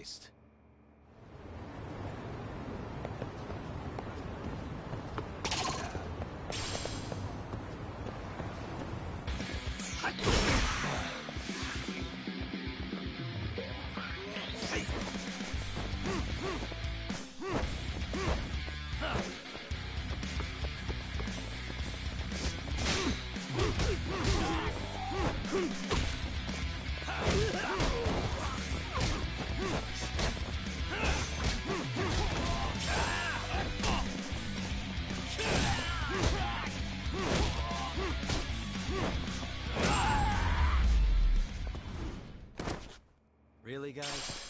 Christ. Really, guys?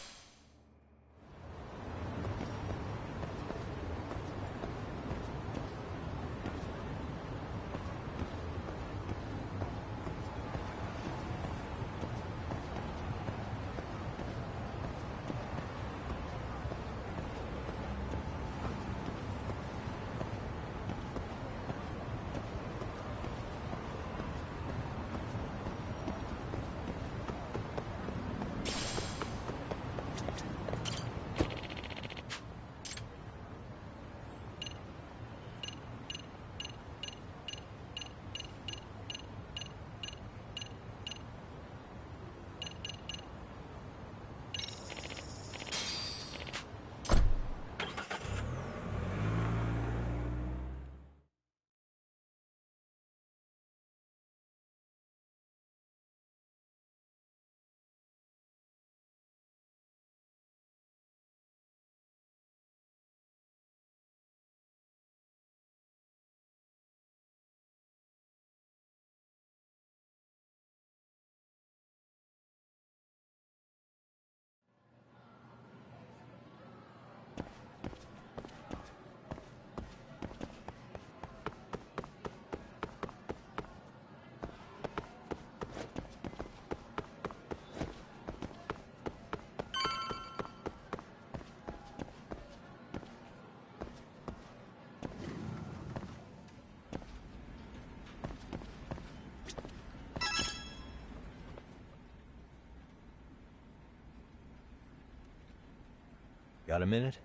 Got a minute?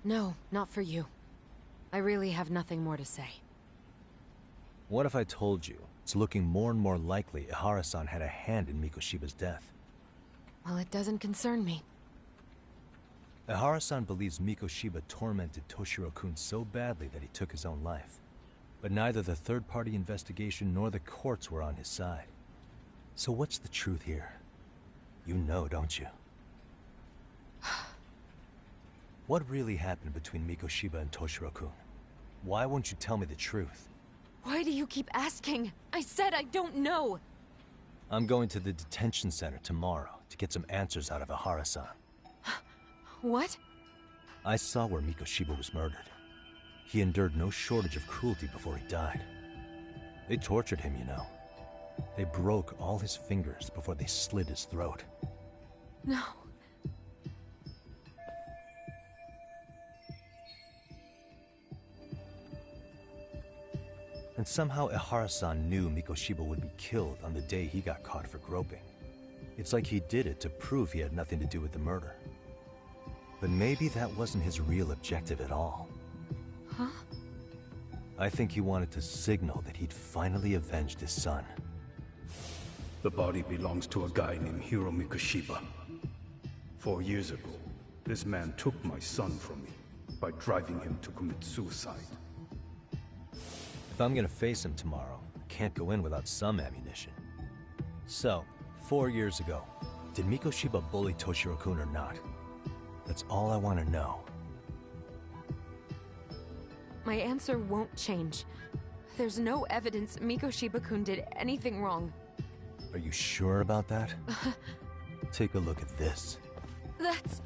No, not for you. I really have nothing more to say. What if I told you it's looking more and more likely Ihara-san had a hand in Mikoshiba's death? Well, it doesn't concern me. Ihara-san believes Mikoshiba tormented Toshiro-kun so badly that he took his own life. But neither the third-party investigation nor the courts were on his side. So what's the truth here? You know, don't you? What really happened between Mikoshiba and Toshiro-kun? Why won't you tell me the truth? Why do you keep asking? I said I don't know! I'm going to the detention center tomorrow to get some answers out of Ihara-san. What? I saw where Mikoshiba was murdered. He endured no shortage of cruelty before he died. They tortured him, you know. They broke all his fingers before they slit his throat. No. And somehow Ihara-san knew Mikoshiba would be killed on the day he got caught for groping. It's like he did it to prove he had nothing to do with the murder. But maybe that wasn't his real objective at all. Huh? I think he wanted to signal that he'd finally avenged his son. The body belongs to a guy named Hiro Mikoshiba. 4 years ago, this man took my son from me by driving him to commit suicide. If I'm gonna face him tomorrow, I can't go in without some ammunition. So, 4 years ago, did Mikoshiba bully Toshiro-kun or not? That's all I want to know. My answer won't change. There's no evidence Mikoshiba-kun did anything wrong. Are you sure about that? Take a look at this. That's...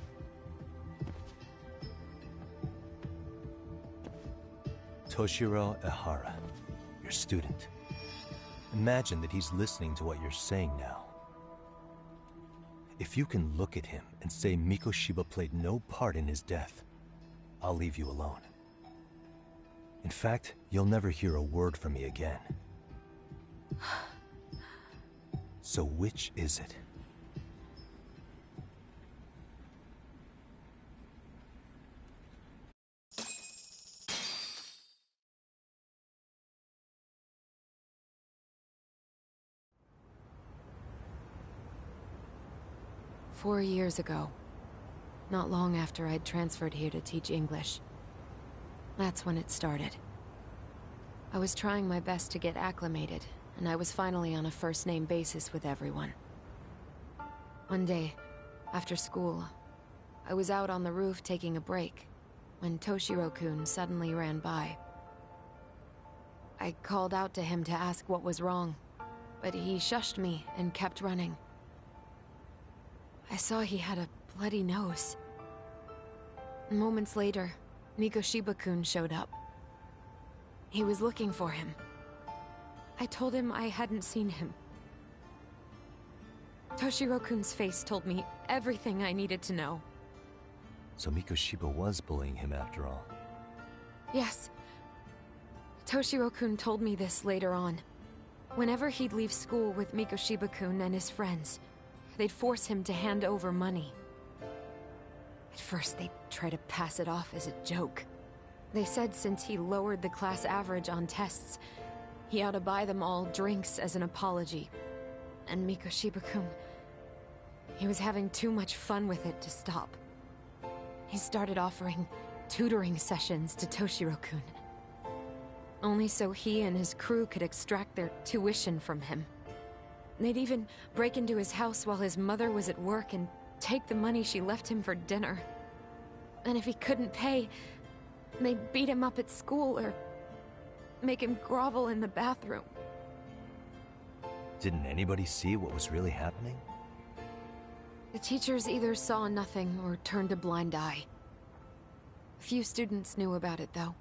Toshiro Ihara, your student. Imagine that he's listening to what you're saying now. If you can look at him and say Mikoshiba played no part in his death, I'll leave you alone. In fact, you'll never hear a word from me again. So which is it? 4 years ago. Not long after I'd transferred here to teach English. That's when it started. I was trying my best to get acclimated, and I was finally on a first-name basis with everyone. One day, after school, I was out on the roof taking a break, when Toshiro-kun suddenly ran by. I called out to him to ask what was wrong, but he shushed me and kept running. I saw he had a bloody nose. Moments later, Mikoshiba-kun showed up. He was looking for him. I told him I hadn't seen him. Toshiro-kun's face told me everything I needed to know. So Mikoshiba was bullying him after all. Yes. Toshiro-kun told me this later on. Whenever he'd leave school with Mikoshiba-kun and his friends, they'd force him to hand over money. At first, they'd try to pass it off as a joke. They said since he lowered the class average on tests, he ought to buy them all drinks as an apology. And Mikoshiba-kun, he was having too much fun with it to stop. He started offering tutoring sessions to Toshiro-kun. Only so he and his crew could extract their tuition from him. They'd even break into his house while his mother was at work and take the money she left him for dinner. And if he couldn't pay, they'd beat him up at school or make him grovel in the bathroom. Didn't anybody see what was really happening? The teachers either saw nothing or turned a blind eye. Few students knew about it, though.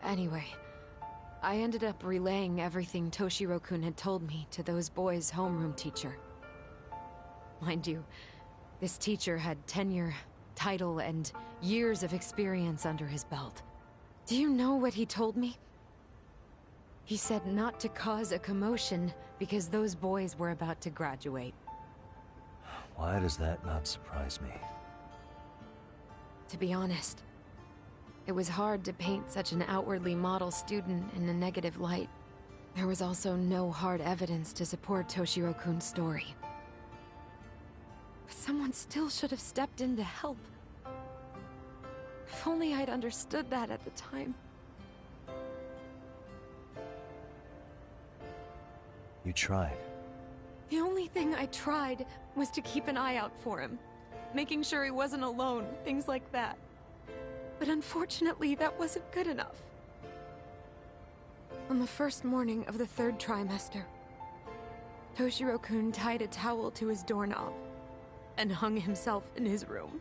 Anyway, I ended up relaying everything Toshiro-kun had told me to those boys' homeroom teacher. Mind you, this teacher had tenure, title, and years of experience under his belt. Do you know what he told me? He said not to cause a commotion because those boys were about to graduate. Why does that not surprise me? To be honest, it was hard to paint such an outwardly model student in a negative light. There was also no hard evidence to support Toshiro-kun's story. But someone still should have stepped in to help. If only I'd understood that at the time. You tried. The only thing I tried was to keep an eye out for him, making sure he wasn't alone, things like that. But unfortunately, that wasn't good enough. On the first morning of the 3rd trimester, Toshiro-kun tied a towel to his doorknob and hung himself in his room.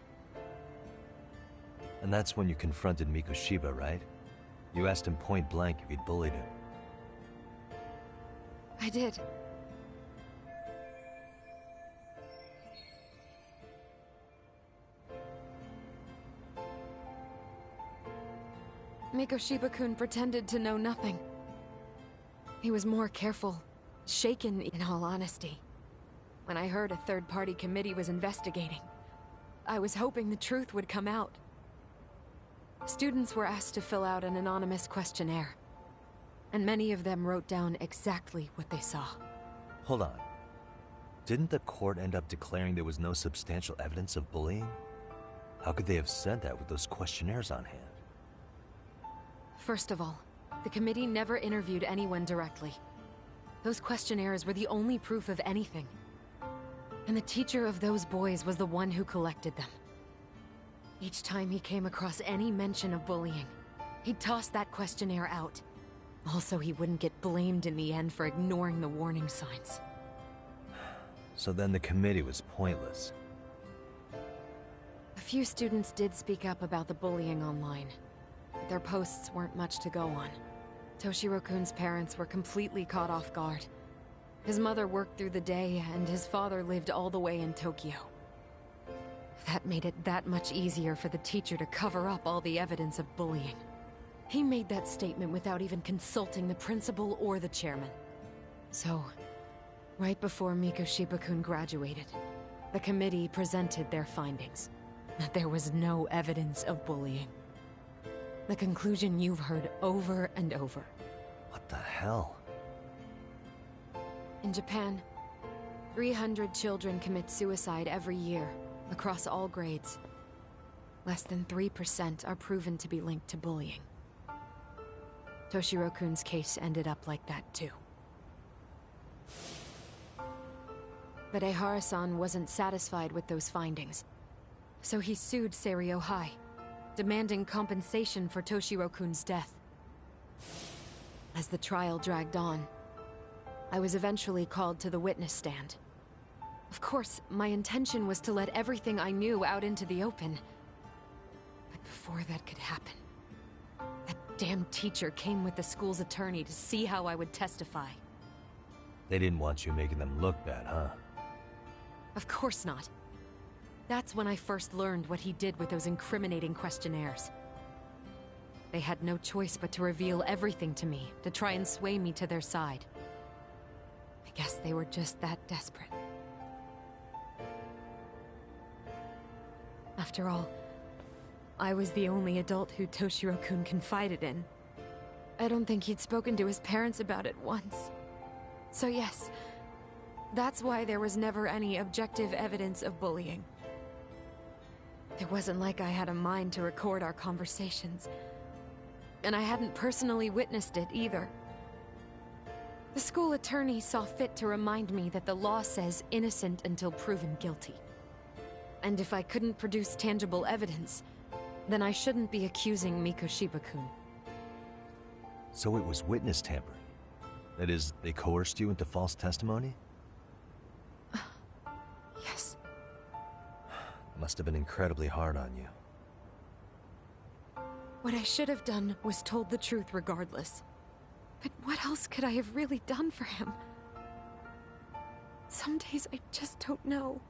And that's when you confronted Mikoshiba, right? You asked him point blank if he'd bullied him. I did. Mikoshiba-kun pretended to know nothing. He was more careful, shaken in all honesty. When I heard a third-party committee was investigating, I was hoping the truth would come out. Students were asked to fill out an anonymous questionnaire, and many of them wrote down exactly what they saw. Hold on. Didn't the court end up declaring there was no substantial evidence of bullying? How could they have said that with those questionnaires on hand? First of all, the committee never interviewed anyone directly. Those questionnaires were the only proof of anything. And the teacher of those boys was the one who collected them. Each time he came across any mention of bullying, he'd toss that questionnaire out. Also, he wouldn't get blamed in the end for ignoring the warning signs. So then the committee was pointless. A few students did speak up about the bullying online. But their posts weren't much to go on. Toshiro-kun's parents were completely caught off guard. His mother worked through the day, and his father lived all the way in Tokyo. That made it that much easier for the teacher to cover up all the evidence of bullying. He made that statement without even consulting the principal or the chairman. So, right before Mikoshiba-kun graduated, the committee presented their findings. That there was no evidence of bullying. The conclusion you've heard over and over. What the hell? In Japan, 300 children commit suicide every year, across all grades. Less than 3% are proven to be linked to bullying. Toshiro-kun's case ended up like that too. But Ehara-san wasn't satisfied with those findings, so he sued Seiryo High, demanding compensation for Toshiro-kun's death. As the trial dragged on, I was eventually called to the witness stand. Of course, my intention was to let everything I knew out into the open. But before that could happen, that damn teacher came with the school's attorney to see how I would testify. They didn't want you making them look bad, huh? Of course not. That's when I first learned what he did with those incriminating questionnaires. They had no choice but to reveal everything to me, to try and sway me to their side. I guess they were just that desperate. After all, I was the only adult who Toshiro-kun confided in. I don't think he'd spoken to his parents about it once. So yes, that's why there was never any objective evidence of bullying. It wasn't like I had a mind to record our conversations. And I hadn't personally witnessed it either. The school attorney saw fit to remind me that the law says innocent until proven guilty. And if I couldn't produce tangible evidence, then I shouldn't be accusing Mikoshiba-kun. So it was witness tampering? That is, they coerced you into false testimony? Yes. Must have been incredibly hard on you. What I should have done was told the truth regardless. But what else could I have really done for him? Some days I just don't know.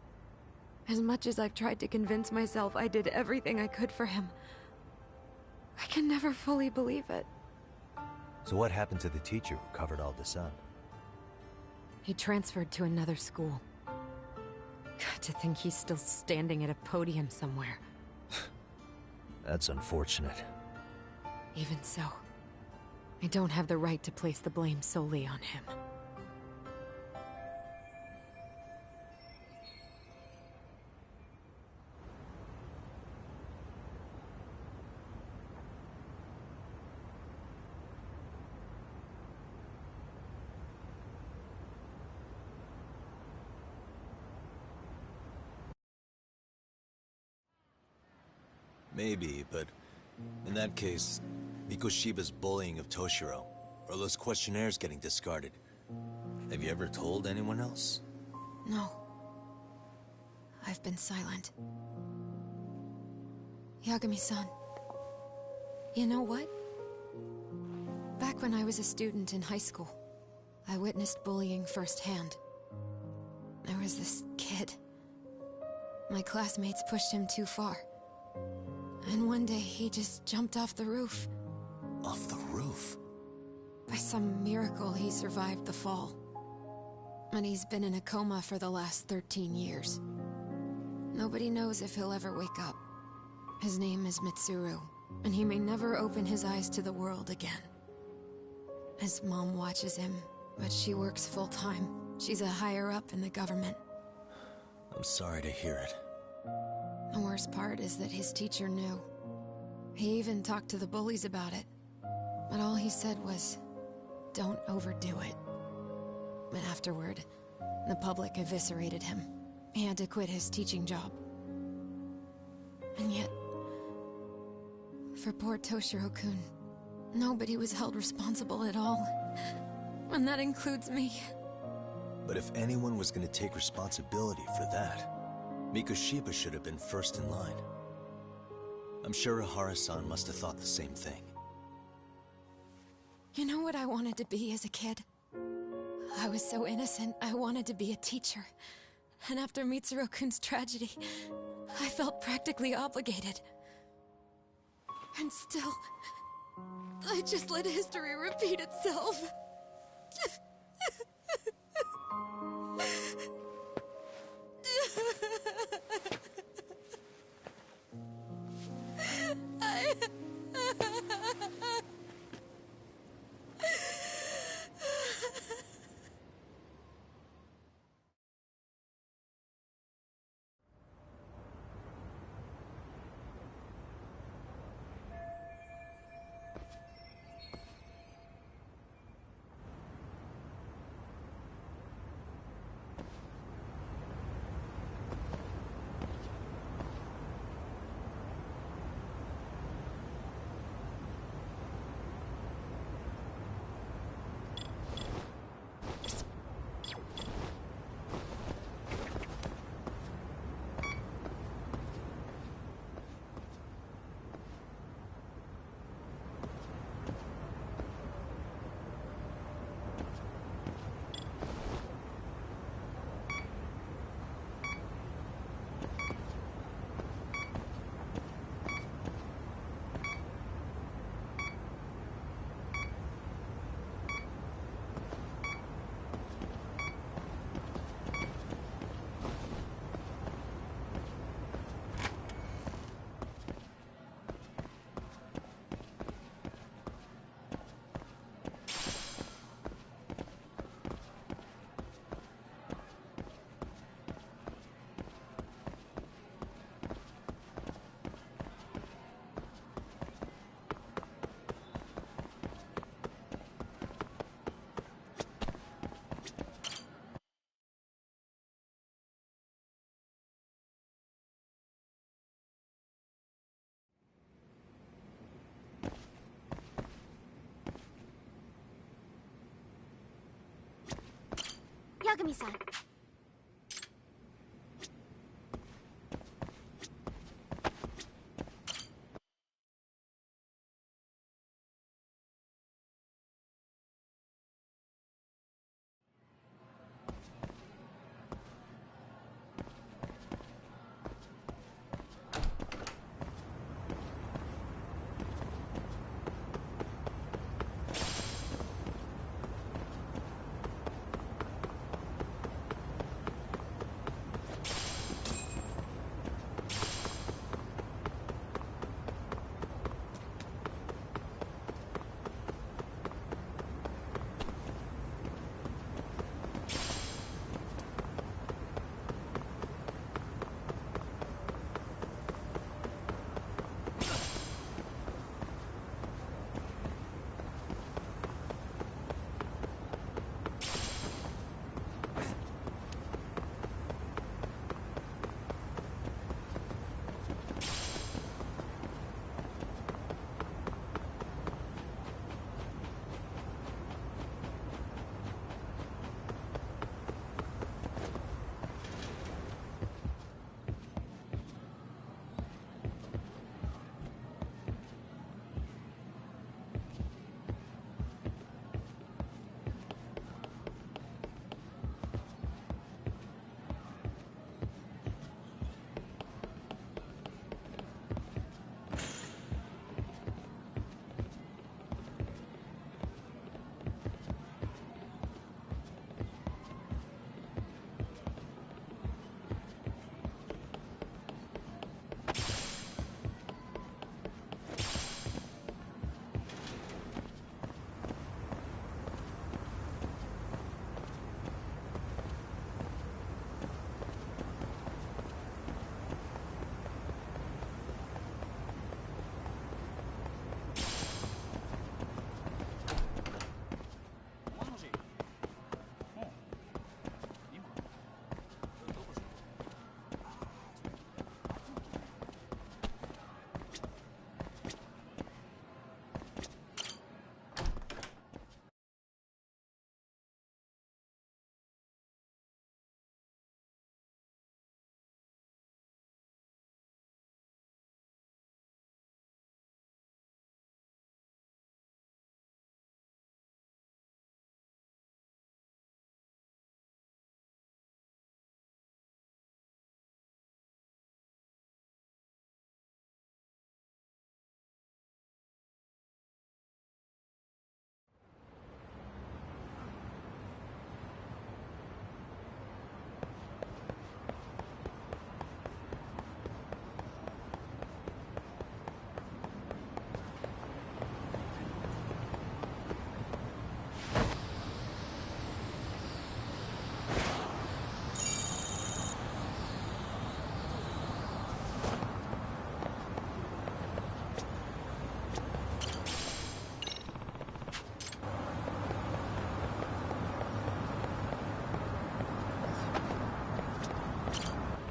As much as I've tried to convince myself I did everything I could for him, I can never fully believe it. So what happened to the teacher who covered all this up? He transferred to another school. God, to think he's still standing at a podium somewhere. That's unfortunate. Even so, I don't have the right to place the blame solely on him. Maybe, but in that case, Mikoshiba's bullying of Toshiro, or those questionnaires getting discarded. Have you ever told anyone else? No. I've been silent. Yagami-san. You know what? Back when I was a student in high school, I witnessed bullying firsthand. There was this kid. My classmates pushed him too far. And one day, he just jumped off the roof. Off the roof? By some miracle, he survived the fall. And he's been in a coma for the last 13 years. Nobody knows if he'll ever wake up. His name is Mitsuru, and he may never open his eyes to the world again. His mom watches him, but she works full-time. She's a higher-up in the government. I'm sorry to hear it. The worst part is that his teacher knew. He even talked to the bullies about it. But all he said was, don't overdo it. But afterward, the public eviscerated him. He had to quit his teaching job. And yet, for poor Toshiro-kun, nobody was held responsible at all. And that includes me. But if anyone was going to take responsibility for that, Mikoshiba should have been first in line. I'm sure Ehara-san must have thought the same thing. You know what I wanted to be as a kid? I was so innocent, I wanted to be a teacher. And after Mitsuru-kun's tragedy, I felt practically obligated. And still, I just let history repeat itself. 組さん。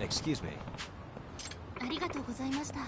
Excuse me. ありがとうございました。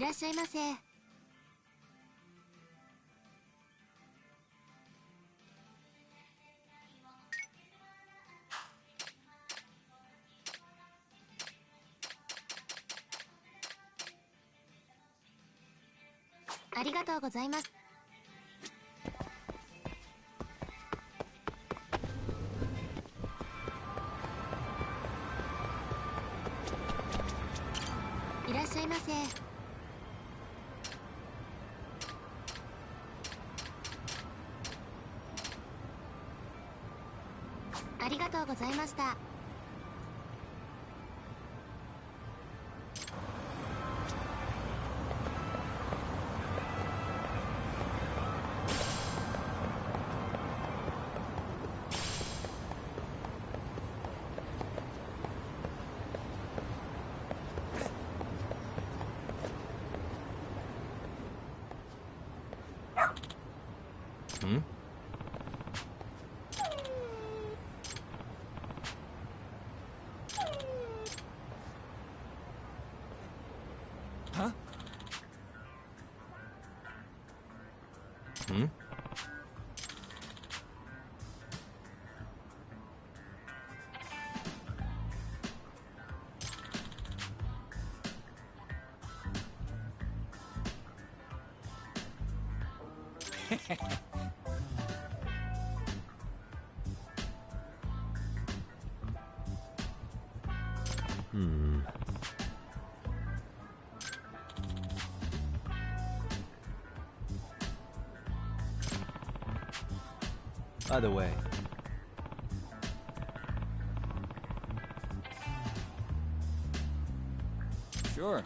いらっしゃいませ。ありがとうございます。いらっしゃいませ。ありがとうございました。Hmm? Huh? Hmm? Hmm. By the way, Sure.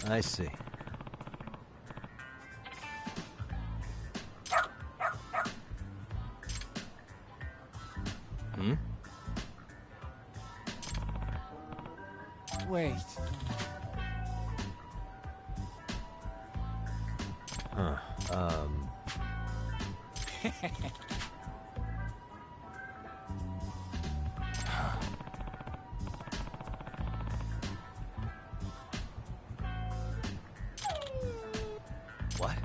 I see. Hmm? Wait. Huh. What?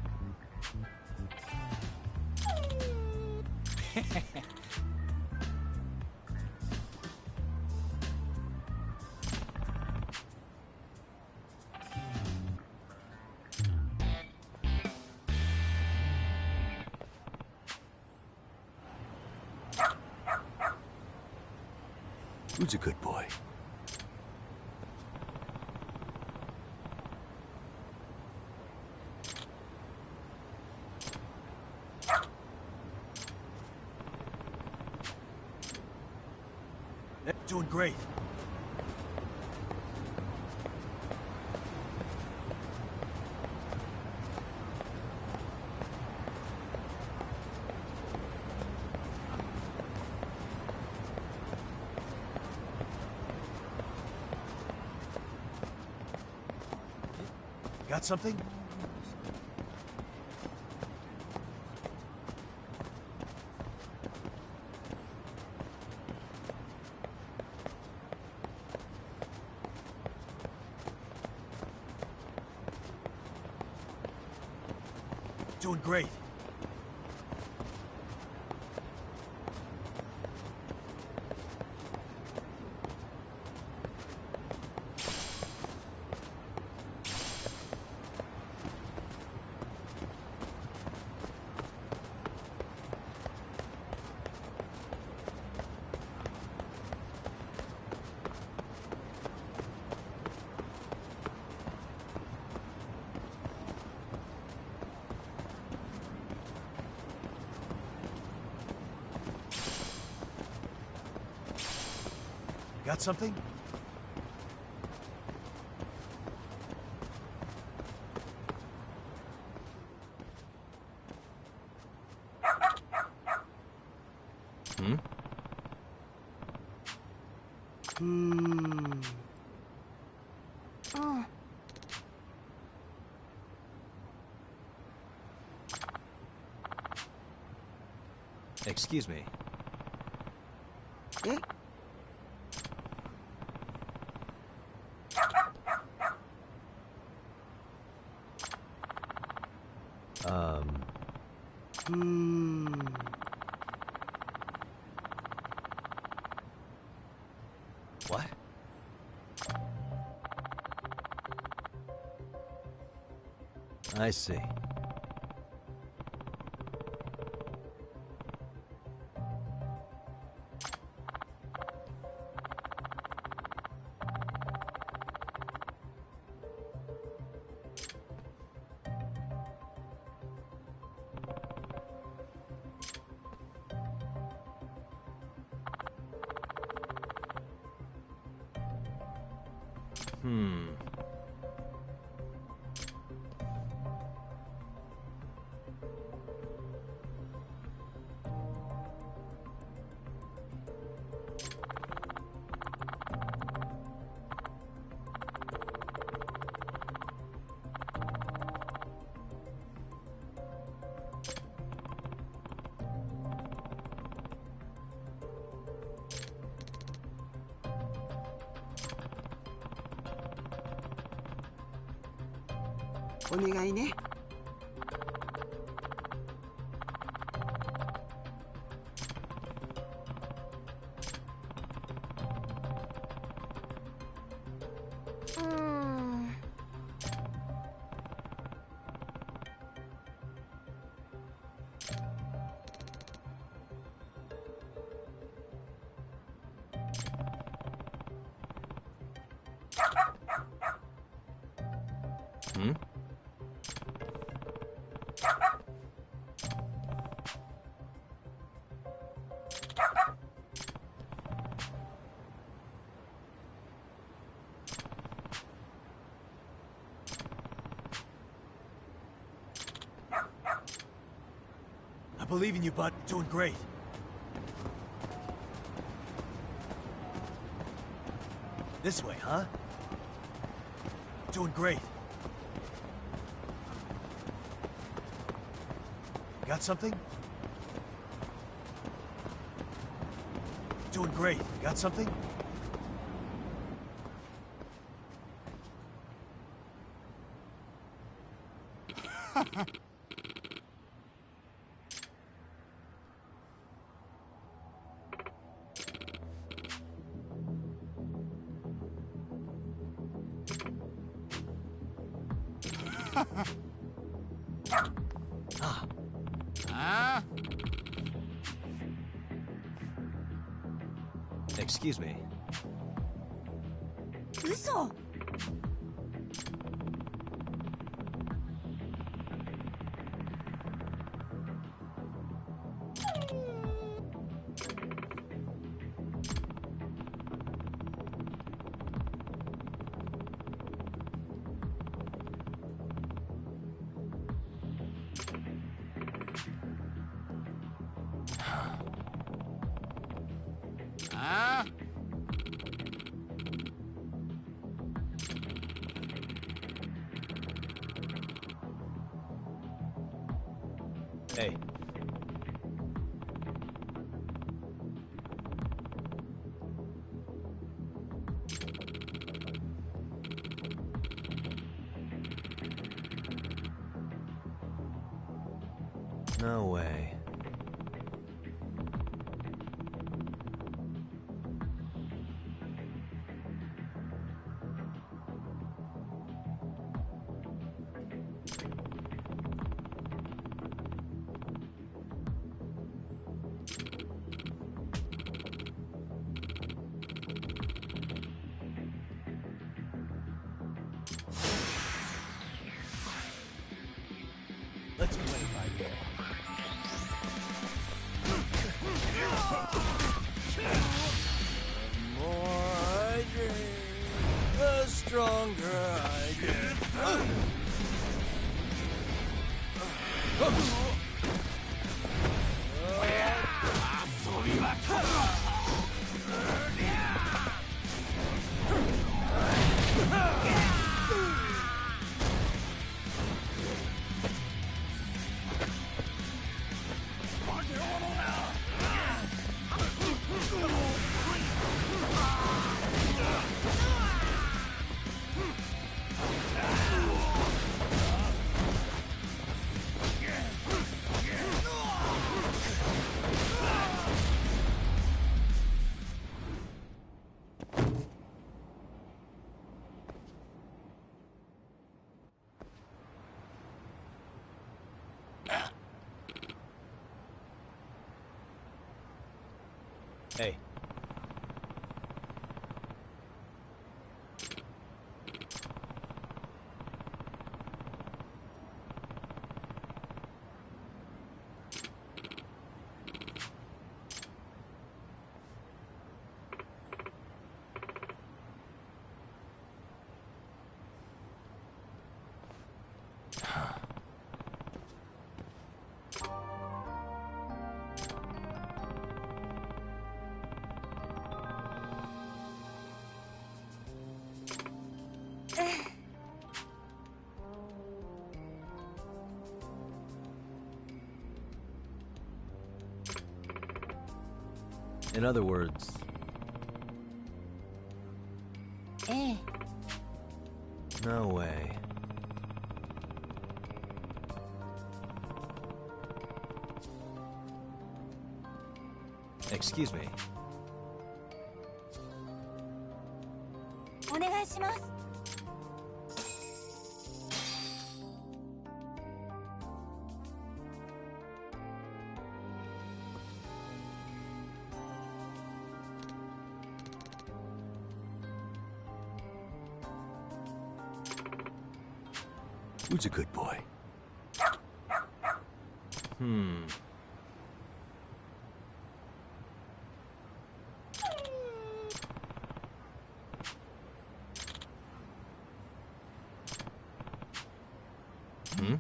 Who's a good boy? Doing great. Got something? Doing great. Got something? Hmm? Excuse me. え What? I see.お願いね。Hmm? I believe in you, bud. You're doing great. This way, huh? Doing great. Got something? Doing great. Got something? Excuse me. 嘘 Hey. No way. Let's play by ear. The more I drink, the stronger I get. Hey. In other words, ええ no way. Excuse me. お願いします。 Who's a good boy? Hmm. Hmm?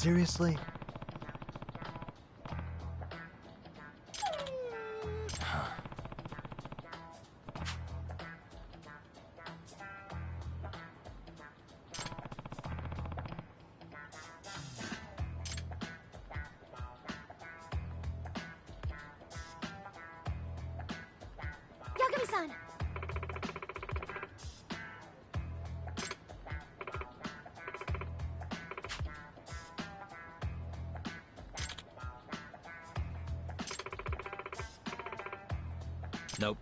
Seriously? Yagami-san! Nope.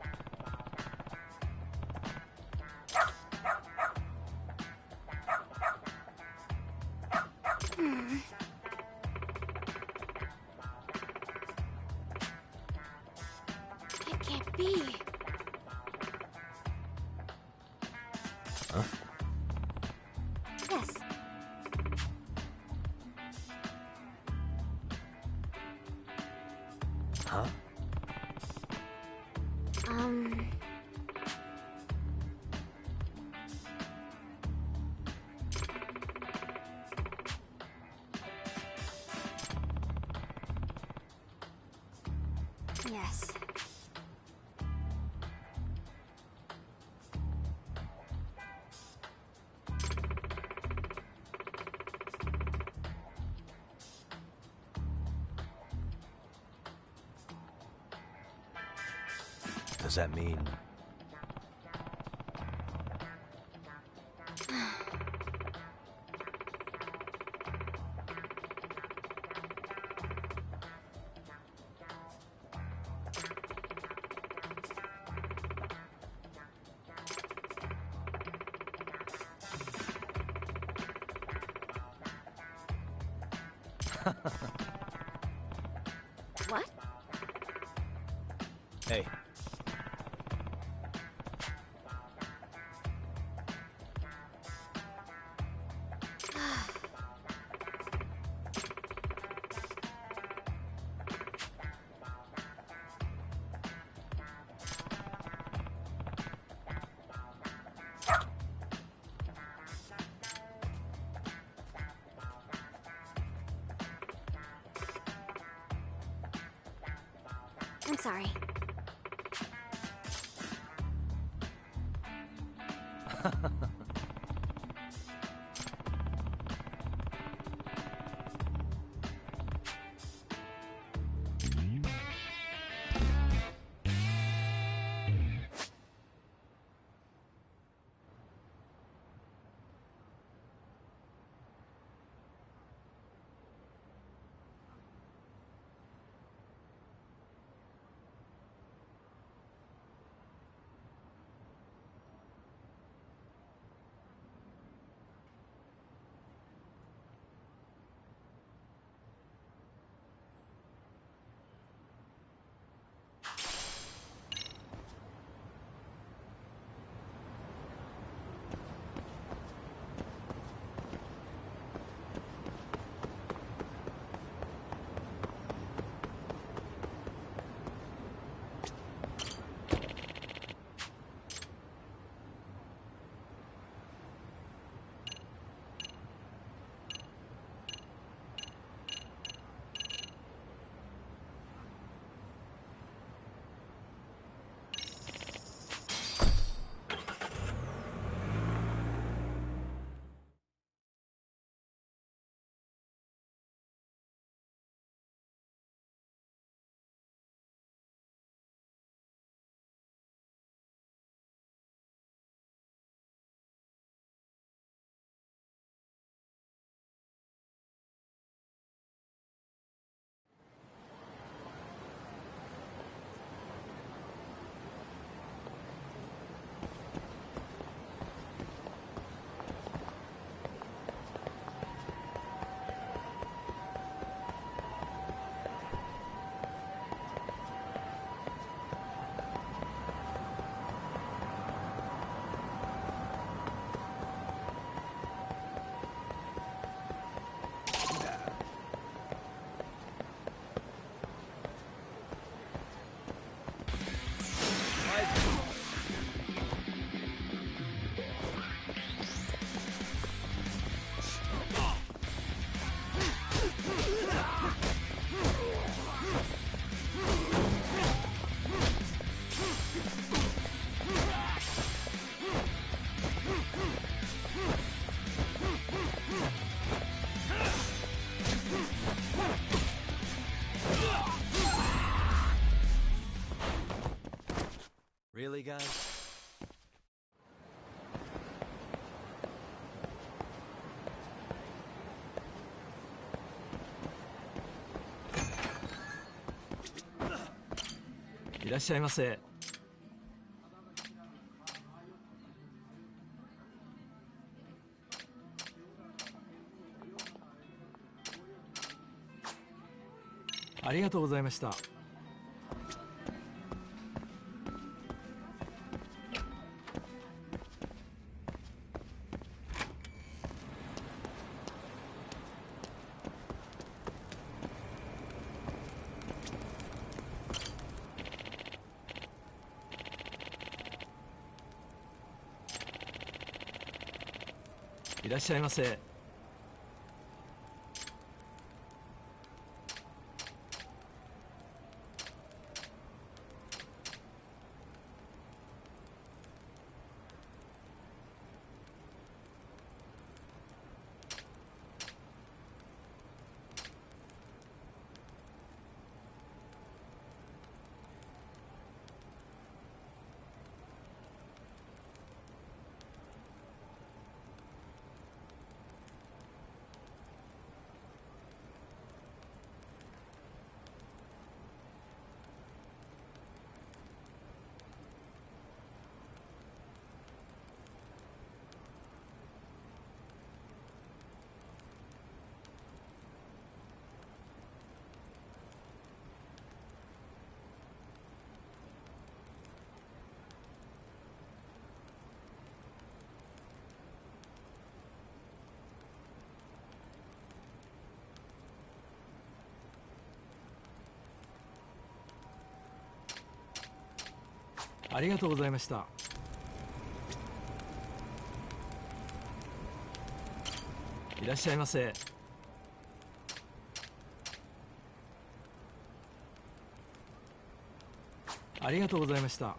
It can't be. Huh? Yes. Huh? Yes. Does that mean... What? Hey. I'm sorry. Really, guys?いらっしゃいませ。ありがとうございました。いらっしゃいませ。ありがとうございました。いらっしゃいませ。ありがとうございました。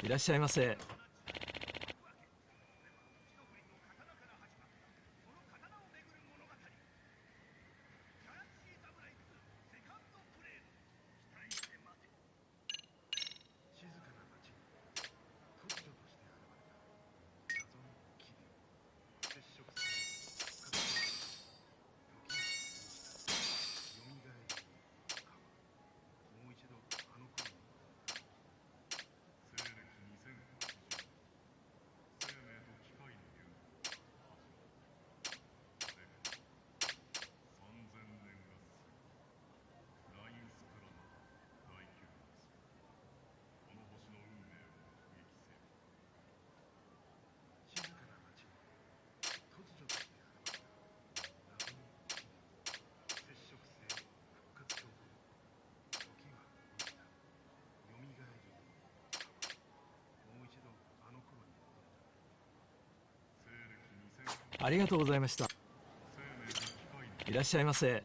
いらっしゃいませ。ありがとうございました。いらっしゃいませ。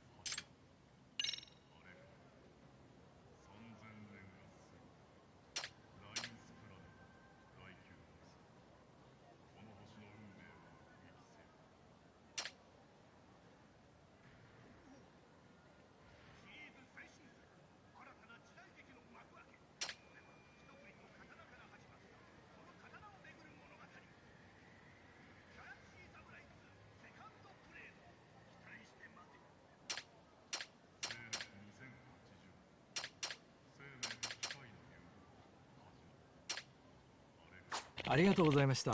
ありがとうございました。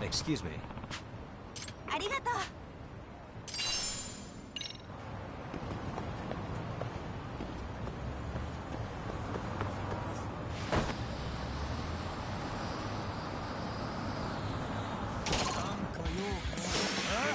Excuse me. ありがとう。なんか用かな。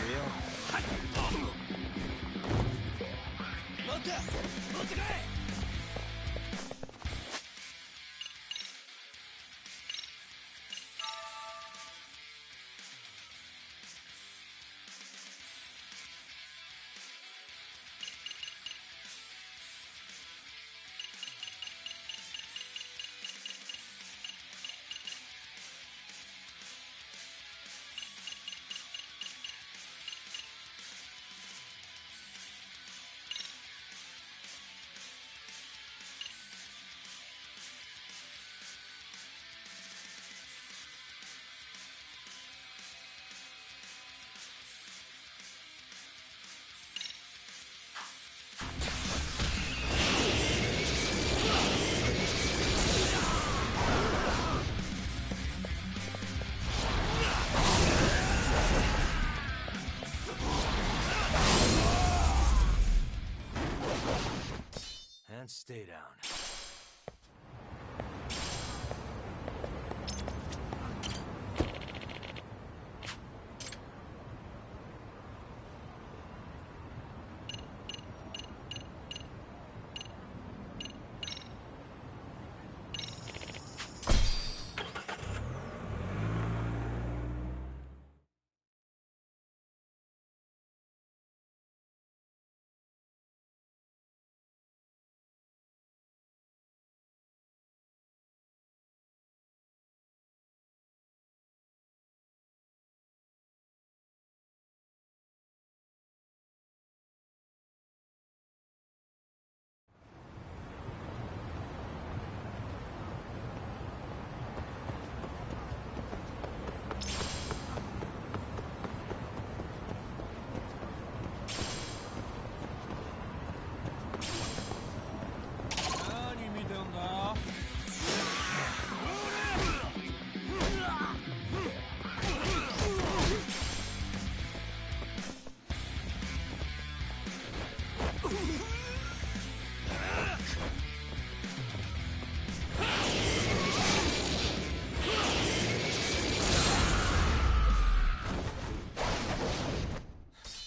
stay down.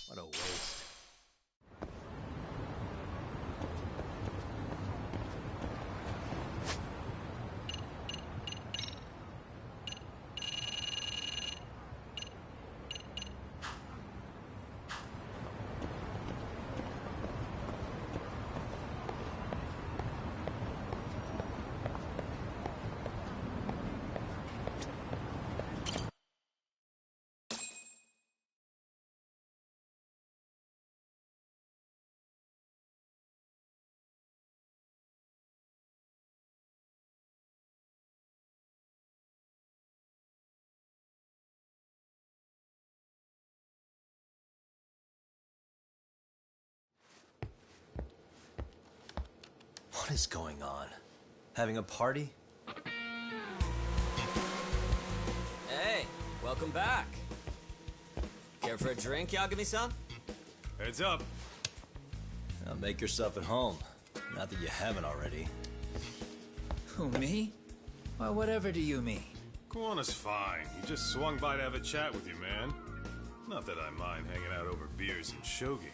What a waste. What is going on? Having a party? Hey, welcome back. Care for a drink, Yagami-san? Heads up. Now make yourself at home. Not that you haven't already. Who, me? Well, whatever do you mean? Kuwana's fine. He just swung by to have a chat with you, man. Not that I mind hanging out over beers and shogi.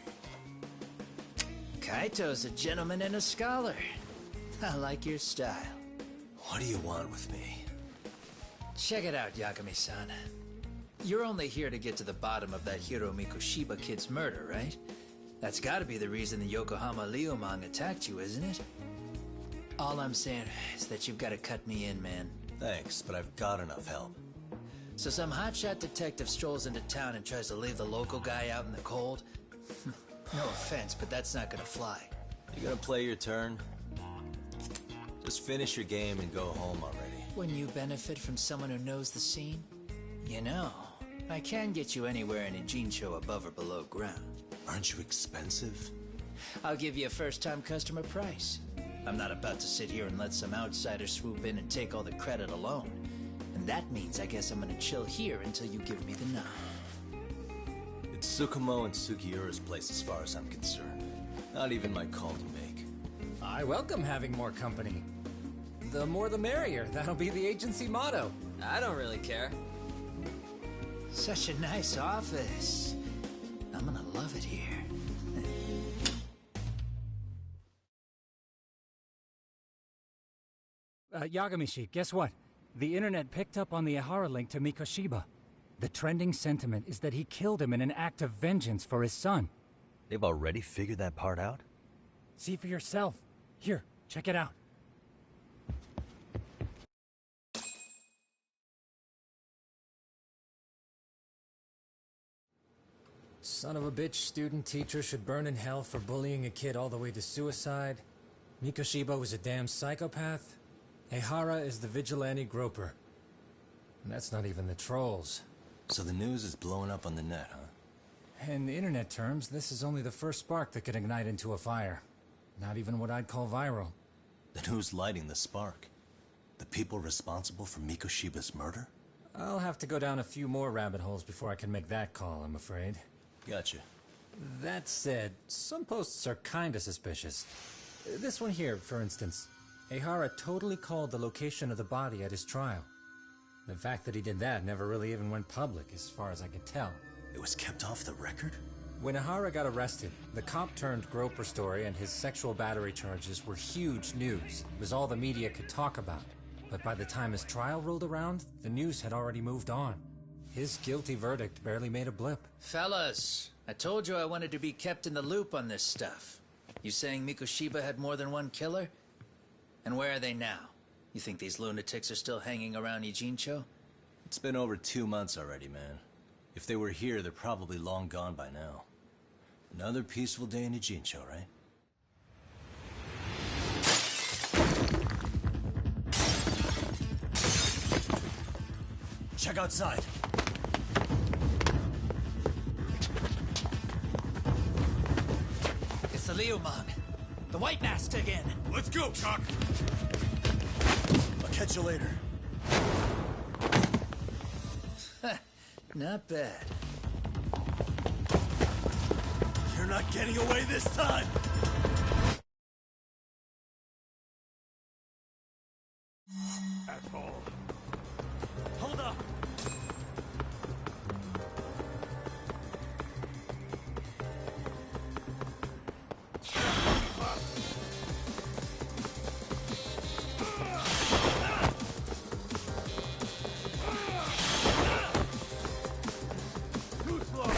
Kaito's a gentleman and a scholar. I like your style. What do you want with me? Check it out, Yagami-san. You're only here to get to the bottom of that Hiro Mikoshiba kid's murder, right? That's gotta be the reason the Yokohama Liumang attacked you, isn't it? All I'm saying is that you've gotta cut me in, man. Thanks, but I've got enough help. So some hotshot detective strolls into town and tries to leave the local guy out in the cold? No offense, but that's not gonna fly. You gonna play your turn? Just finish your game and go home already. Wouldn't you benefit from someone who knows the scene? You know, I can get you anywhere in a Jincho above or below ground. Aren't you expensive? I'll give you a first-time customer price. I'm not about to sit here and let some outsider swoop in and take all the credit alone. And that means I guess I'm gonna chill here until you give me the nod. It's Tsukumo and Sugiura's place as far as I'm concerned. Not even my call to make. I welcome having more company. The more the merrier. That'll be the agency motto. I don't really care. Such a nice office. I'm gonna love it here. Yagamishi, guess what? The internet picked up on the Ihara link to Mikoshiba. The trending sentiment is that he killed him in an act of vengeance for his son. They've already figured that part out? See for yourself. Here, check it out. Son of a bitch student teacher should burn in hell for bullying a kid all the way to suicide. Mikoshiba was a damn psychopath. Ehara is the vigilante groper. And that's not even the trolls. So the news is blowing up on the net, huh? In internet terms, this is only the first spark that could ignite into a fire. Not even what I'd call viral. Then who's lighting the spark? The people responsible for Mikoshiba's murder? I'll have to go down a few more rabbit holes before I can make that call, I'm afraid. Gotcha. That said, some posts are kinda suspicious. This one here, for instance. Ehara totally called the location of the body at his trial. The fact that he did that never really even went public, as far as I could tell. It was kept off the record? When Ehara got arrested, the cop-turned-groper story and his sexual battery charges were huge news. It was all the media could talk about. But by the time his trial rolled around, the news had already moved on. His guilty verdict barely made a blip. Fellas, I told you I wanted to be kept in the loop on this stuff. You saying Mikoshiba had more than one killer? And where are they now? You think these lunatics are still hanging around Ijincho? It's been over 2 months already, man. If they were here, they're probably long gone by now. Another peaceful day in Ijincho, right? Check outside. It's the Liumang. The White Mask again. Let's go, Chuck! I'll catch you later. Not bad. You're not getting away this time! Asshole. Hold up! Too slow!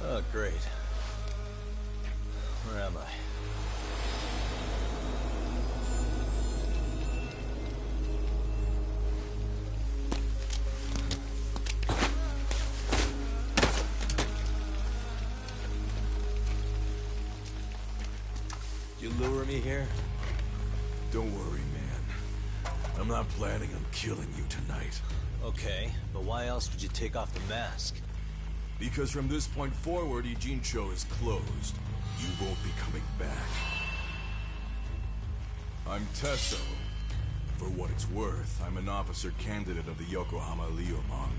Oh, great. Where am I? You lure me here? Don't worry, man. I'm not planning on killing you tonight. Okay, but why else would you take off the mask? Because from this point forward, Ijincho is closed. You won't be coming back. I'm Tesso. For what it's worth, I'm an officer candidate of the Yokohama Liumang.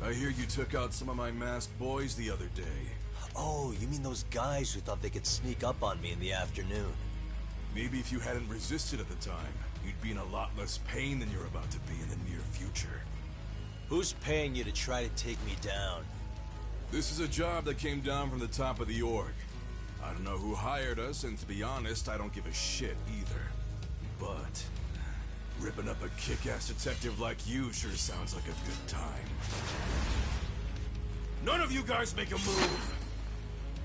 I hear you took out some of my masked boys the other day. Oh, you mean those guys who thought they could sneak up on me in the afternoon? Maybe if you hadn't resisted at the time, you'd be in a lot less pain than you're about to be in the near future. Who's paying you to try to take me down? This is a job that came down from the top of the org. I don't know who hired us, and to be honest, I don't give a shit either. But ripping up a kick-ass detective like you sure sounds like a good time. None of you guys make a move!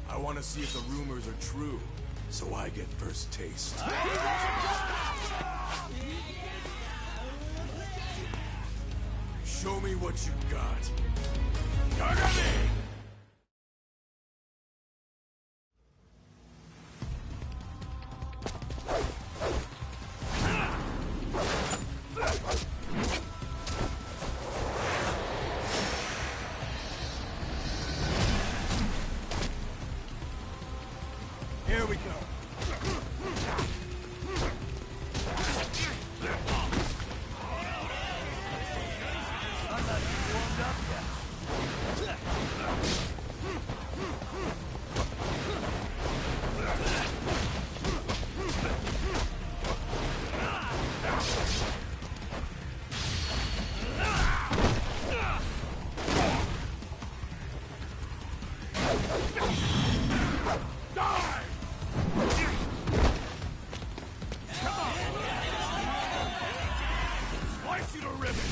I want to see if the rumors are true, so I get first taste. Show me what you got. Kagami! Here we go. I'm not warmed up yet. Slice you to ribbon!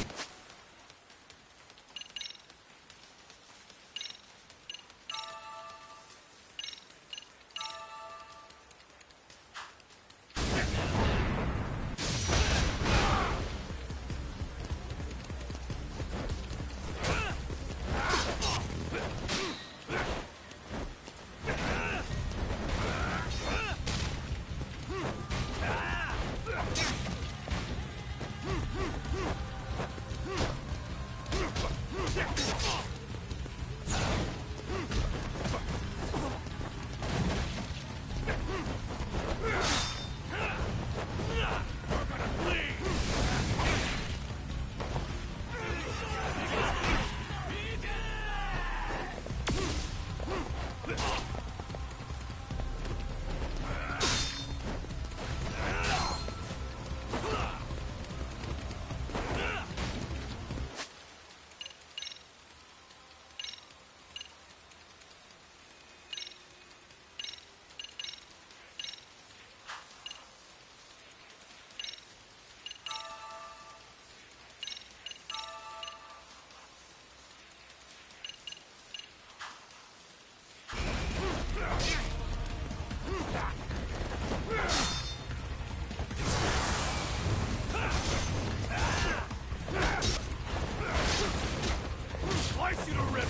Slice you to ribbon!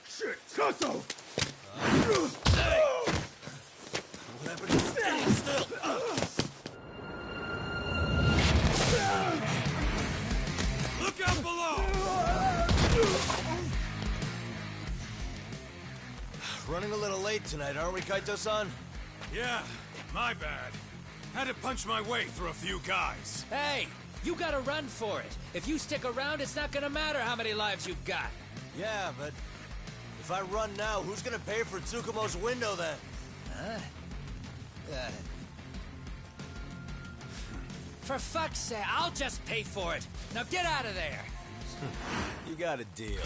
Shit! Sasso! Look out below! Running a little late tonight, aren't we, Kaito-san? Yeah, my bad. Had to punch my way through a few guys. Hey, you gotta run for it. If you stick around, it's not gonna matter how many lives you've got. Yeah, but if I run now, who's gonna pay for Tsukumo's window then? Huh? For fuck's sake, I'll just pay for it. Now get out of there. You got a deal.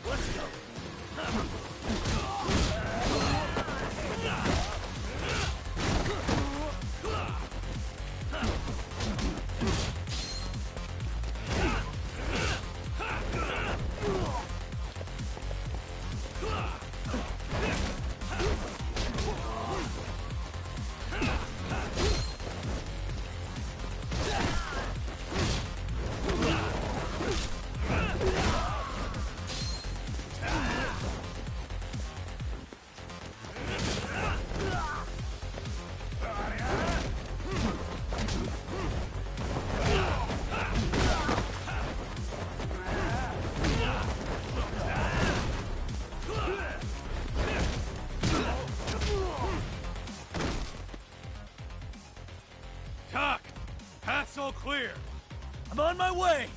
Let's go. clear. I'm on my way!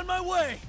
on my way!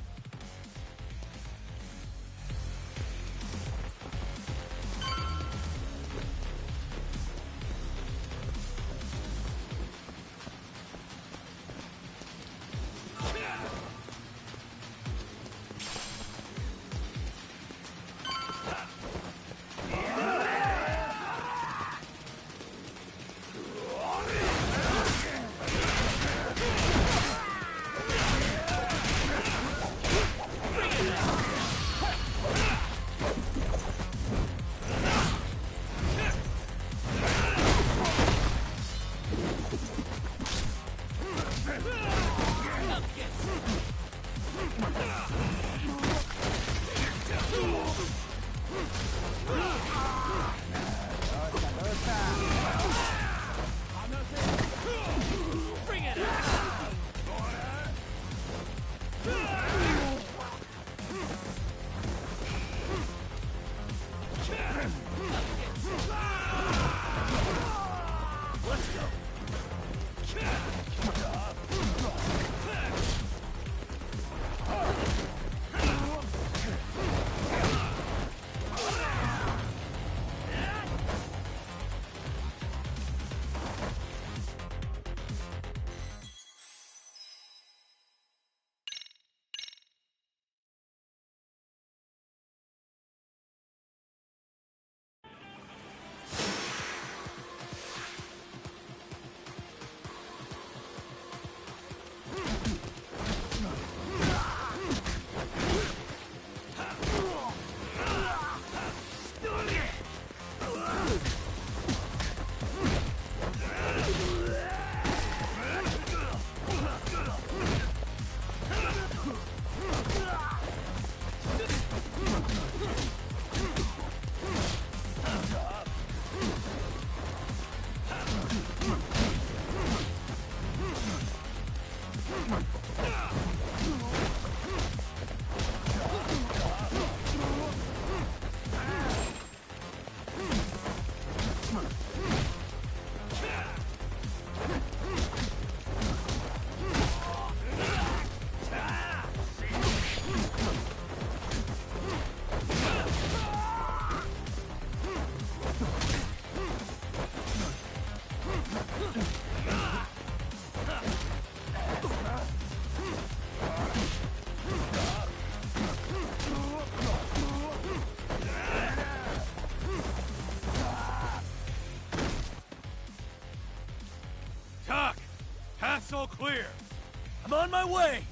Path's all clear. I'm on my way!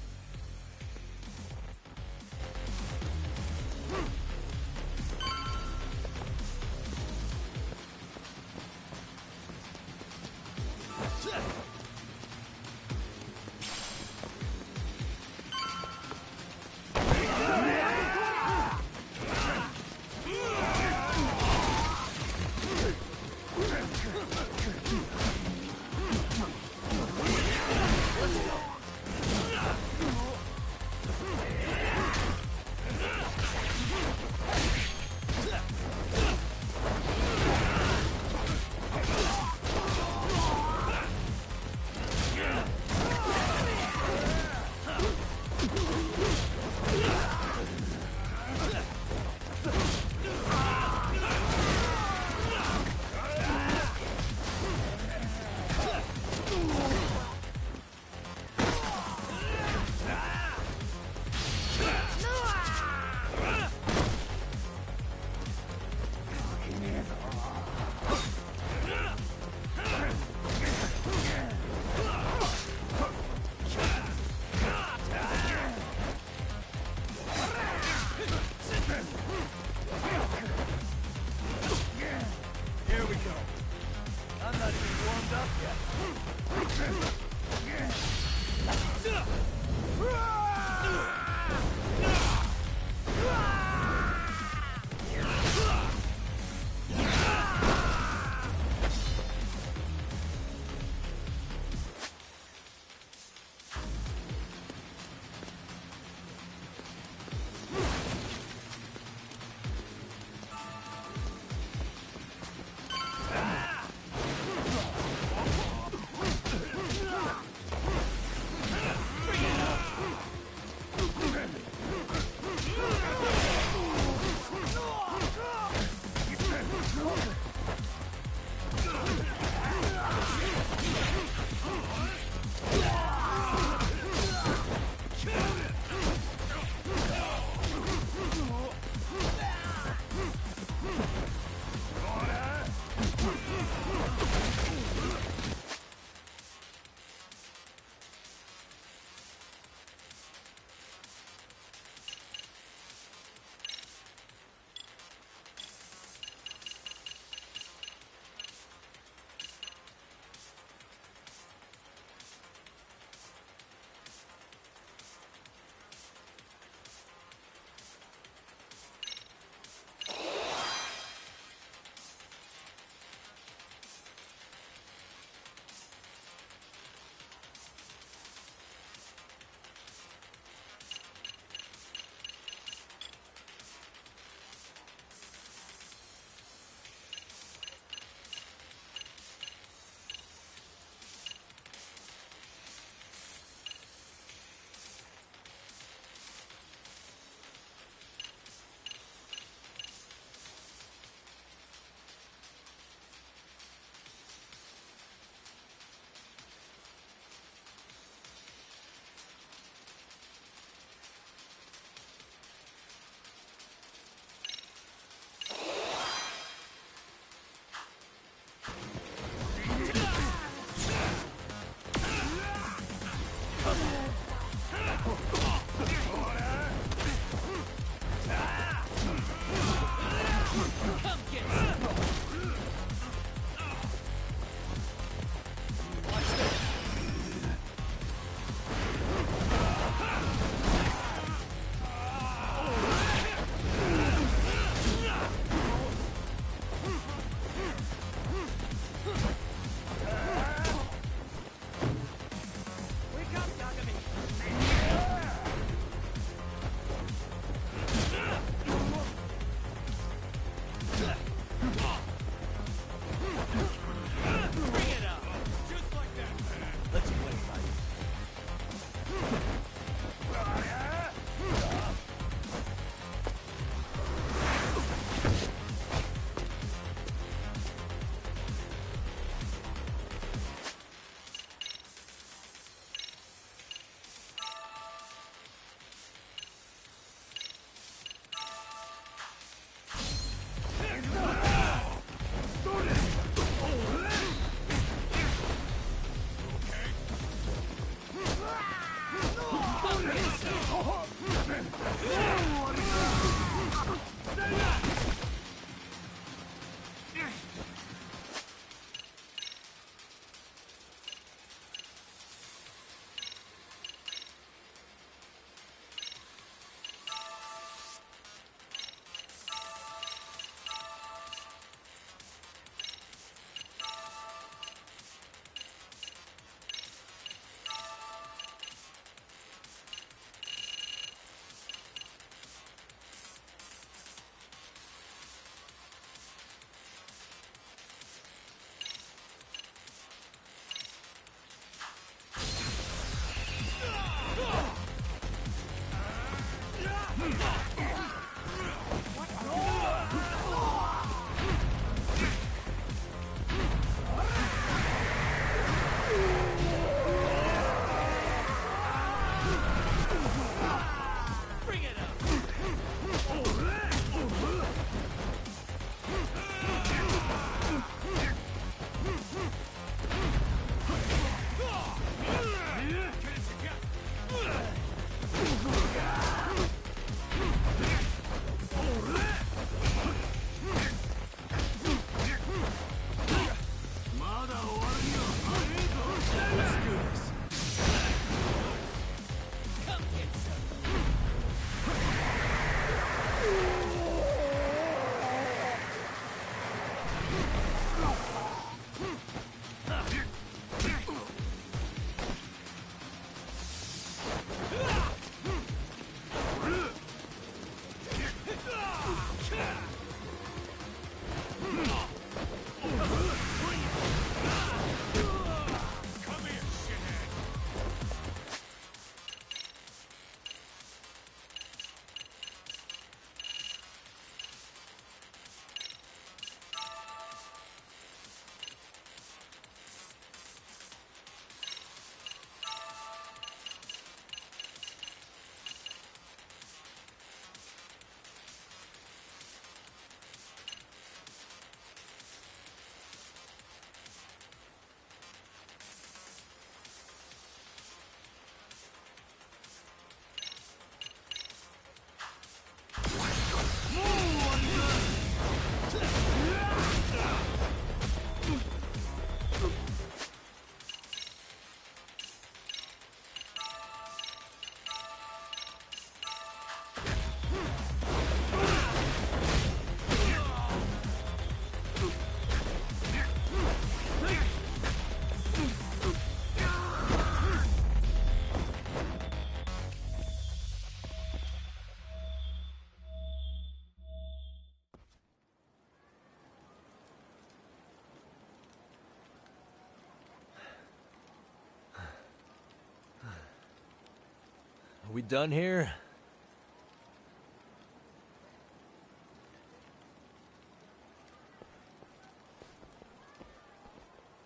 we done here?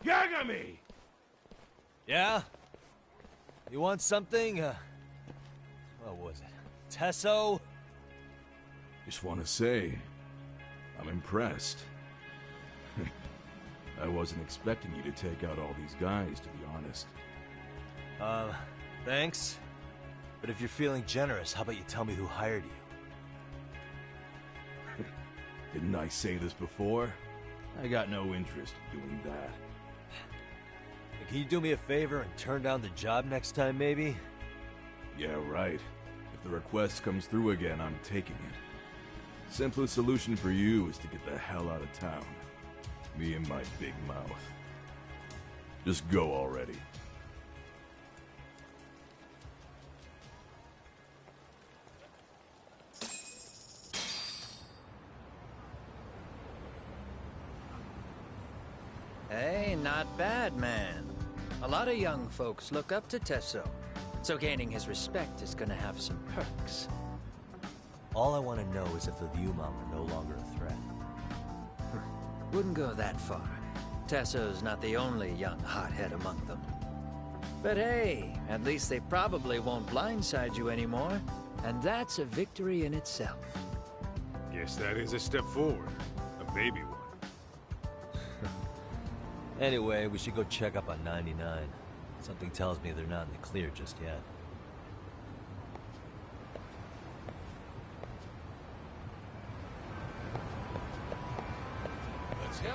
Yagami! Yeah? You want something? What was it? Tesso? Just want to say, I'm impressed. I wasn't expecting you to take out all these guys, to be honest. Thanks. But if you're feeling generous, how about you tell me who hired you? Didn't I say this before? I got no interest in doing that. Can you do me a favor and turn down the job next time, maybe? Yeah, right. If the request comes through again, I'm taking it. Simplest solution for you is to get the hell out of town. Me and my big mouth. Just go already. Hey, not bad, man. A lot of young folks look up to Tesso, so gaining his respect is gonna have some perks. All I want to know is if the Ryuman are no longer a threat. Wouldn't go that far. Tesso's not the only young hothead among them. But hey, at least they probably won't blindside you anymore, and that's a victory in itself. Guess that is a step forward. A baby one. Anyway, we should go check up on 99. Something tells me they're not in the clear just yet. Let's go.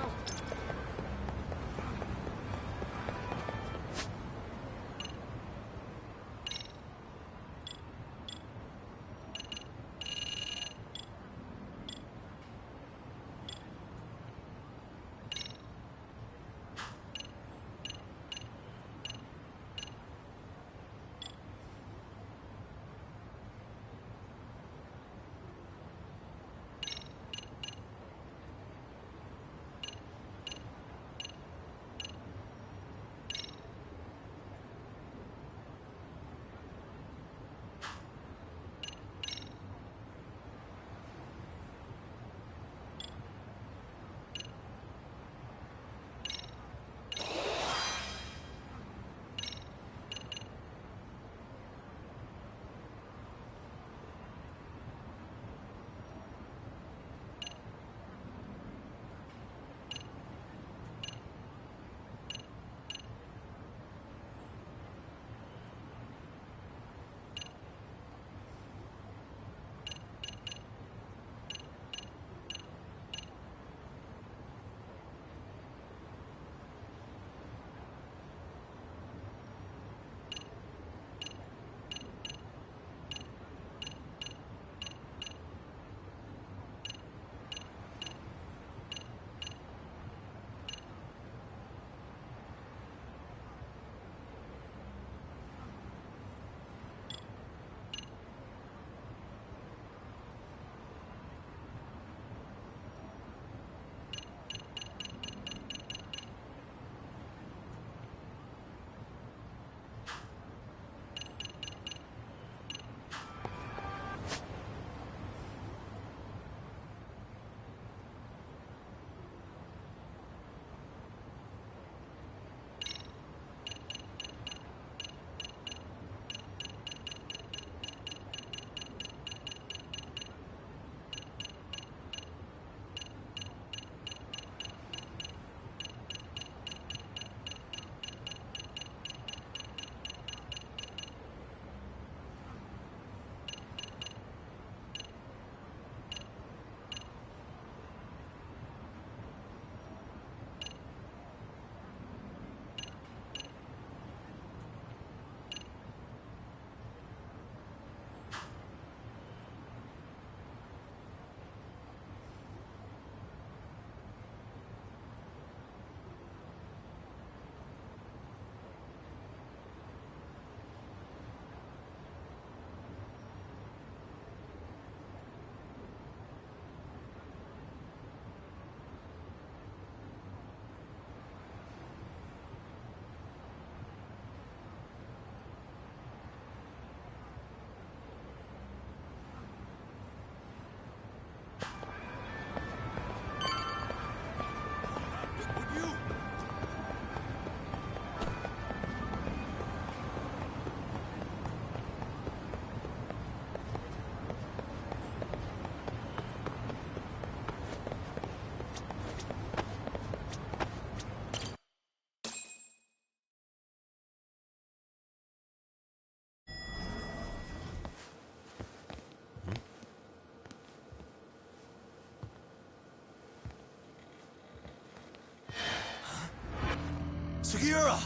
Sugiura!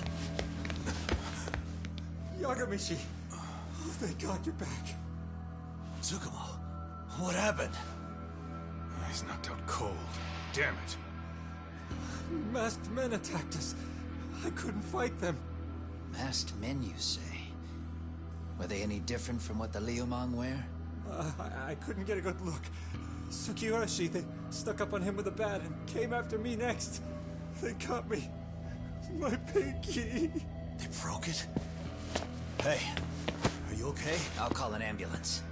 Yagamishi! Oh, thank God you're back. Tsukumo, what happened? He's knocked out cold. Damn it. Masked men attacked us. I couldn't fight them. Masked men, you say? Were they any different from what the Liumang wear? I couldn't get a good look. Sugiura, they stuck up on him with a bat and came after me next. They got me. My pinky. They broke it? Hey, are you okay? I'll call an ambulance.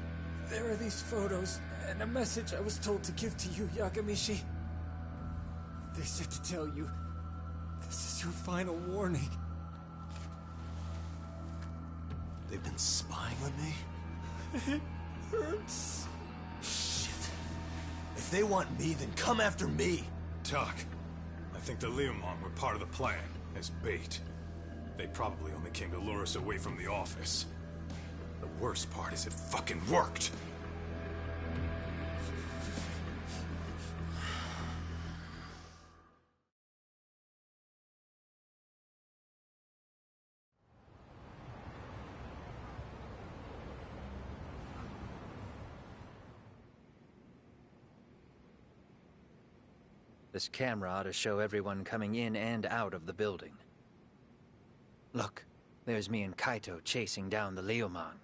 There are these photos and a message I was told to give to you, Yagamishi. They said to tell you, this is your final warning. They've been spying on me? It hurts. Shit. If they want me, then come after me. Doc, I think the Liumang were part of the plan, as bait. They probably only came to lure us away from the office. The worst part is it fucking worked! This camera ought to show everyone coming in and out of the building. Look, there's me and Kaito chasing down the Liumang.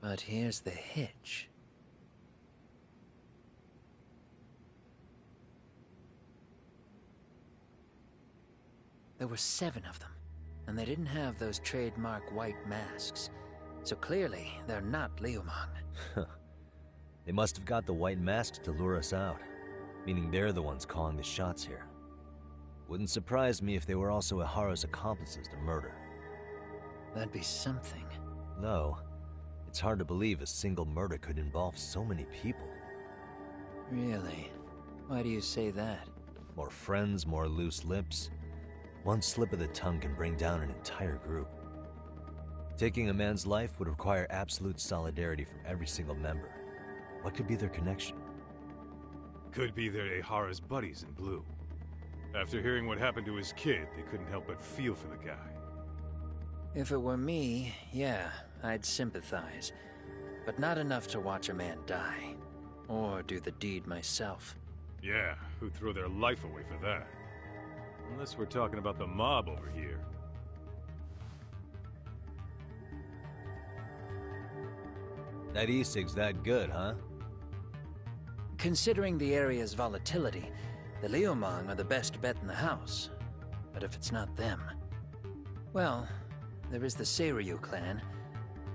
But here's the hitch. There were 7 of them, and they didn't have those trademark white masks. So clearly, they're not Liumang. They must have got the white masks to lure us out, meaning they're the ones calling the shots here. Wouldn't surprise me if they were also Ihara's accomplices to murder. That'd be something. No, it's hard to believe a single murder could involve so many people. Really? Why do you say that? More friends, more loose lips. One slip of the tongue can bring down an entire group. Taking a man's life would require absolute solidarity from every single member. What could be their connection? Could be they're Ihara's buddies in blue. After hearing what happened to his kid, they couldn't help but feel for the guy. If it were me, yeah, I'd sympathize. But not enough to watch a man die. Or do the deed myself. Yeah, who'd throw their life away for that? Unless we're talking about the mob over here. That e-cig's that good, huh? Considering the area's volatility, the Liumang are the best bet in the house. But if it's not them... Well, there is the Seiryu clan,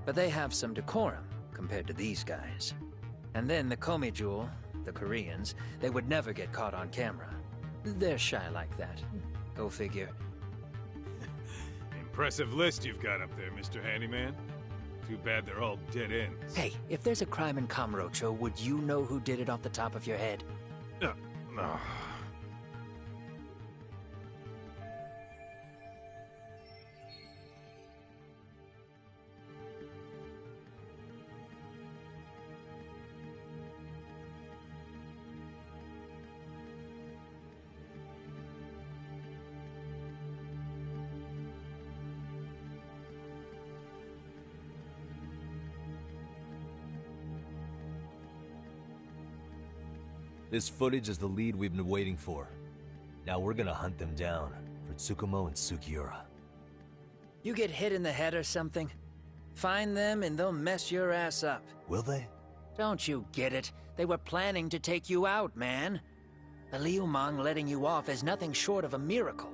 but they have some decorum compared to these guys. And then the Komijul, the Koreans, they would never get caught on camera. They're shy like that. Go figure. Impressive list you've got up there, Mr. Handyman. Too bad they're all dead ends. Hey, if there's a crime in Kamurocho, would you know who did it off the top of your head? No. This footage is the lead we've been waiting for. Now we're gonna hunt them down for Tsukumo and Sugiura. You get hit in the head or something? Find them and they'll mess your ass up. Will they? Don't you get it? They were planning to take you out, man. The Liumang letting you off is nothing short of a miracle.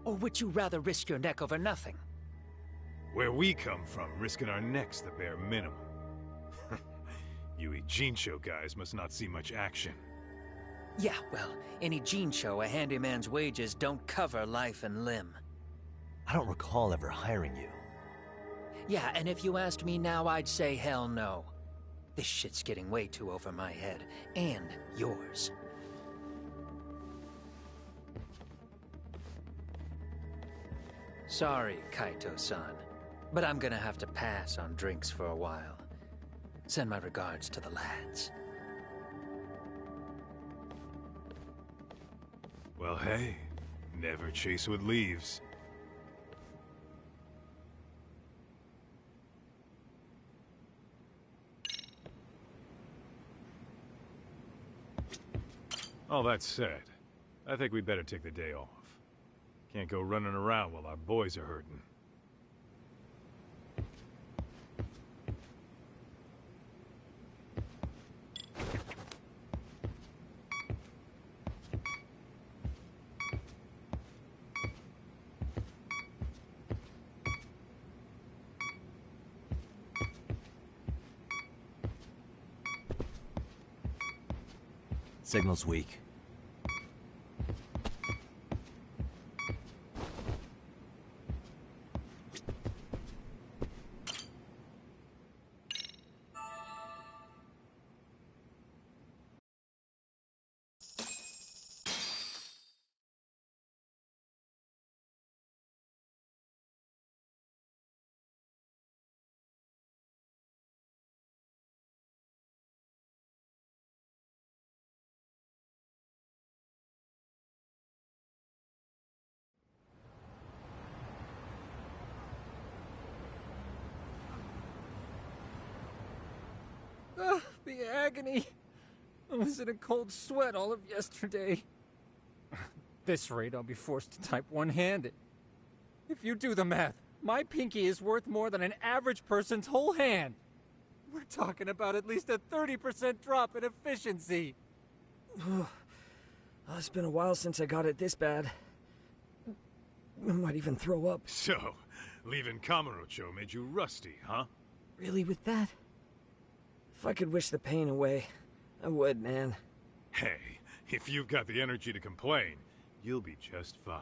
Or would you rather risk your neck over nothing? Where we come from, risking our necks the bare minimum. You Ijincho guys must not see much action. Yeah, well, in Ijincho, a handyman's wages don't cover life and limb. I don't recall ever hiring you. Yeah, and if you asked me now, I'd say hell no. This shit's getting way too over my head. And yours. Sorry, Kaito-san. But I'm gonna have to pass on drinks for a while. Send my regards to the lads. Well, hey, never chase what leaves. All that said, I think we'd better take the day off. Can't go running around while our boys are hurting. Signal's weak. Ugh, the agony. I was in a cold sweat all of yesterday. At this rate, I'll be forced to type one-handed. If you do the math, my pinky is worth more than an average person's whole hand. We're talking about at least a 30% drop in efficiency. It's been a while since I got it this bad. I might even throw up. So, leaving Kamurocho made you rusty, huh? Really with that? If I could wish the pain away, I would, man. Hey, if you've got the energy to complain, you'll be just fine.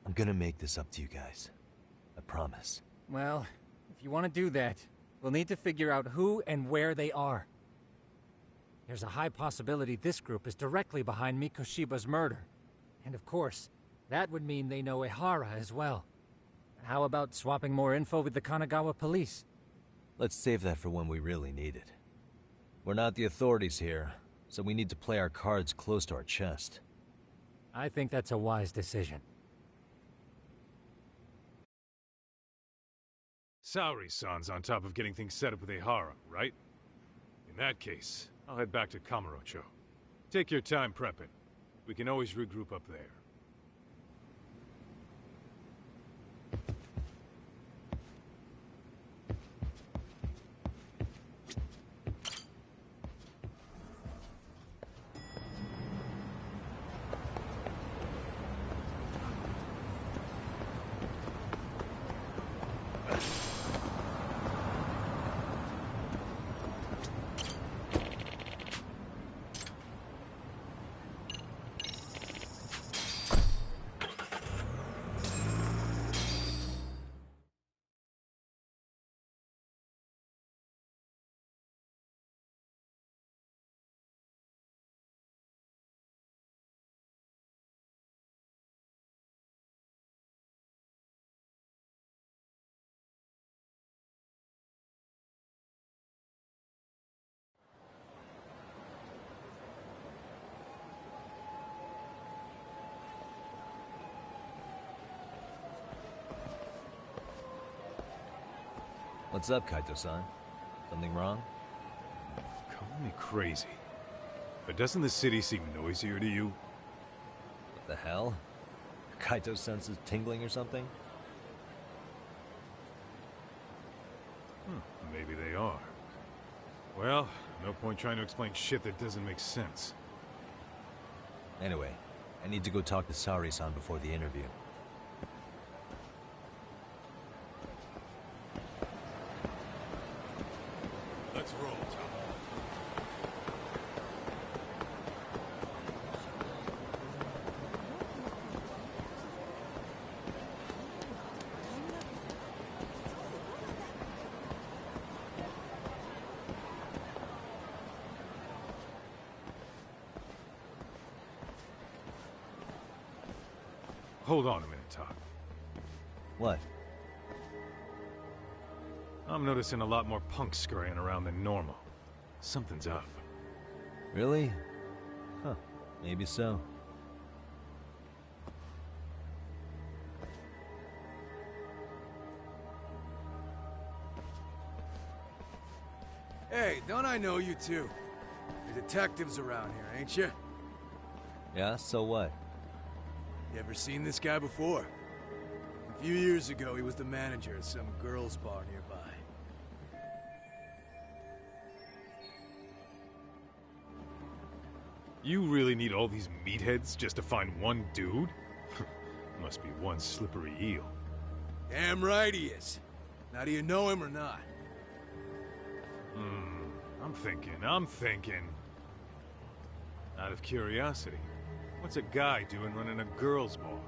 I'm gonna make this up to you guys. I promise. Well, if you want to do that, we'll need to figure out who and where they are. There's a high possibility this group is directly behind Mikoshiba's murder. And of course, that would mean they know Ehara as well. How about swapping more info with the Kanagawa police? Let's save that for when we really need it. We're not the authorities here, so we need to play our cards close to our chest. I think that's a wise decision. Saori-san's on top of getting things set up with Ehara, right? In that case, I'll head back to Kamurocho. Take your time prepping. We can always regroup up there. What's up, Kaito-san? Something wrong? Call me crazy, but doesn't the city seem noisier to you? What the hell? Kaito's senses tingling or something? Maybe they are. Well, no point trying to explain shit that doesn't make sense. Anyway, I need to go talk to Saori-san before the interview. Let's roll, Tom. Hold on a minute, Todd. What? I'm noticing a lot more punks scurrying around than normal. Something's up. Really? Huh. Maybe so. Hey, don't I know you two? You're detectives around here, ain't you? Yeah, so what? You ever seen this guy before? A few years ago, he was the manager at some girls' bar nearby. You really need all these meatheads just to find one dude? Must be one slippery eel. Damn right he is. Now, do you know him or not? I'm thinking. Out of curiosity, what's a guy doing running a girls' bar?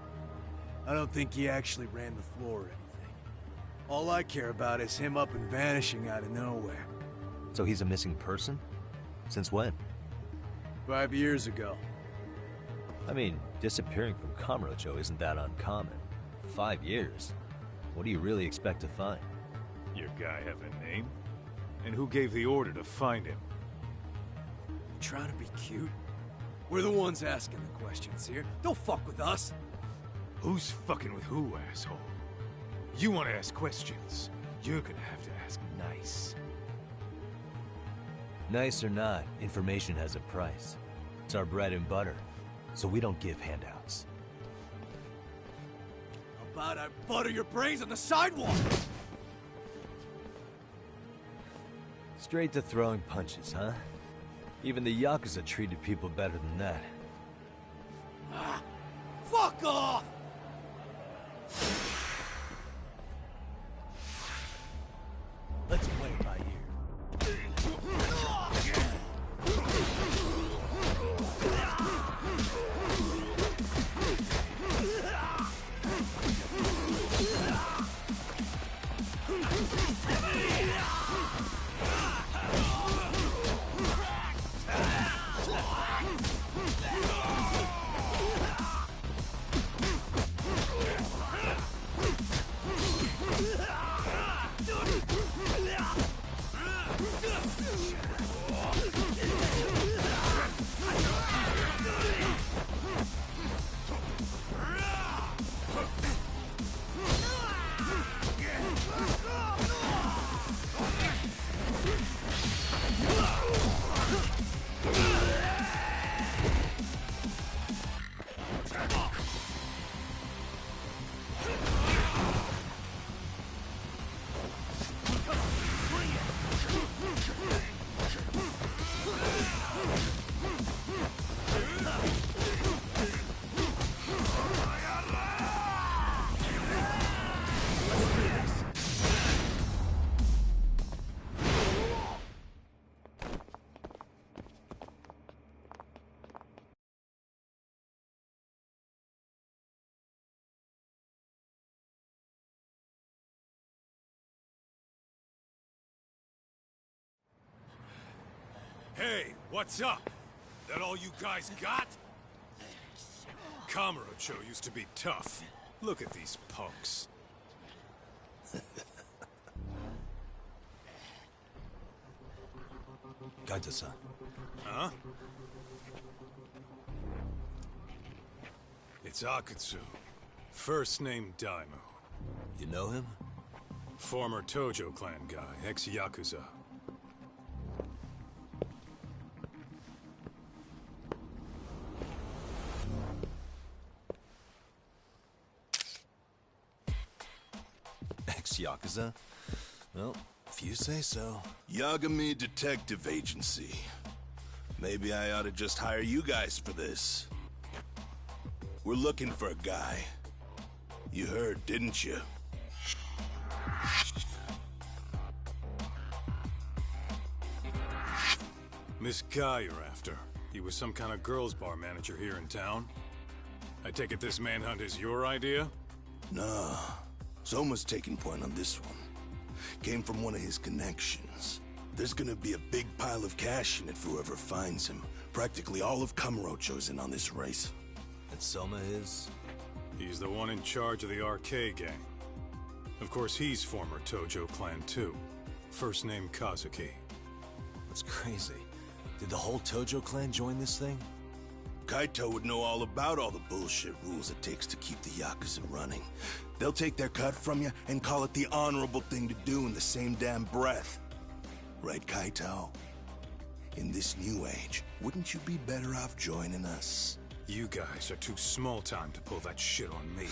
I don't think he actually ran the floor or anything. All I care about is him up and vanishing out of nowhere. So he's a missing person? Since when? 5 years ago. I mean, disappearing from Kamurocho isn't that uncommon. 5 years? What do you really expect to find? Your guy have a name? And who gave the order to find him? You trying to be cute? We're the ones asking the questions here. Don't fuck with us. Who's fucking with who, asshole? You want to ask questions? You're gonna have to ask nice. Nice or not, information has a price. It's our bread and butter, so we don't give handouts. How about I butter your brains on the sidewalk? Straight to throwing punches, huh? Even the Yakuza treated people better than that. Fuck off! Let's play it by ear. Hey, what's up? That all you guys got? Kamurocho used to be tough. Look at these punks. Gaita-san. Huh? It's Akatsu. First name Daimyo. You know him? Former Tojo clan guy, ex-Yakuza. Ex-Yakuza? Well, if you say so. Yagami Detective Agency. Maybe I ought to just hire you guys for this. We're looking for a guy. You heard, didn't you? This guy you're after, he was some kind of girls' bar manager here in town? I take it this manhunt is your idea? Nah. Soma's taking point on this one. Came from one of his connections. There's gonna be a big pile of cash in it for whoever finds him. Practically all of Kamurocho's in on this race. And Soma is? He's the one in charge of the RK gang. Of course, he's former Tojo clan too. First name Kazuki. That's crazy. Did the whole Tojo clan join this thing? Kaito would know all about all the bullshit rules it takes to keep the Yakuza running. They'll take their cut from you and call it the honorable thing to do in the same damn breath. Right, Kaito? In this new age, wouldn't you be better off joining us? You guys are too small time to pull that shit on me.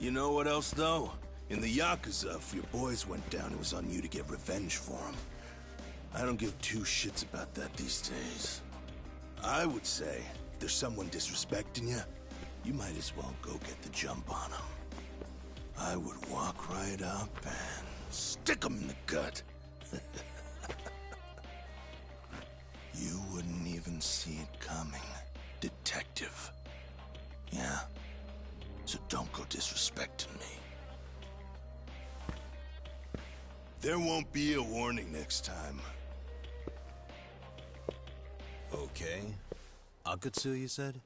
You know what else, though? In the Yakuza, if your boys went down, it was on you to get revenge for them. I don't give two shits about that these days. I would say, if there's someone disrespecting you, you might as well go get the jump on them. I would walk right up and stick them in the gut. You wouldn't even see it coming, detective. Yeah? So don't go disrespecting me. There won't be a warning next time. Okay. Akutsu, you said?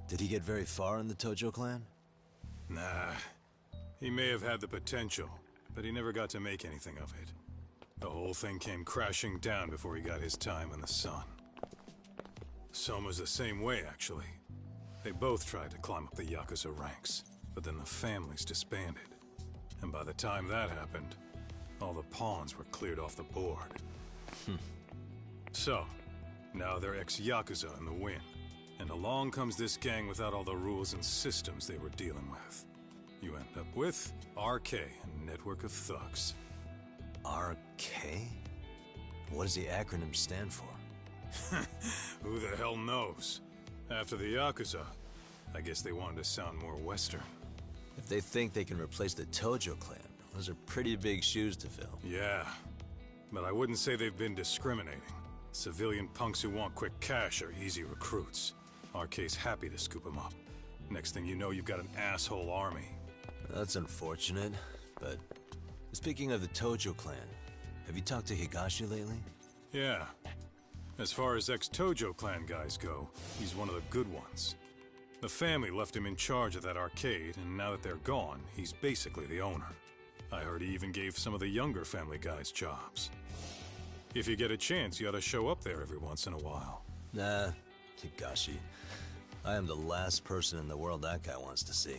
Did he get very far in the Tojo clan? Nah. He may have had the potential, but he never got to make anything of it. The whole thing came crashing down before he got his time in the sun. Soma's the same way, actually. They both tried to climb up the Yakuza ranks, but then the families disbanded. And by the time that happened, all the pawns were cleared off the board. So, now they're ex-Yakuza in the wind. And along comes this gang without all the rules and systems they were dealing with. You end up with RK, a network of thugs. RK? What does the acronym stand for? Who the hell knows? After the Yakuza, I guess they wanted to sound more Western. If they think they can replace the Tojo clan, those are pretty big shoes to fill. Yeah, but I wouldn't say they've been discriminating. Civilian punks who want quick cash are easy recruits. RK's happy to scoop them up. Next thing you know, you've got an asshole army. That's unfortunate, but speaking of the Tojo clan, have you talked to Higashi lately? Yeah. As far as ex-Tojo clan guys go, he's one of the good ones. The family left him in charge of that arcade, and now that they're gone, he's basically the owner. I heard he even gave some of the younger family guys jobs. If you get a chance, you ought to show up there every once in a while. Nah, Higashi. I am the last person in the world that guy wants to see.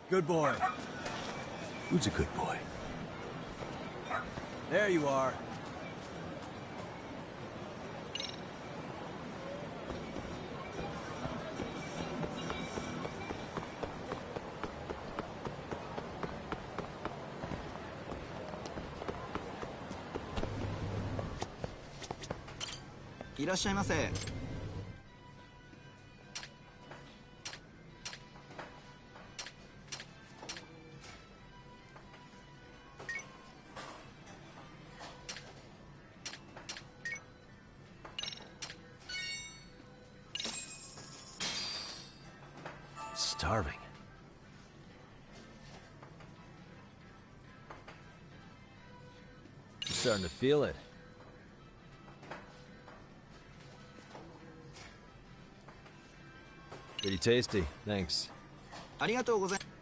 Good boy. Who's a good boy? There you are. Starving. I'm starting to feel it. Pretty tasty, thanks. ありがとうございます。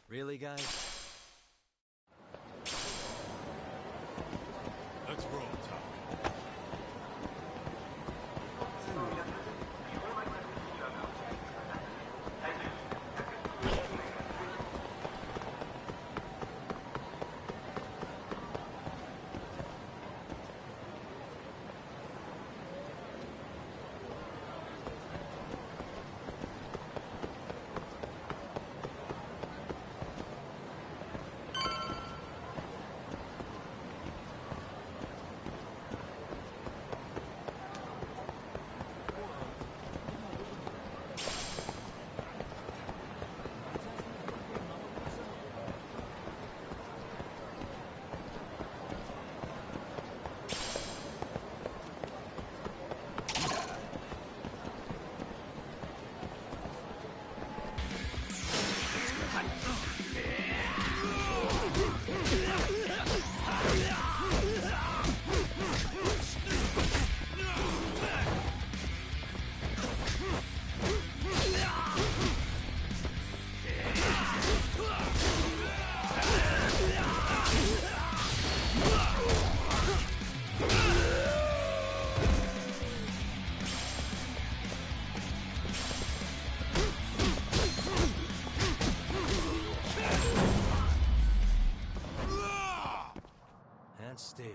Really, guys? Let's roll, Tom.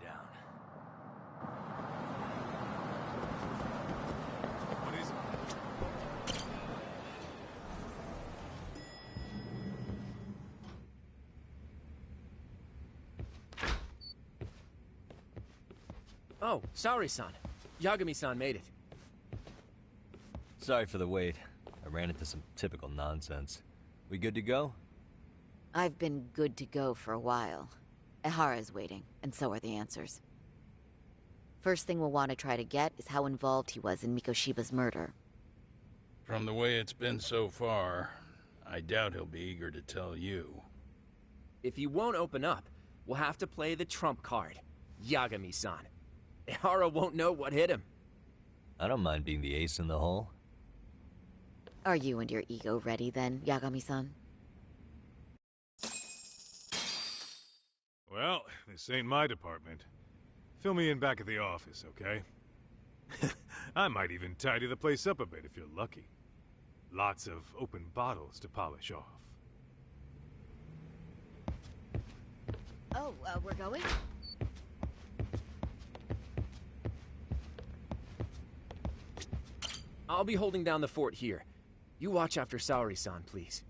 down. What is it? Oh, sorry-san. Yagami-san made it. Sorry for the wait. I ran into some typical nonsense. We good to go? I've been good to go for a while. Ehara's waiting, and so are the answers. First thing we'll want to try to get is how involved he was in Mikoshiba's murder. From the way it's been so far, I doubt he'll be eager to tell you. If he won't open up, we'll have to play the trump card. Yagami-san. Ehara won't know what hit him. I don't mind being the ace in the hole. Are you and your ego ready then, Yagami-san? Well, this ain't my department. Fill me in back at the office, okay? I might even tidy the place up a bit if you're lucky. Lots of open bottles to polish off. Oh, we're going? I'll be holding down the fort here. You watch after Saori-san, please.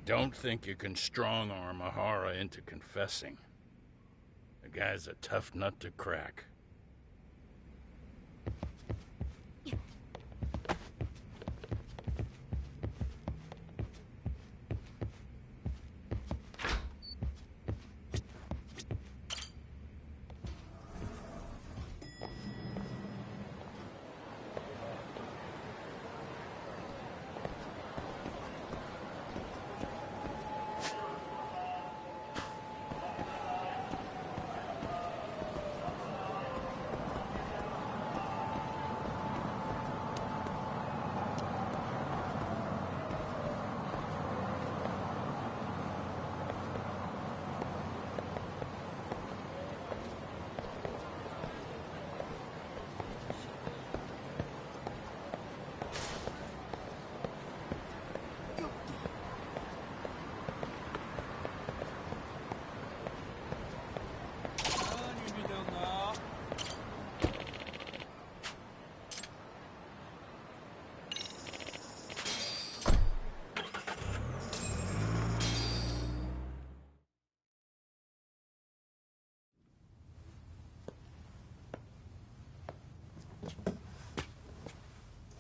Don't think you can strong-arm Ehara into confessing. The guy's a tough nut to crack.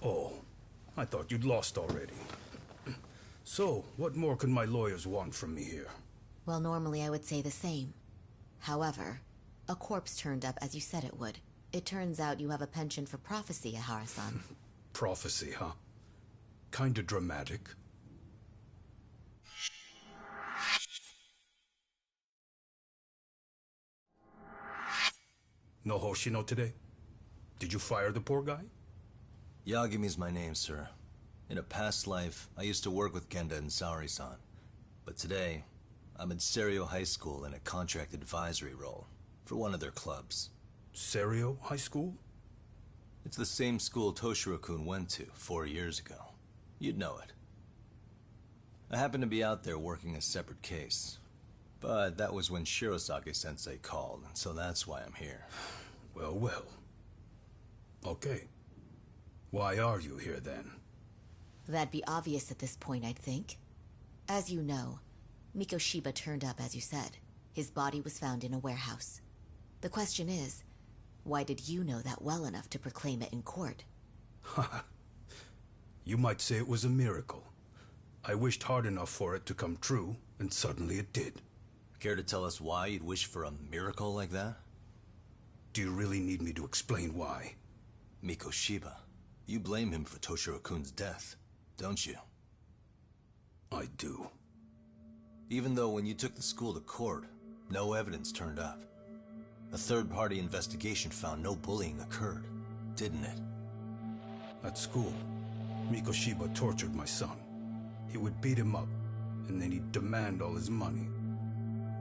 Oh, I thought you'd lost already. So, what more can my lawyers want from me here? Well, normally I would say the same. However, a corpse turned up as you said it would. It turns out you have a penchant for prophecy, Ehara-san. Prophecy, huh? Kinda dramatic. No Hoshino today? Did you fire the poor guy? Yagami's my name, sir. In a past life, I used to work with Genda and Saori-san. But today, I'm at Serio High School in a contract advisory role for one of their clubs. Serio High School? It's the same school Toshiro-kun went to 4 years ago. You'd know it. I happened to be out there working a separate case. But that was when Shirosake-sensei called, and so that's why I'm here. Well, well. Okay. Why are you here, then? That'd be obvious at this point, I'd think. As you know, Mikoshiba turned up as you said. His body was found in a warehouse. The question is, why did you know that well enough to proclaim it in court? You might say it was a miracle. I wished hard enough for it to come true, and suddenly it did. Care to tell us why you'd wish for a miracle like that? Do you really need me to explain why? Mikoshiba. You blame him for Toshiro-kun's death, don't you? I do. Even though when you took the school to court, no evidence turned up. A third-party investigation found no bullying occurred, didn't it? At school, Mikoshiba tortured my son. He would beat him up, and then he'd demand all his money.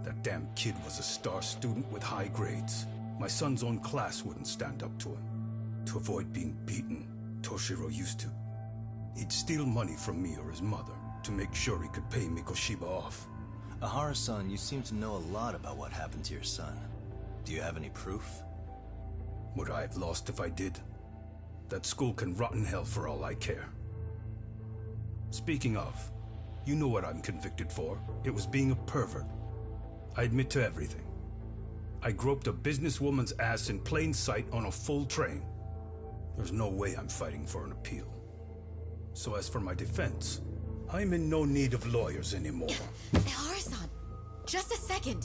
That damn kid was a star student with high grades. My son's own class wouldn't stand up to him. To avoid being beaten, Toshiro used to. He'd steal money from me or his mother, to make sure he could pay Mikoshiba off. Ahara-san, you seem to know a lot about what happened to your son. Do you have any proof? Would I have lost if I did? That school can rot in hell for all I care. Speaking of, you know what I'm convicted for. It was being a pervert. I admit to everything. I groped a businesswoman's ass in plain sight on a full train. There's no way I'm fighting for an appeal. So as for my defense, I'm in no need of lawyers anymore. Ahara-san, just a second.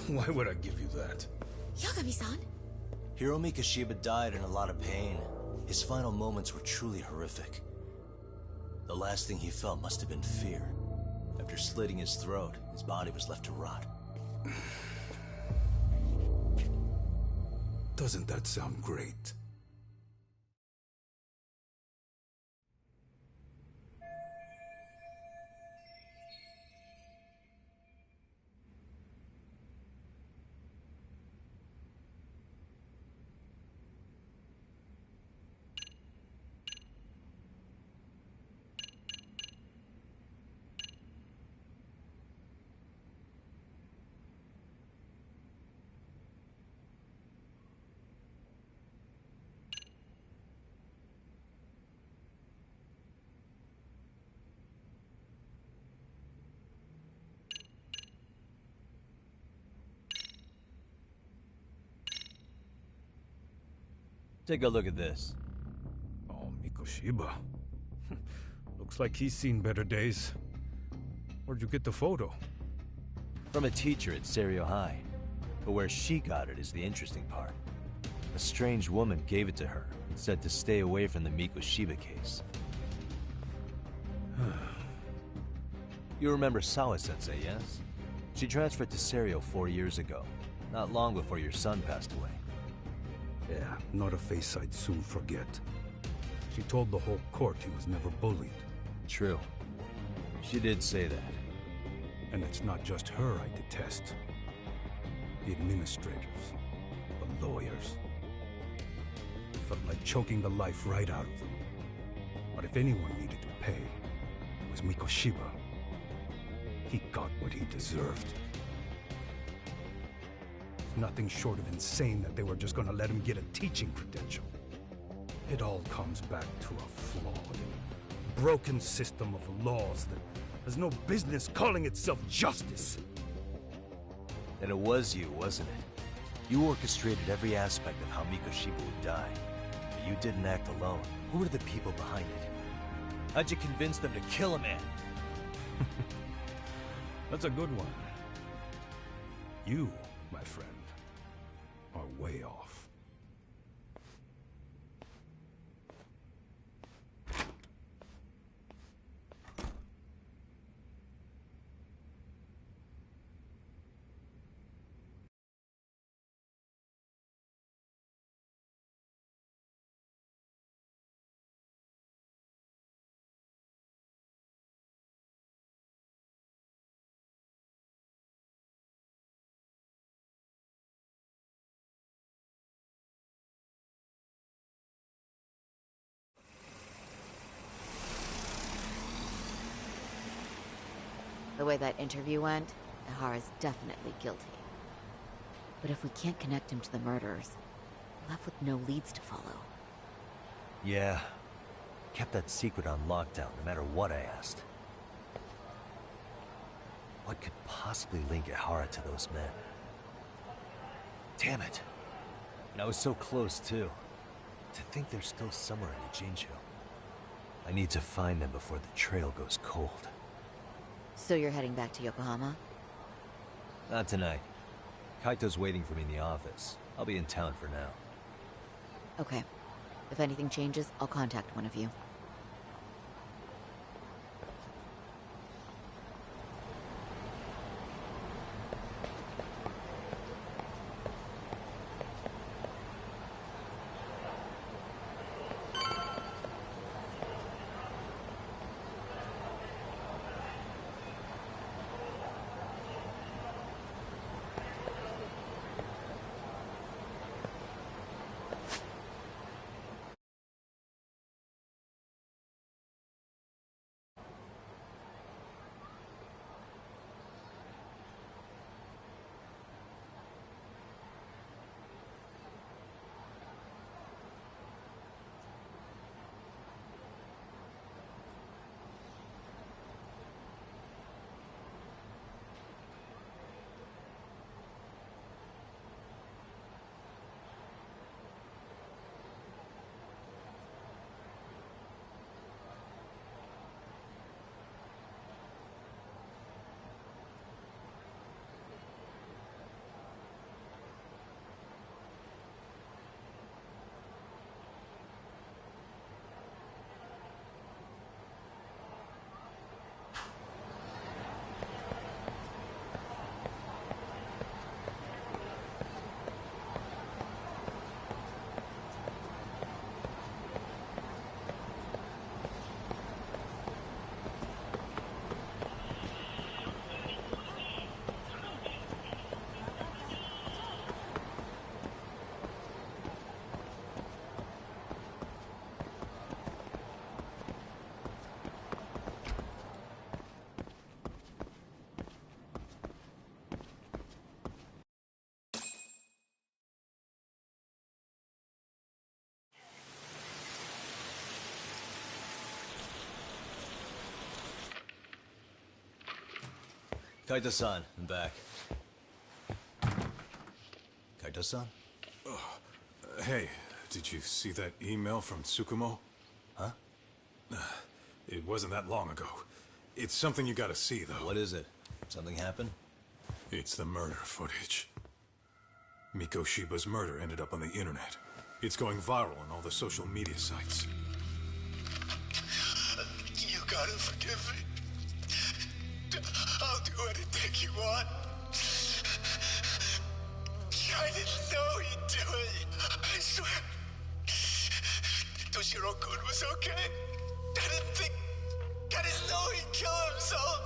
Why would I give you that? Yagami-san? Hiro Mikoshiba died in a lot of pain. His final moments were truly horrific. The last thing he felt must have been fear. After slitting his throat, his body was left to rot. Doesn't that sound great? Take a look at this. Oh, Mikoshiba. Looks like he's seen better days. Where'd you get the photo? From a teacher at Serio High. But where she got it is the interesting part. A strange woman gave it to her and said to stay away from the Mikoshiba case. You remember Sawa-sensei, yes? She transferred to Serio 4 years ago, not long before your son passed away. Yeah, not a face I'd soon forget. She told the whole court he was never bullied. True. She did say that. And it's not just her I detest. The administrators, the lawyers. It felt like choking the life right out of them. But if anyone needed to pay, it was Mikoshiba. He got what he deserved. Nothing short of insane that they were just gonna let him get a teaching credential. It all comes back to a flawed, broken system of laws that has no business calling itself justice. And it was you, wasn't it? You orchestrated every aspect of how Mikoshiba would die. But you didn't act alone. Who were the people behind it? How'd you convince them to kill a man? That's a good one. You, my friend, are way off. The way that interview went, Ahara's definitely guilty. But if we can't connect him to the murderers, we're left with no leads to follow. Yeah. Kept that secret on lockdown, no matter what I asked. What could possibly link Ahara to those men? Damn it. And I was so close, too. To think they're still somewhere in Ijincho. I need to find them before the trail goes cold. So you're heading back to Yokohama? Not tonight. Kaito's waiting for me in the office. I'll be in town for now. Okay. If anything changes, I'll contact one of you. Kaito-san, I'm back. Kaito-san? Hey, did you see that email from Tsukumo? Huh? It wasn't that long ago. It's something you gotta see, though. What is it? Something happened? It's the murder footage. Mikoshiba's murder ended up on the internet. It's going viral on all the social media sites. You gotta forgive me. I'll do anything you want. I didn't know he'd do it. I swear. Toshiro-kun was okay. I didn't know he'd kill himself.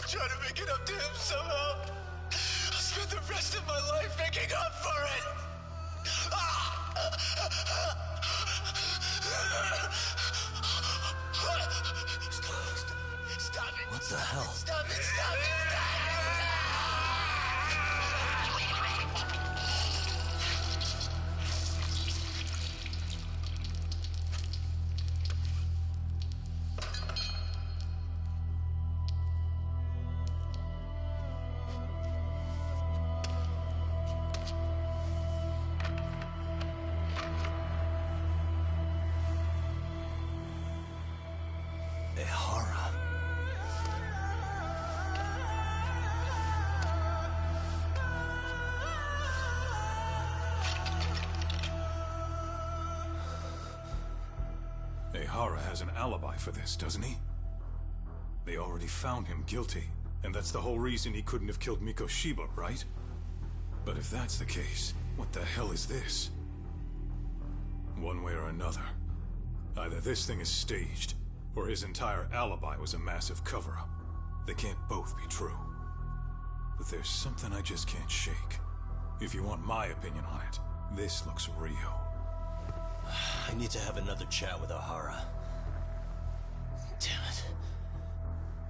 try to make it up to him somehow. I'll spend the rest of my life making up for it. Stop it. What the hell? Stop it, stop it, Ehara has an alibi for this, doesn't he? They already found him guilty, and that's the whole reason he couldn't have killed Mikoshiba, right? But if that's the case, what the hell is this? One way or another, either this thing is staged, or his entire alibi was a massive cover-up. They can't both be true. But there's something I just can't shake. If you want my opinion on it, this looks real. I need to have another chat with Ehara. Damn it.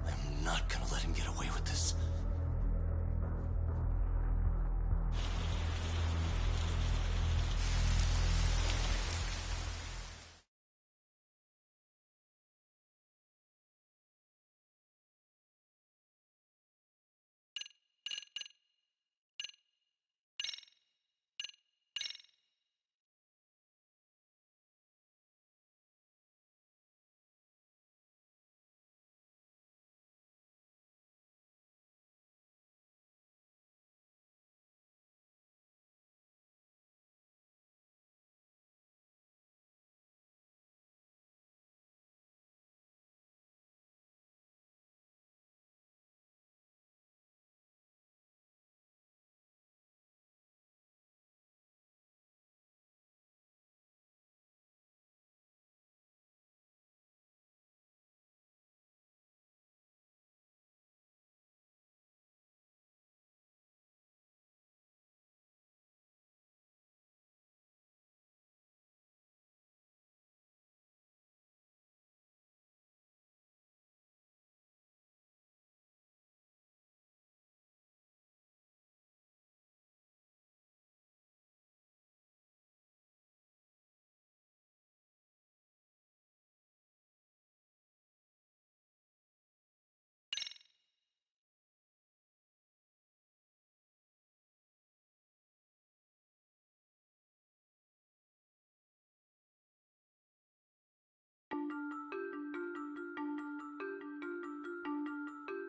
I'm not gonna let him get away with this.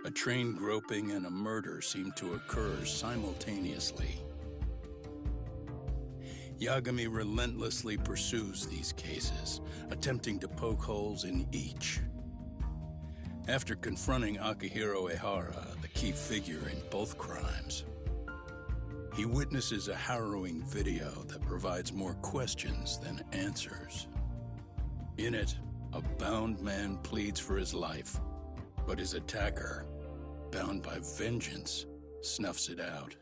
A train groping and a murder seem to occur simultaneously. Yagami relentlessly pursues these cases, attempting to poke holes in each. After confronting Akihiro Ehara, the key figure in both crimes, he witnesses a harrowing video that provides more questions than answers. In it, a bound man pleads for his life, but his attacker, bound by vengeance, snuffs it out.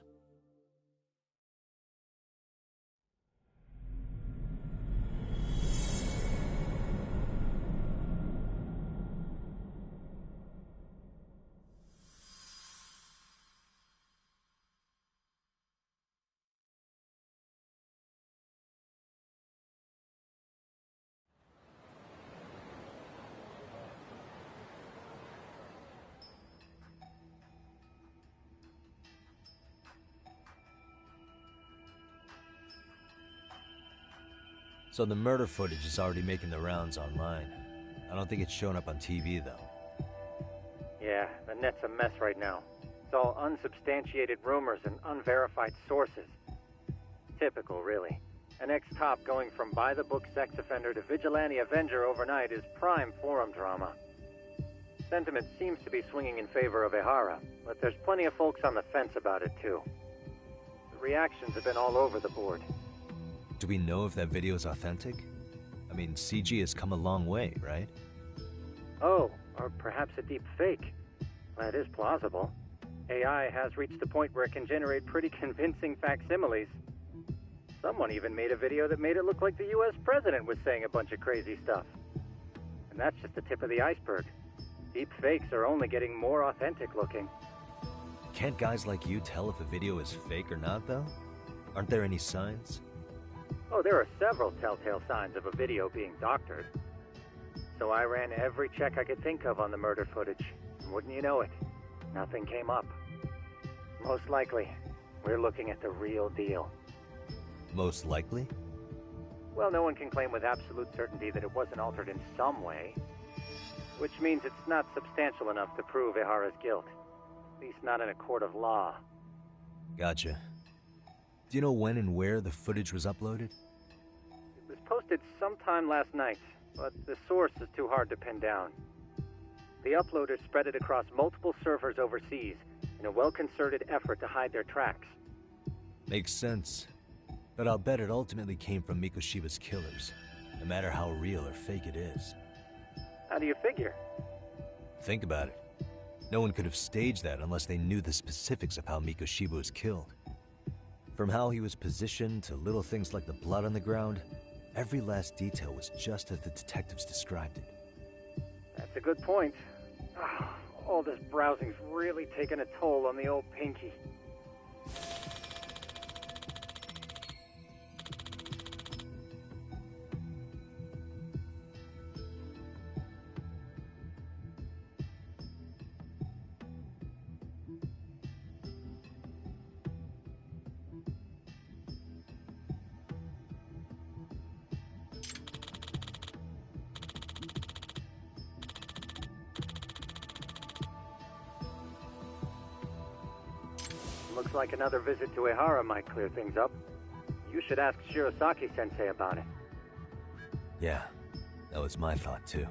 So the murder footage is already making the rounds online. I don't think it's showing up on TV, though. Yeah, the net's a mess right now. It's all unsubstantiated rumors and unverified sources. Typical, really. An ex-cop going from by-the-book sex offender to vigilante avenger overnight is prime forum drama. Sentiment seems to be swinging in favor of Ehara, but there's plenty of folks on the fence about it, too. The reactions have been all over the board. Do we know if that video is authentic? I mean, CG has come a long way, right? Oh, or perhaps a deep fake. That is plausible. AI has reached a point where it can generate pretty convincing facsimiles. Someone even made a video that made it look like the US president was saying a bunch of crazy stuff. And that's just the tip of the iceberg. Deep fakes are only getting more authentic looking. Can't guys like you tell if a video is fake or not, though? Aren't there any signs? Oh, there are several telltale signs of a video being doctored. So I ran every check I could think of on the murder footage. And wouldn't you know it, nothing came up. Most likely, we're looking at the real deal. Most likely? Well, no one can claim with absolute certainty that it wasn't altered in some way. Which means it's not substantial enough to prove Ehara's guilt. At least not in a court of law. Gotcha. Do you know when and where the footage was uploaded? It was posted sometime last night, but the source is too hard to pin down. The uploaders spread it across multiple servers overseas in a well-concerted effort to hide their tracks. Makes sense. But I'll bet it ultimately came from Mikoshiba's killers, no matter how real or fake it is. How do you figure? Think about it. No one could have staged that unless they knew the specifics of how Mikoshiba was killed. From how he was positioned to little things like the blood on the ground, every last detail was just as the detectives described it. That's a good point. All this browsing's really taken a toll on the old pinky. Looks like another visit to Ehara might clear things up. You should ask Shirosaki-sensei about it. Yeah, that was my thought too.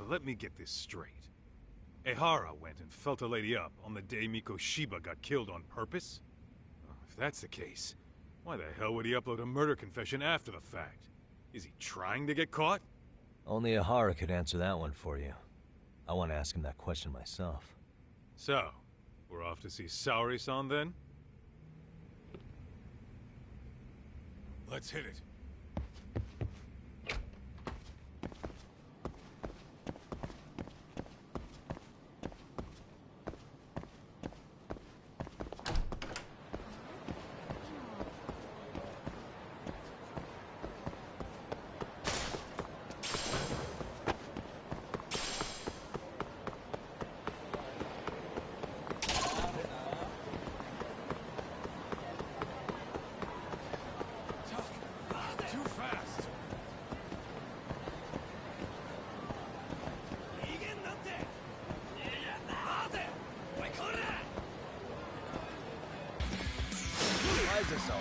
Let me get this straight. Ehara went and felt a lady up on the day Mikoshiba got killed on purpose? If that's the case, why the hell would he upload a murder confession after the fact? Is he trying to get caught? Only Ehara could answer that one for you. I want to ask him that question myself. So, we're off to see Saori-san then? Let's hit it. this on?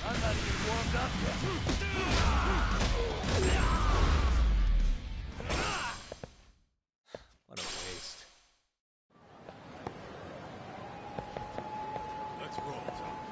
I'm not even warmed up What a waste. Let's roll, Tom.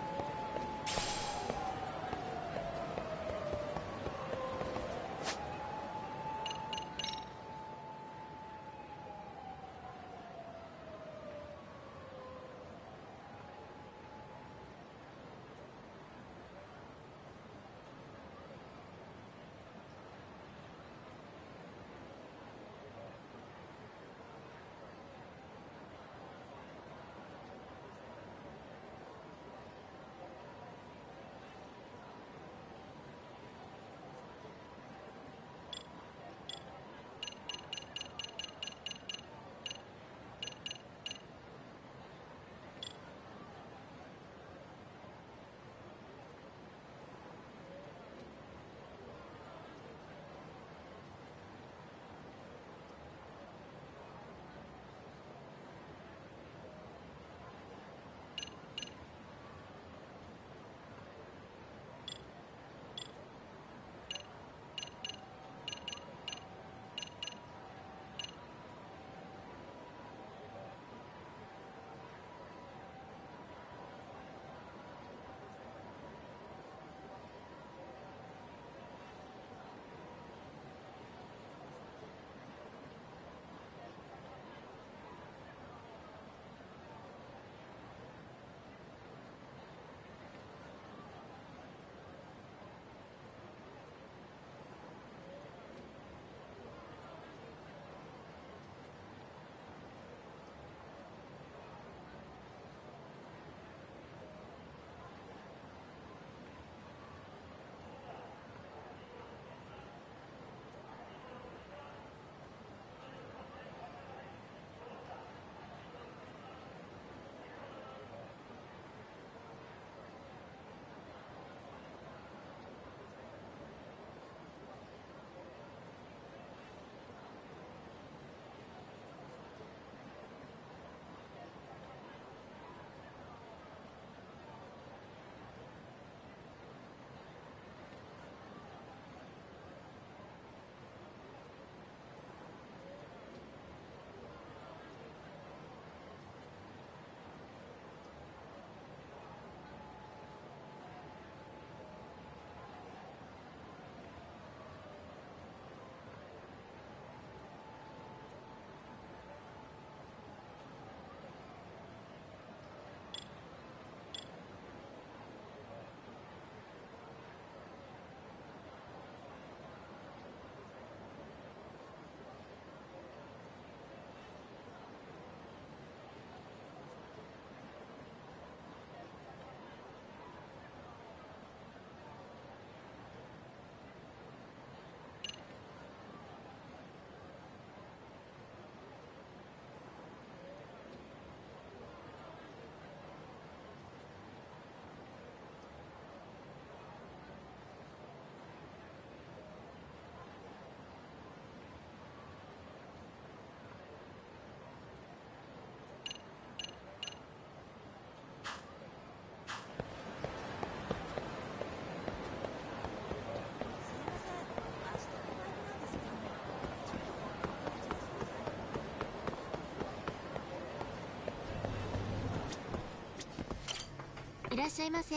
いらっしゃいませ。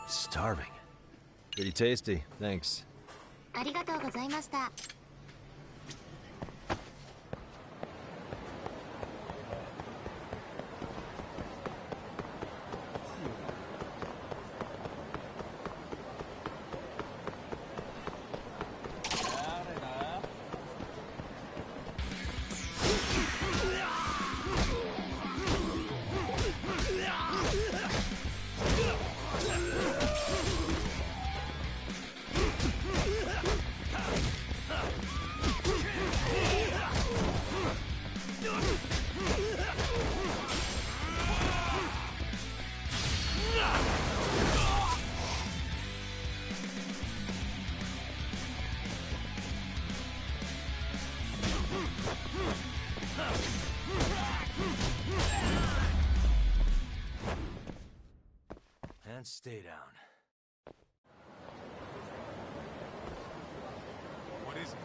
Starving. Pretty tasty, thanks. ありがとうございました。stay down. What is it?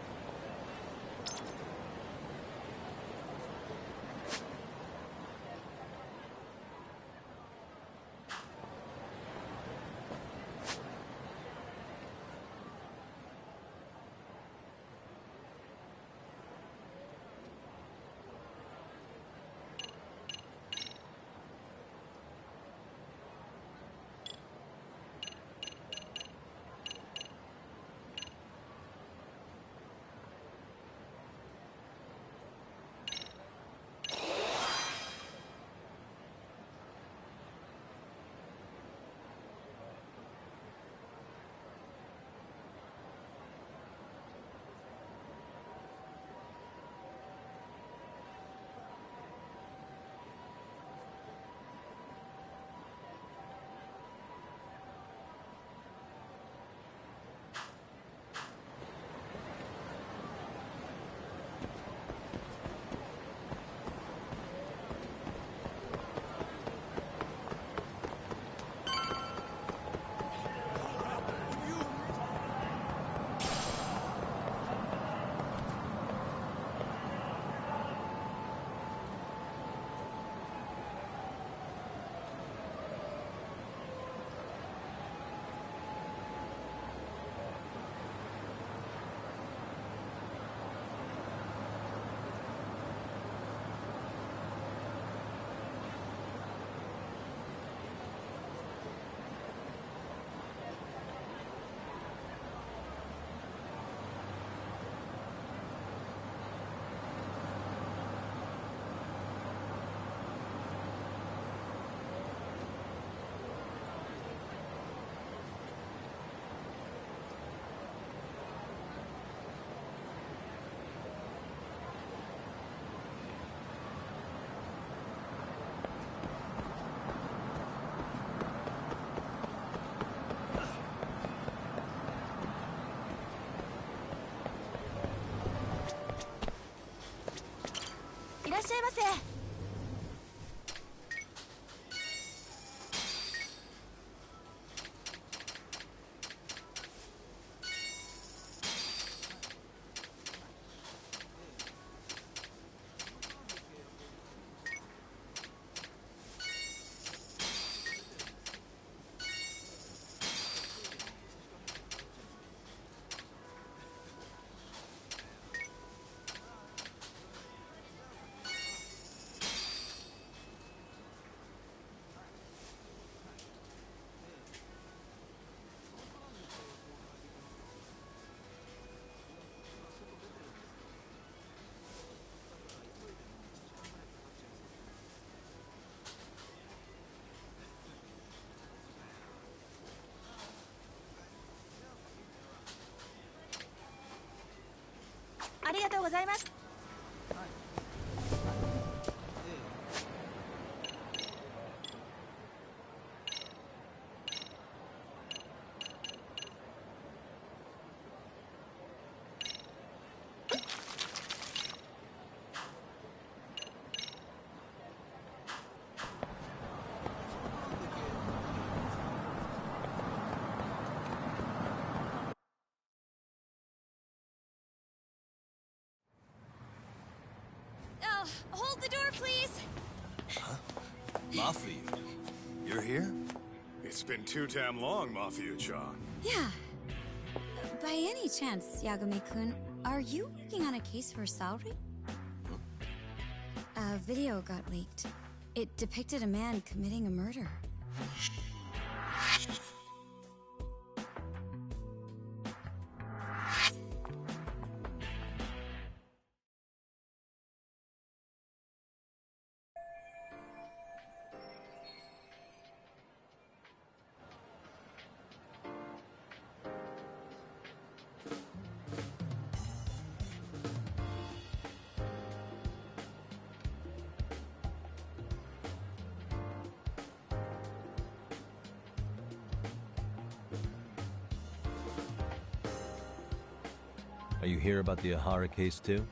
いらっしゃいませ。ありがとうございます。Hold the door, please. Huh? Mafia, you're here? It's been too damn long, Mafia-chan. Yeah. By any chance, Yagami-kun, are you working on a case for Saori? A video got leaked. It depicted a man committing a murder. Are you here about the Ahara case too?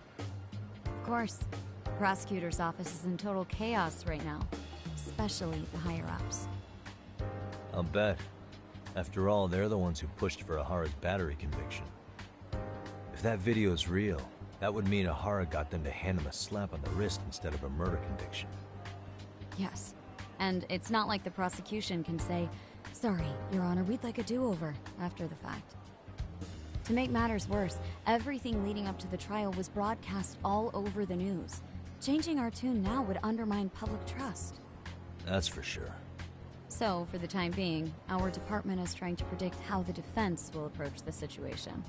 Of course. The prosecutor's office is in total chaos right now, especially the higher-ups. I'll bet. After all, they're the ones who pushed for Ahara's battery conviction. If that video is real, that would mean Ahara got them to hand him a slap on the wrist instead of a murder conviction. Yes. And it's not like the prosecution can say, "Sorry, Your Honor, we'd like a do-over," after the fact. To make matters worse, everything leading up to the trial was broadcast all over the news. Changing our tune now would undermine public trust. That's for sure. So, for the time being, our department is trying to predict how the defense will approach the situation.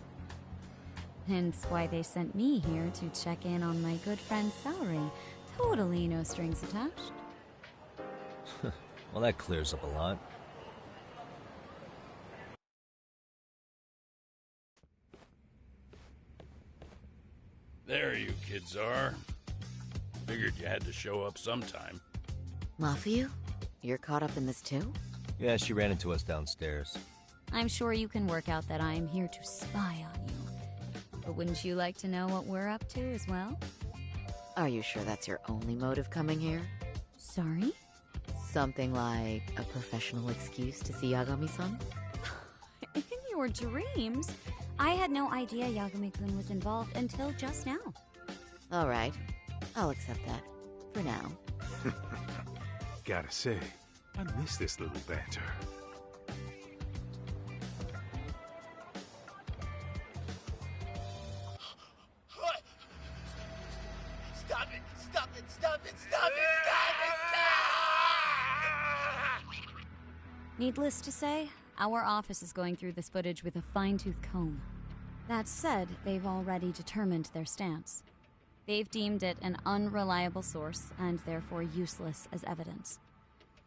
Hence why they sent me here to check in on my good friend's salary. Totally no strings attached. Well, that clears up a lot. There you kids are. Figured you had to show up sometime. Mafuyu? You're caught up in this too? Yeah, she ran into us downstairs. I'm sure you can work out that I'm here to spy on you. But wouldn't you like to know what we're up to as well? Are you sure that's your only motive coming here? Sorry? Something like a professional excuse to see Yagami-san? In your dreams? I had no idea Yagami-kun was involved until just now. All right. I'll accept that. For now. Gotta say, I miss this little banter. Stop it! Stop it! Stop it! Stop it! Needless to say, our office is going through this footage with a fine-tooth comb. That said, they've already determined their stance. They've deemed it an unreliable source and therefore useless as evidence.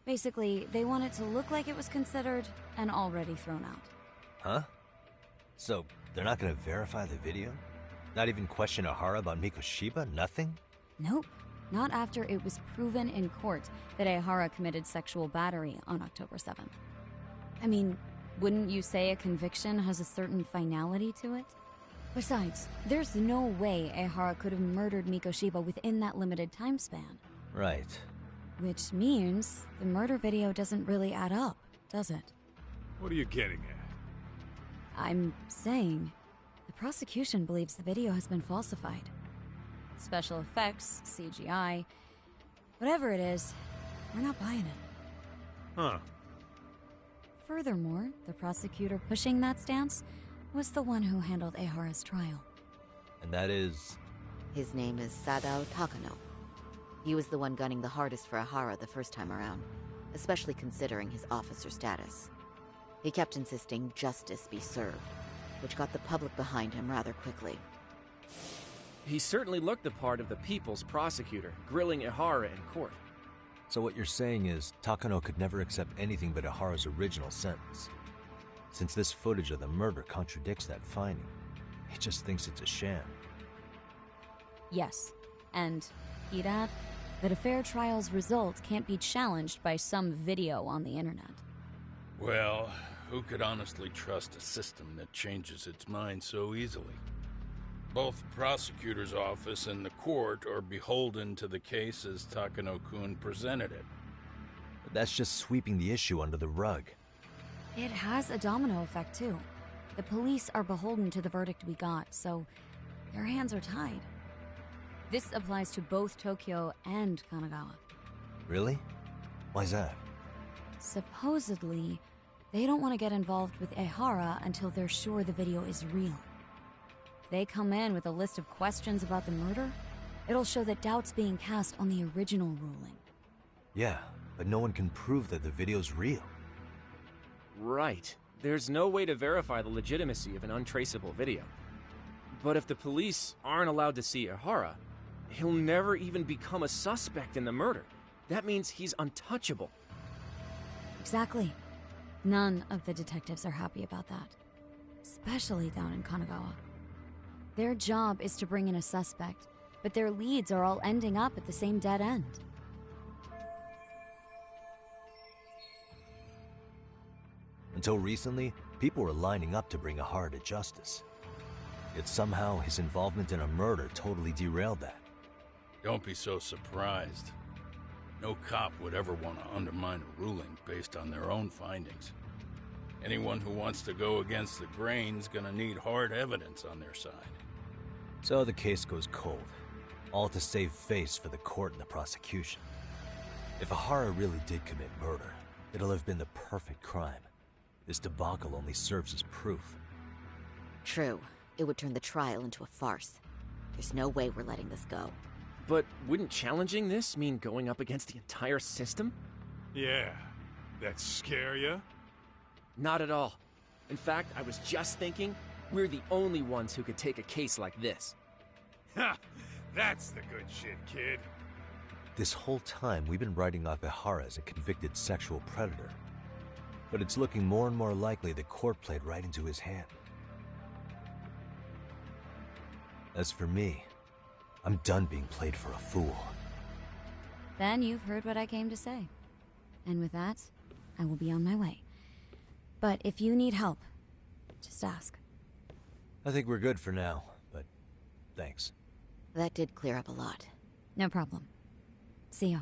Basically, they want it to look like it was considered and already thrown out. Huh? So, they're not gonna verify the video? Not even question Ahara about Mikoshiba? Nothing? Nope. Not after it was proven in court that Ahara committed sexual battery on October 7th. I mean, wouldn't you say a conviction has a certain finality to it? Besides, there's no way Ahara could have murdered Mikoshiba within that limited time span. Right. Which means the murder video doesn't really add up, does it? What are you getting at? I'm saying the prosecution believes the video has been falsified. Special effects, CGI, whatever it is, we're not buying it. Huh. Furthermore, the prosecutor pushing that stance was the one who handled Ahara's trial. And that is? His name is Sadao Takano. He was the one gunning the hardest for Ahara the first time around, especially considering his officer status. He kept insisting justice be served, which got the public behind him rather quickly. He certainly looked the part of the people's prosecutor, grilling Ahara in court. So what you're saying is, Takano could never accept anything but Ahara's original sentence. Since this footage of the murder contradicts that finding, he just thinks it's a sham. Yes, and he'd add that a fair trial's result can't be challenged by some video on the internet. Well, who could honestly trust a system that changes its mind so easily? Both the prosecutor's office and the court are beholden to the case as Takano-kun presented it. But that's just sweeping the issue under the rug. It has a domino effect, too. The police are beholden to the verdict we got, so their hands are tied. This applies to both Tokyo and Kanagawa. Really? Why's that? Supposedly, they don't want to get involved with Ehara until they're sure the video is real. If they come in with a list of questions about the murder, it'll show that doubt's being cast on the original ruling. Yeah, but no one can prove that the video's real. Right. There's no way to verify the legitimacy of an untraceable video. But if the police aren't allowed to see Ehara, he'll never even become a suspect in the murder. That means he's untouchable. Exactly. None of the detectives are happy about that. Especially down in Kanagawa. Their job is to bring in a suspect, but their leads are all ending up at the same dead end. Until recently, people were lining up to bring Ahara to justice. Yet somehow his involvement in a murder totally derailed that. Don't be so surprised. No cop would ever want to undermine a ruling based on their own findings. Anyone who wants to go against the grain's gonna need hard evidence on their side. So the case goes cold, all to save face for the court and the prosecution. If Ihara really did commit murder, it'll have been the perfect crime. This debacle only serves as proof. True. It would turn the trial into a farce. There's no way we're letting this go. But wouldn't challenging this mean going up against the entire system? Yeah. That scare ya? Not at all. In fact, I was just thinking, we're the only ones who could take a case like this. Ha! That's the good shit, kid. This whole time, we've been writing off Ihara as a convicted sexual predator. But it's looking more and more likely the court played right into his hand. As for me, I'm done being played for a fool. Then you've heard what I came to say. And with that, I will be on my way. But if you need help, just ask. I think we're good for now, but thanks. That did clear up a lot. No problem. See ya.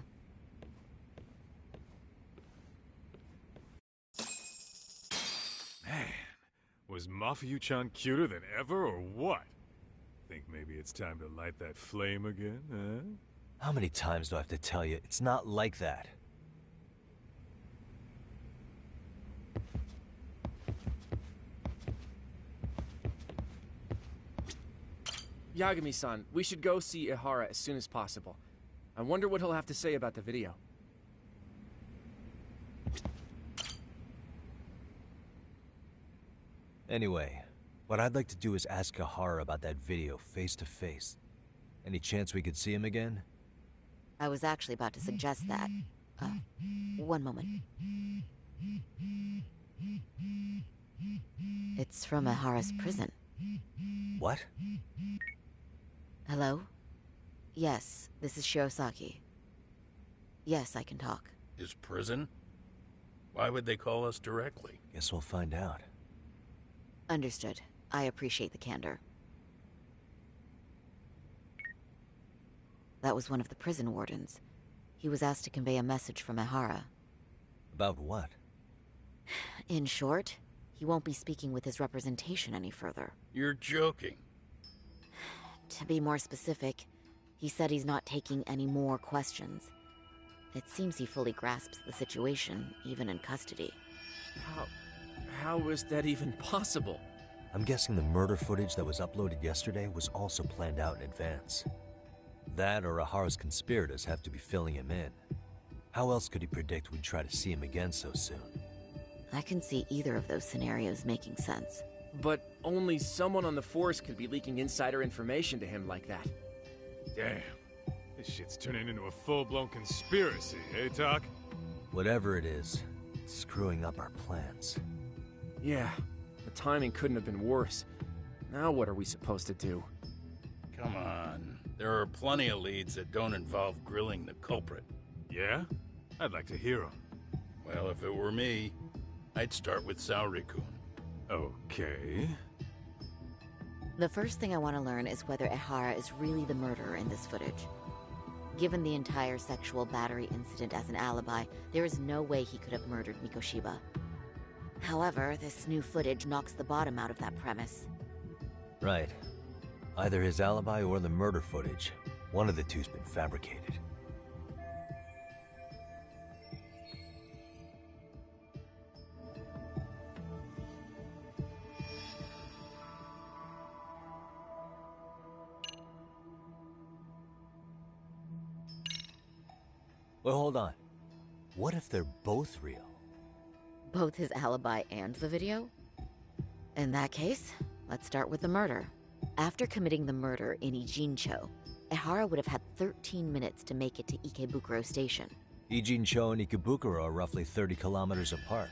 Man, was Mafuyu-chan cuter than ever or what? Think maybe it's time to light that flame again, huh? How many times do I have to tell you, it's not like that? Yagami-san, we should go see Ihara as soon as possible. I wonder what he'll have to say about the video. Anyway, what I'd like to do is ask Ihara about that video face to face. Any chance we could see him again? I was actually about to suggest that. One moment. It's from Ihara's prison. What? Hello? Yes, this is Shirosaki. Yes, I can talk. His prison? Why would they call us directly? Guess we'll find out. Understood. I appreciate the candor. That was one of the prison wardens. He was asked to convey a message from Ihara. About what? In short, he won't be speaking with his representation any further. You're joking. To be more specific, he said he's not taking any more questions. It seems he fully grasps the situation, even in custody. How is that even possible? I'm guessing the murder footage that was uploaded yesterday was also planned out in advance. That or Ihara's conspirators have to be filling him in. How else could he predict we'd try to see him again so soon? I can see either of those scenarios making sense. But only someone on the force could be leaking insider information to him like that. Damn. This shit's turning into a full-blown conspiracy, eh, Doc? Whatever it is, it's screwing up our plans. Yeah, the timing couldn't have been worse. Now what are we supposed to do? Come on. There are plenty of leads that don't involve grilling the culprit. Yeah? I'd like to hear them. Well, if it were me, I'd start with Saori-kun. Okay. The first thing I want to learn is whether Ihara is really the murderer in this footage. Given the entire sexual battery incident as an alibi, there is no way he could have murdered Mikoshiba. However, this new footage knocks the bottom out of that premise. Right. Either his alibi or the murder footage. One of the two's been fabricated. Well, hold on. What if they're both real? Both his alibi and the video? In that case, let's start with the murder. After committing the murder in Ijincho, Ihara would have had 13 minutes to make it to Ikebukuro Station. Ijincho and Ikebukuro are roughly 30 kilometers apart.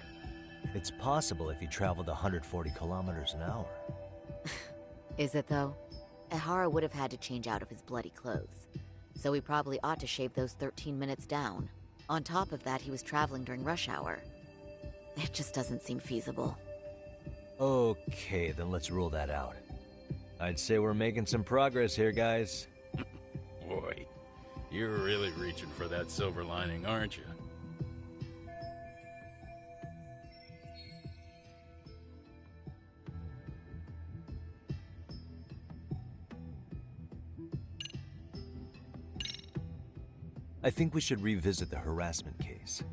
It's possible if he traveled 140 kilometers an hour. Is it though? Ihara would have had to change out of his bloody clothes. So he probably ought to shave those 13 minutes down. On top of that, he was traveling during rush hour. It just doesn't seem feasible. Okay, then let's rule that out. I'd say we're making some progress here, guys. Boy, You're really reaching for that silver lining, aren't you? I think we should revisit the harassment case.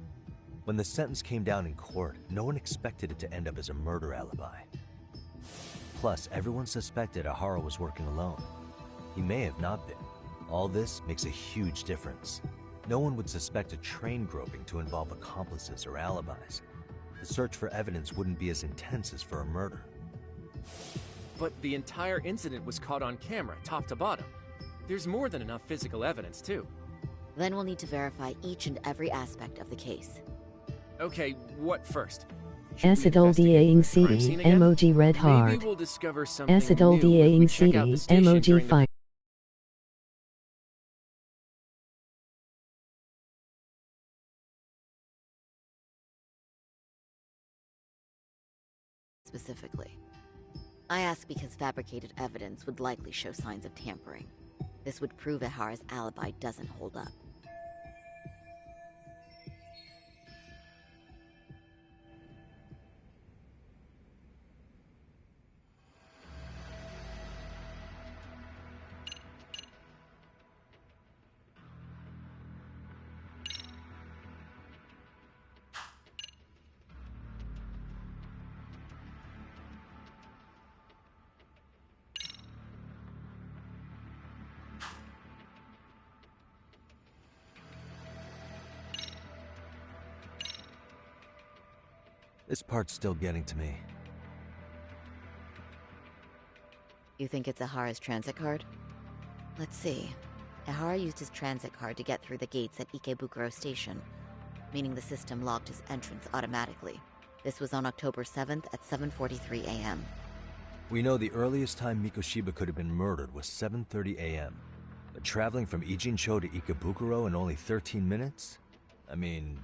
When the sentence came down in court, no one expected it to end up as a murder alibi. Plus, everyone suspected Ihara was working alone. He may have not been. All this makes a huge difference. No one would suspect a train groping to involve accomplices or alibis. The search for evidence wouldn't be as intense as for a murder. But the entire incident was caught on camera, top to bottom. There's more than enough physical evidence, too. Then we'll need to verify each and every aspect of the case. Okay, what first? Acetyl DANCE emoji red heart. Maybe we'll discover something Acetyl new if we DANCE check out the station emoji during the- fire. Specifically. I ask because fabricated evidence would likely show signs of tampering. This would prove Ihara's alibi doesn't hold up. This part's still getting to me. You think it's Ihara's transit card? Let's see. Ihara used his transit card to get through the gates at Ikebukuro Station, meaning the system logged his entrance automatically. This was on October 7th at 7:43 a.m. We know the earliest time Mikoshiba could have been murdered was 7:30 a.m. But traveling from Ijincho to Ikebukuro in only 13 minutes? I mean...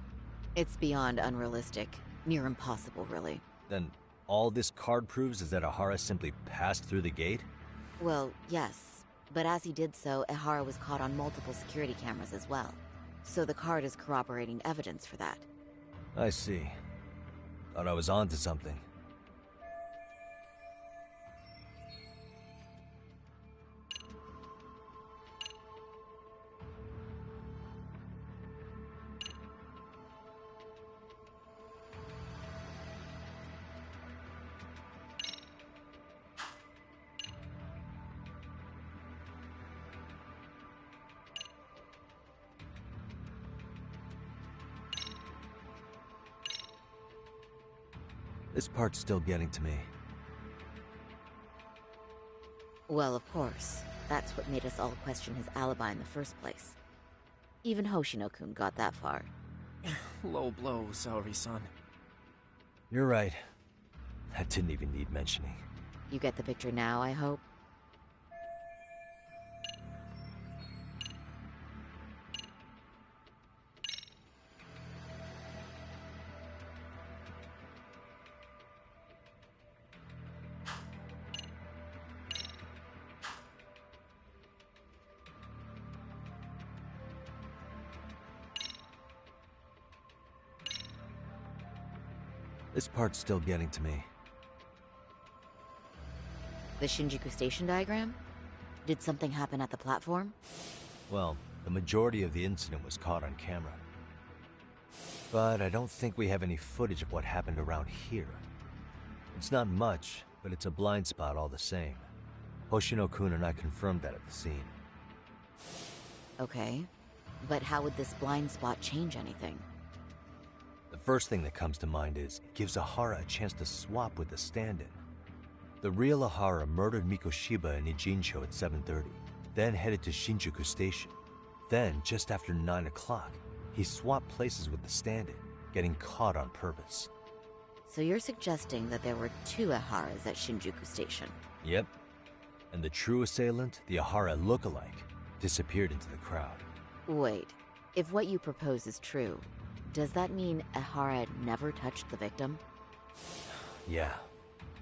It's beyond unrealistic. Near impossible, really. Then all this card proves is that Ihara simply passed through the gate? Well, yes. But as he did so, Ihara was caught on multiple security cameras as well. So the card is corroborating evidence for that. I see. Thought I was onto something. This part's still getting to me. Well, of course. That's what made us all question his alibi in the first place. Even Hoshino-kun got that far. Low blow, Saori-san. You're right. That didn't even need mentioning. You get the picture now, I hope? This part's still getting to me. The Shinjuku Station diagram? Did something happen at the platform? Well, the majority of the incident was caught on camera. But I don't think we have any footage of what happened around here. It's not much, but it's a blind spot all the same. Hoshino-kun and I confirmed that at the scene. Okay. But how would this blind spot change anything? The first thing that comes to mind is, it gives Ihara a chance to swap with the stand-in. The real Ihara murdered Mikoshiba in Ijincho at 7:30, then headed to Shinjuku Station. Then, just after 9 o'clock, he swapped places with the stand-in, getting caught on purpose. So you're suggesting that there were two Iharas at Shinjuku Station? Yep. And the true assailant, the Ihara look-alike, disappeared into the crowd. Wait, if what you propose is true, does that mean Ihara had never touched the victim? Yeah.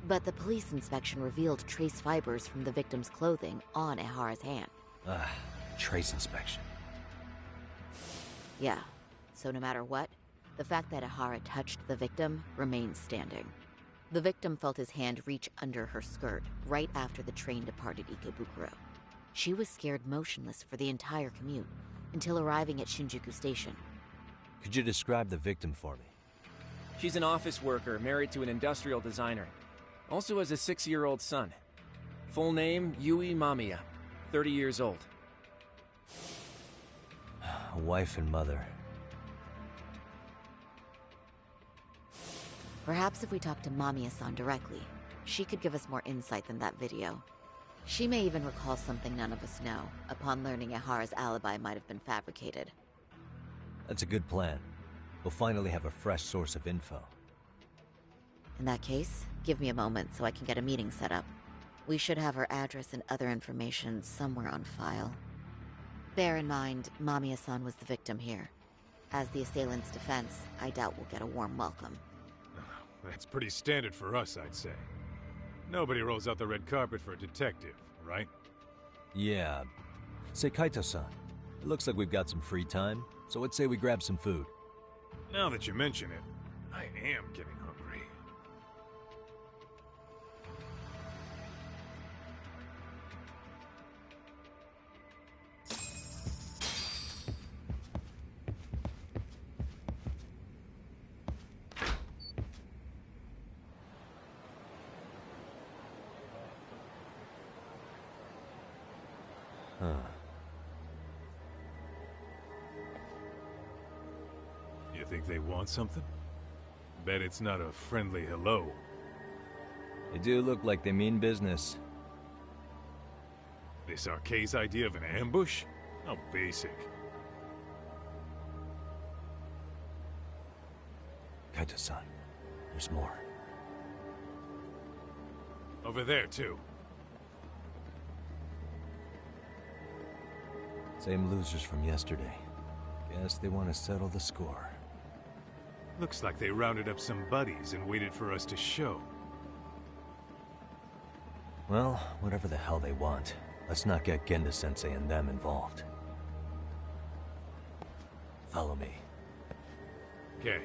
But the police inspection revealed trace fibers from the victim's clothing on Ihara's hand. Trace inspection. Yeah, so no matter what, the fact that Ihara touched the victim remains standing. The victim felt his hand reach under her skirt right after the train departed Ikebukuro. She was scared motionless for the entire commute until arriving at Shinjuku Station. Could you describe the victim for me? She's an office worker married to an industrial designer. Also has a 6-year-old son. Full name, Yui Mamiya, 30 years old. A wife and mother. Perhaps if we talk to Mamiya-san directly, she could give us more insight than that video. She may even recall something none of us know, upon learning Ihara's alibi might have been fabricated. That's a good plan. We'll finally have a fresh source of info. In that case, give me a moment so I can get a meeting set up. We should have her address and other information somewhere on file. Bear in mind, Mamiya-san was the victim here. As the assailant's defense, I doubt we'll get a warm welcome. That's pretty standard for us, I'd say. Nobody rolls out the red carpet for a detective, right? Yeah. Say, Kaito-san, it looks like we've got some free time, so let's say we grab some food. Now that you mention it, I am getting hungry. Huh. You think they want something? Bet it's not a friendly hello. They do look like they mean business. This Arcade's idea of an ambush? How basic. Kaito-san, there's more. Over there, too. Same losers from yesterday. Guess they want to settle the score. Looks like they rounded up some buddies and waited for us to show. Well, whatever the hell they want, let's not get Genda-sensei and them involved. Follow me. Okay.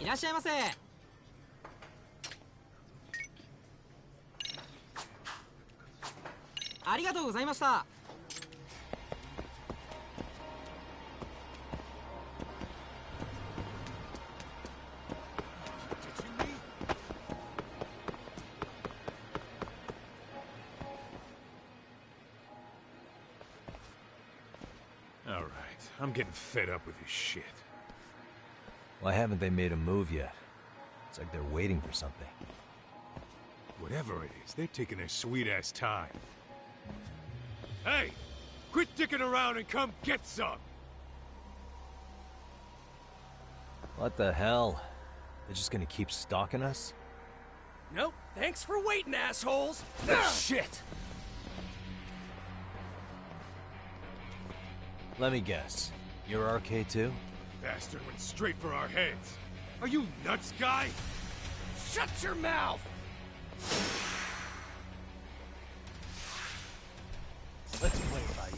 いらっしゃいませ。ありがとうございました。All right, I'm getting fed up with this shit. Why haven't they made a move yet? It's like they're waiting for something. Whatever it is, they're taking their sweet-ass time. Hey! Quit dicking around and come get some! What the hell? They're just gonna keep stalking us? Nope. Thanks for waiting, assholes. Shit! Let me guess. You're RK too? Bastard went straight for our heads. Are you nuts, guy? Shut your mouth! Let's play it by ear.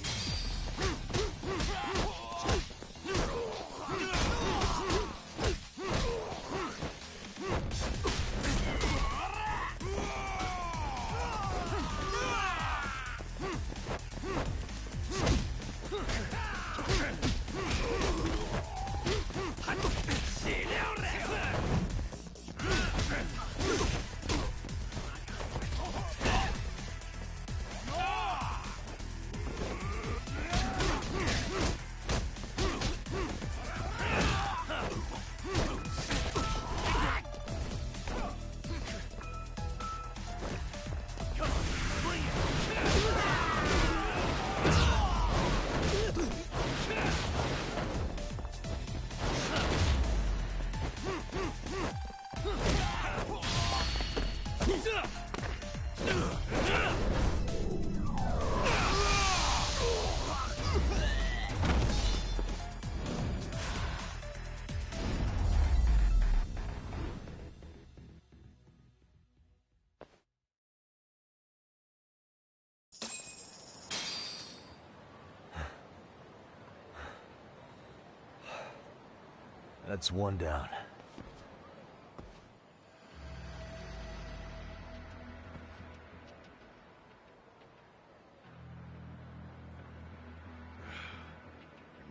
That's one down.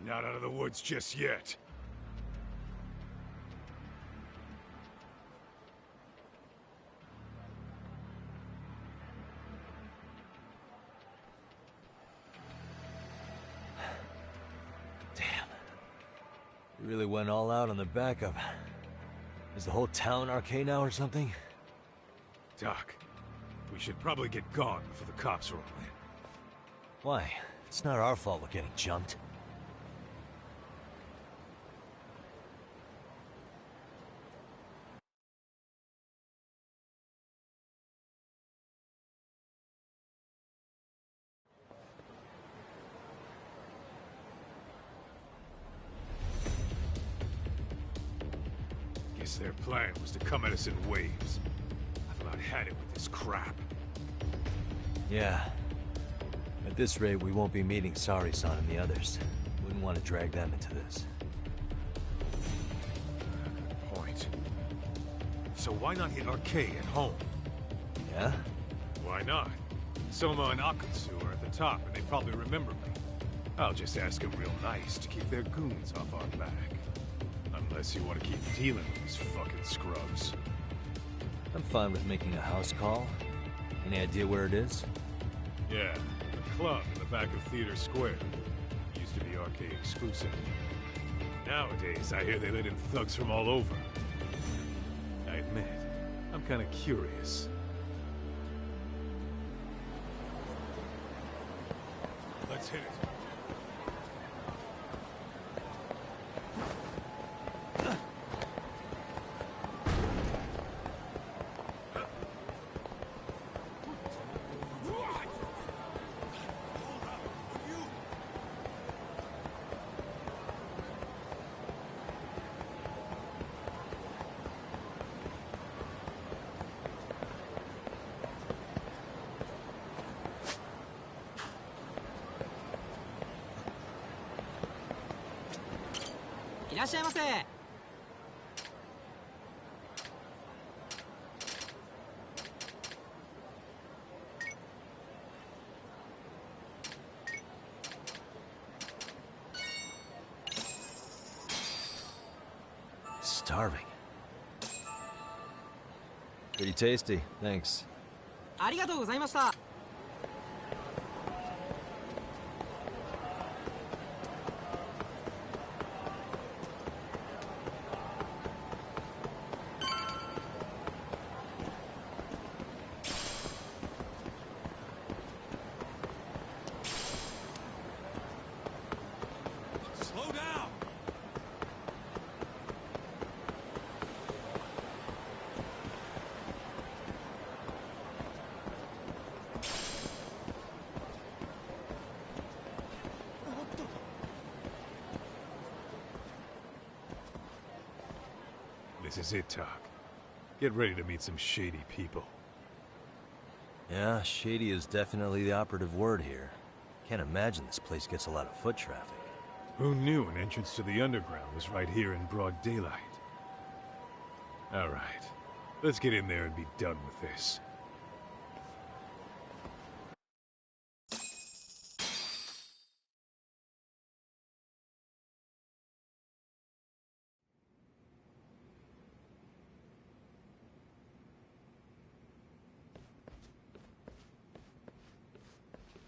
Not out of the woods just yet. You really went all out on the backup. Is the whole town arcade now or something? Doc, we should probably get gone before the cops roll in. Why? It's not our fault we're getting jumped. Guess their plan was to come at us in waves. I've about had it with this crap. Yeah. At this rate, we won't be meeting Sari-san and the others. Wouldn't want to drag them into this. Good point. So why not hit Arcade at home? Yeah? Why not? Soma and Akutsu are at the top, and they probably remember me. I'll just ask them real nice to keep their goons off our back. Unless you want to keep dealing with these fucking scrubs. I'm fine with making a house call. Any idea where it is? Yeah, a club in the back of Theater Square. Used to be arcade exclusive. Nowadays, I hear they let in thugs from all over. I admit, I'm kind of curious. Let's hit it. Starving. Pretty tasty, thanks. ありがとうございました。This is it, Talk. Get ready to meet some shady people. Yeah, shady is definitely the operative word here. Can't imagine this place gets a lot of foot traffic. Who knew an entrance to the underground was right here in broad daylight? Alright, let's get in there and be done with this.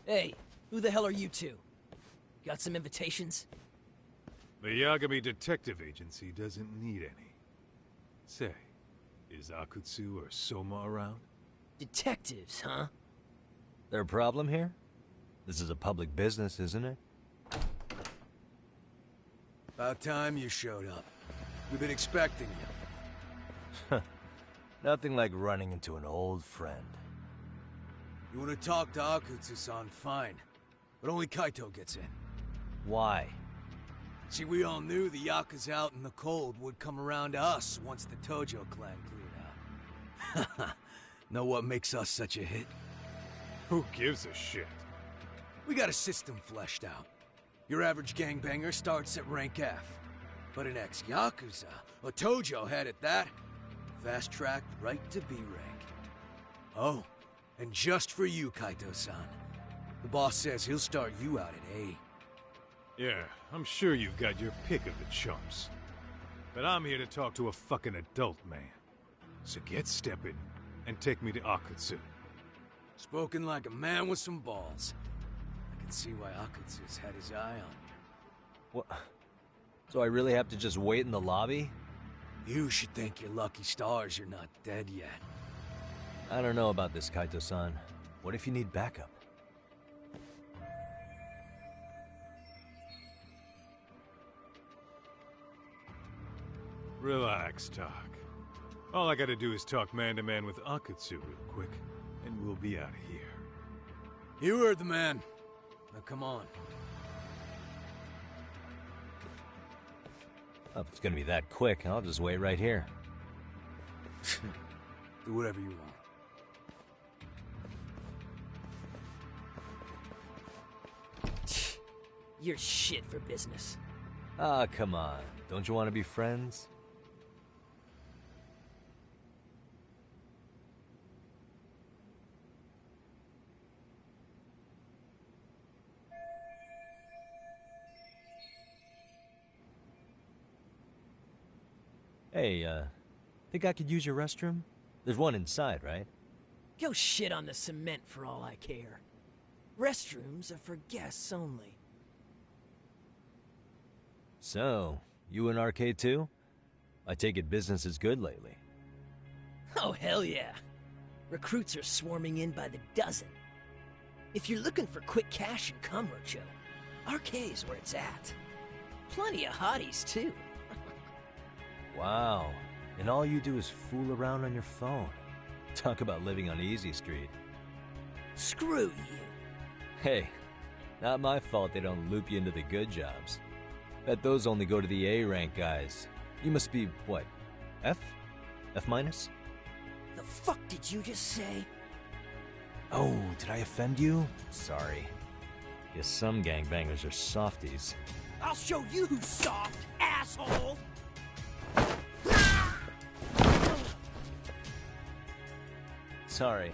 Hey, who the hell are you two? Got some invitations? The Yagami Detective Agency doesn't need any. Say, is Akutsu or Soma around? Detectives, huh? There a problem here? This is a public business, isn't it? About time you showed up. We've been expecting you. Nothing like running into an old friend. You want to talk to Akutsu-san, fine. But only Kaito gets in. Why? See, we all knew the Yakuza out in the cold would come around to us once the Tojo clan cleared out. Know what makes us such a hit? Who gives a shit? We got a system fleshed out. Your average gangbanger starts at rank F. But an ex-Yakuza, a Tojo head at that, fast-tracked right to B rank. Oh, and just for you, Kaito-san. The boss says he'll start you out at A. Yeah, I'm sure you've got your pick of the chumps. But I'm here to talk to a fucking adult man. So get stepping and take me to Akutsu. Spoken like a man with some balls. I can see why Akutsu's had his eye on you. What? So I really have to just wait in the lobby? You should thank your lucky stars you're not dead yet. I don't know about this, Kaito-san. What if you need backup? Relax, Talk. All I gotta do is talk man-to-man with Akutsu real quick, and we'll be out of here. You heard the man. Now come on. Well, if it's gonna be that quick, I'll just wait right here. Do whatever you want. You're shit for business. Ah, come on. Don't you want to be friends? Hey, think I could use your restroom? There's one inside, right? Go shit on the cement for all I care. Restrooms are for guests only. So, you in arcade too? I take it business is good lately. Oh, hell yeah. Recruits are swarming in by the dozen. If you're looking for quick cash in Kamurocho, arcade's where it's at. Plenty of hotties, too. Wow. And all you do is fool around on your phone. Talk about living on Easy Street. Screw you. Hey, not my fault they don't loop you into the good jobs. Bet those only go to the A-rank guys. You must be, what, F? F minus? The fuck did you just say? Oh, did I offend you? Sorry. Guess some gangbangers are softies. I'll show you who's soft, asshole! Sorry.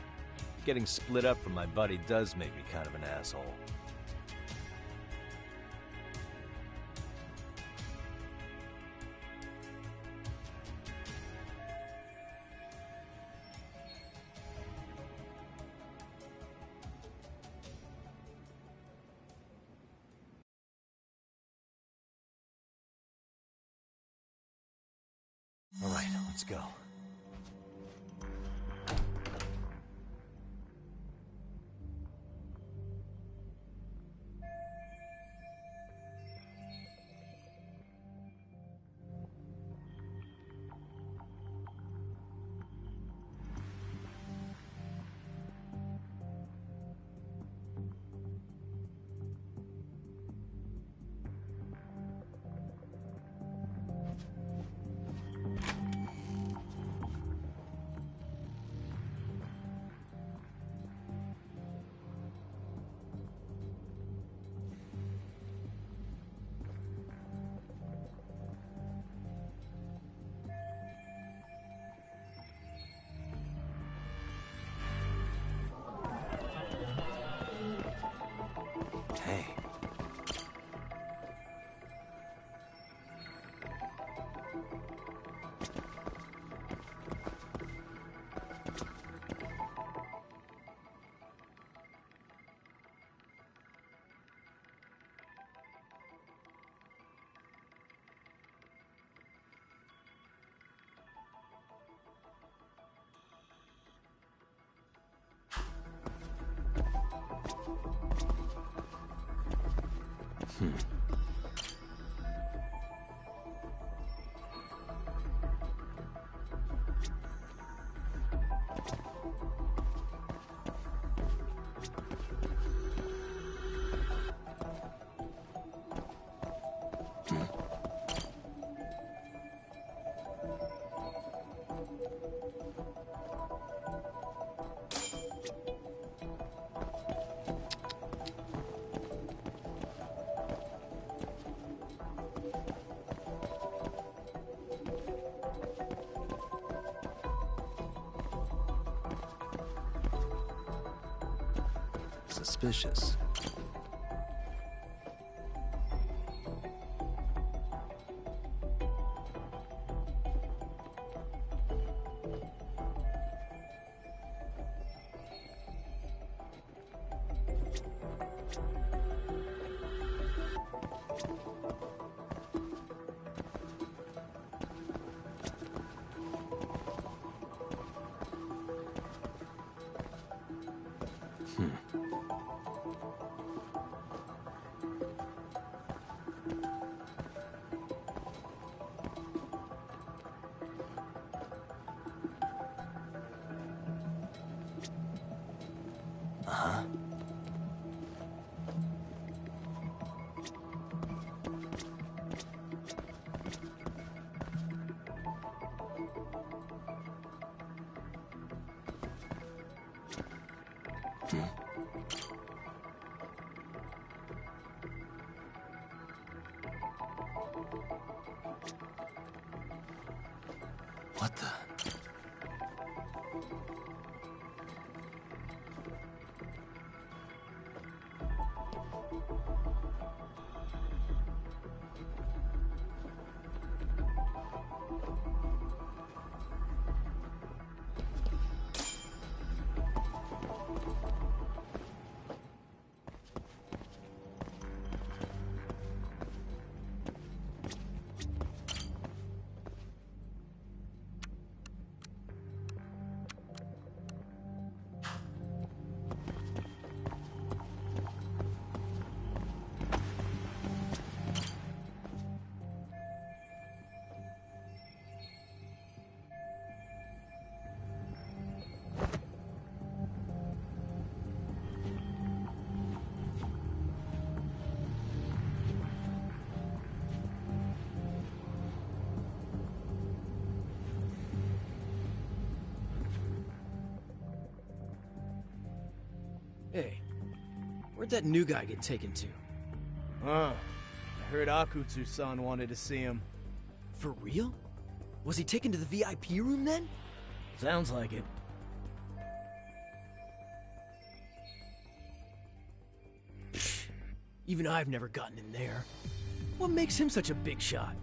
Getting split up from my buddy does make me kind of an asshole. All right, let's go. Suspicious. Uh-huh. What the? Hey, where'd that new guy get taken to? I heard Akutsu-san wanted to see him. For real? Was he taken to the VIP room then? Sounds like it. Psh, even I've never gotten in there. What makes him such a big shot?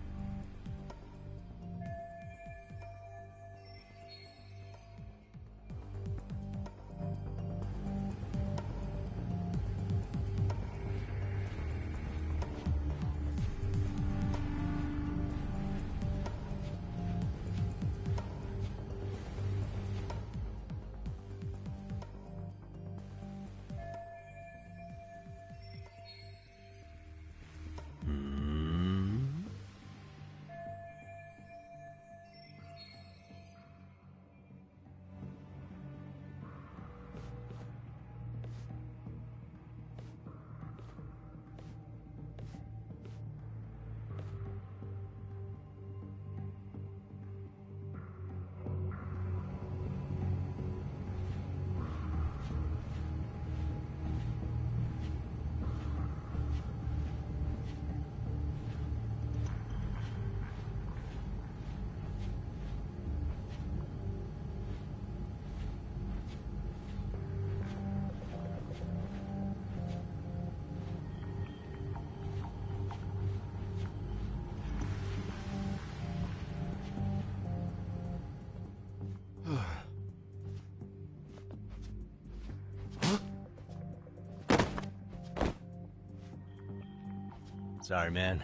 Sorry, man.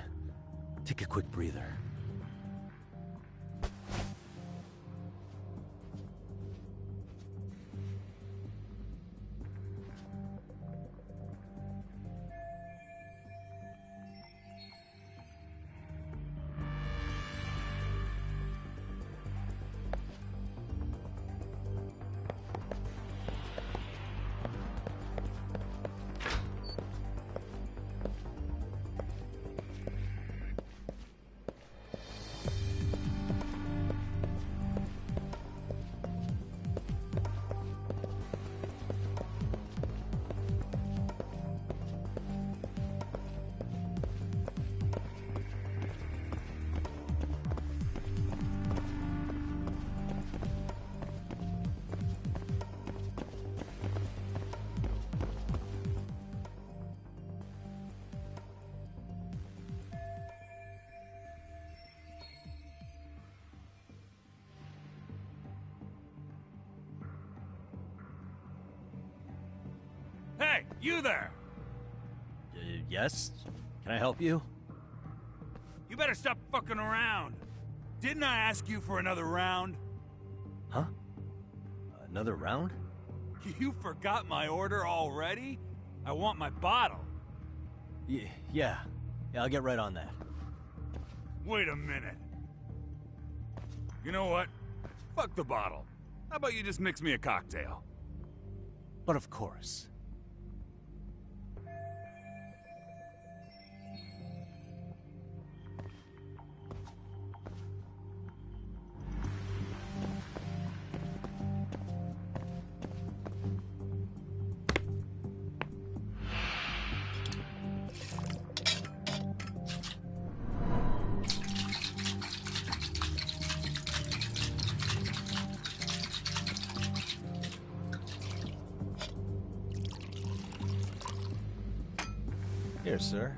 Take a quick breather. Hey, you there! Yes? Can I help you? You better stop fucking around. Didn't I ask you for another round? Huh? Another round? You forgot my order already? I want my bottle. Yeah, I'll get right on that. Wait a minute. You know what? Fuck the bottle. How about you just mix me a cocktail? But of course. Here, sir.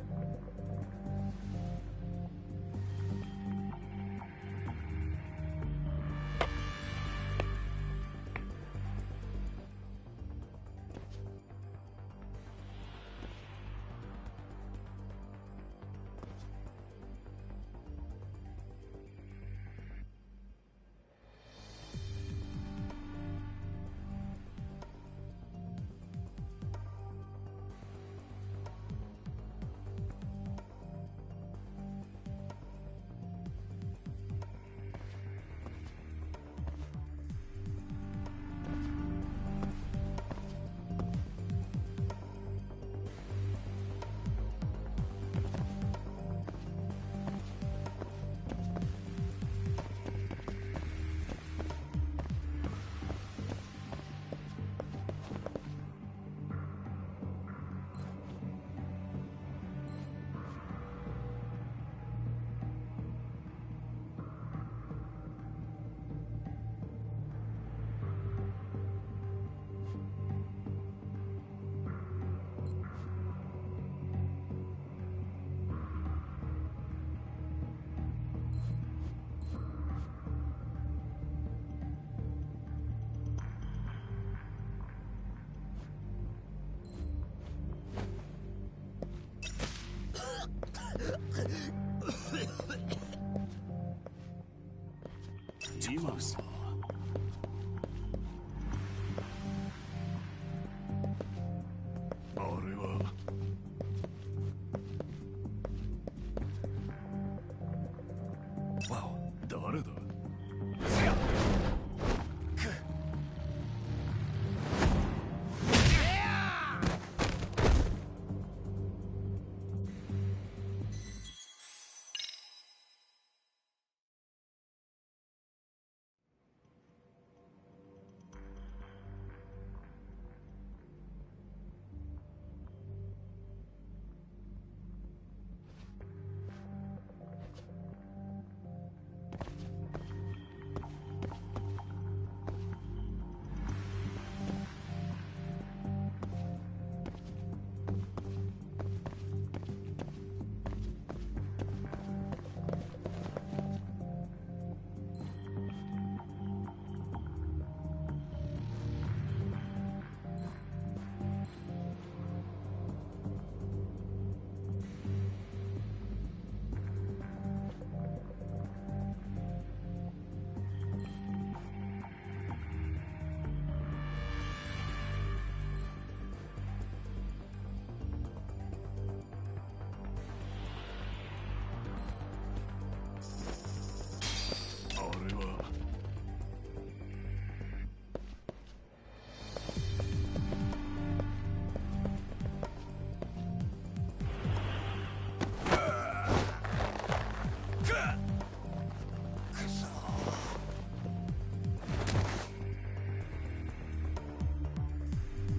Too close. Wow, 誰だ?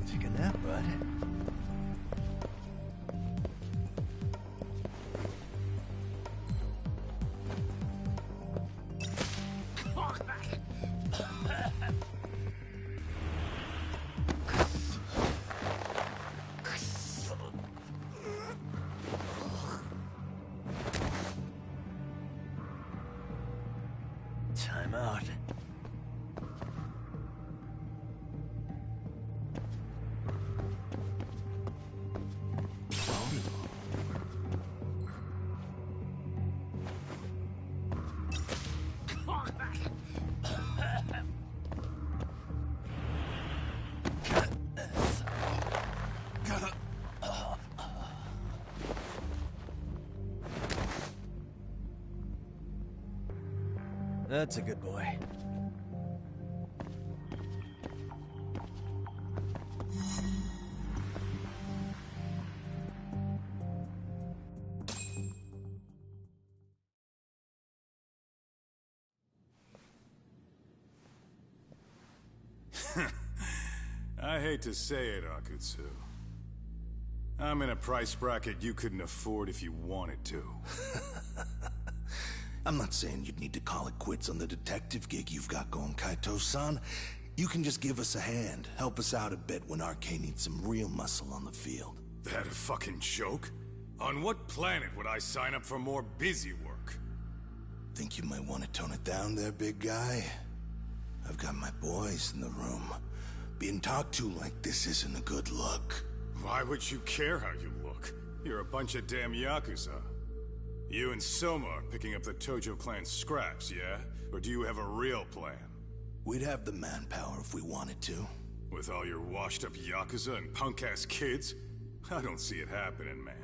Take a nap, bud. Time out. That's a good boy. I hate to say it, Akutsu. I'm in a price bracket you couldn't afford if you wanted to. I'm not saying you'd need to call it quits on the detective gig you've got going, Kaito-san. You can just give us a hand, help us out a bit when Arcane needs some real muscle on the field. That a fucking joke? On what planet would I sign up for more busy work? Think you might want to tone it down there, big guy? I've got my boys in the room. Being talked to like this isn't a good look. Why would you care how you look? You're a bunch of damn Yakuza. You and Soma are picking up the Tojo clan's scraps, yeah? Or do you have a real plan? We'd have the manpower if we wanted to. With all your washed-up Yakuza and punk-ass kids? I don't see it happening, man.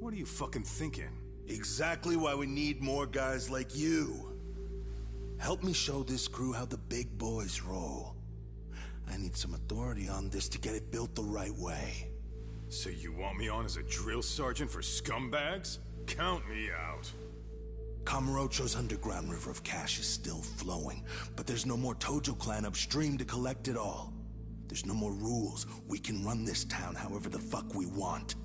What are you fucking thinking? Exactly why we need more guys like you. Help me show this crew how the big boys roll. I need some authority on this to get it built the right way. So you want me on as a drill sergeant for scumbags? Count me out. Kamurocho's underground river of cash is still flowing, but there's no more Tojo clan upstream to collect it all. There's no more rules. We can run this town however the fuck we want.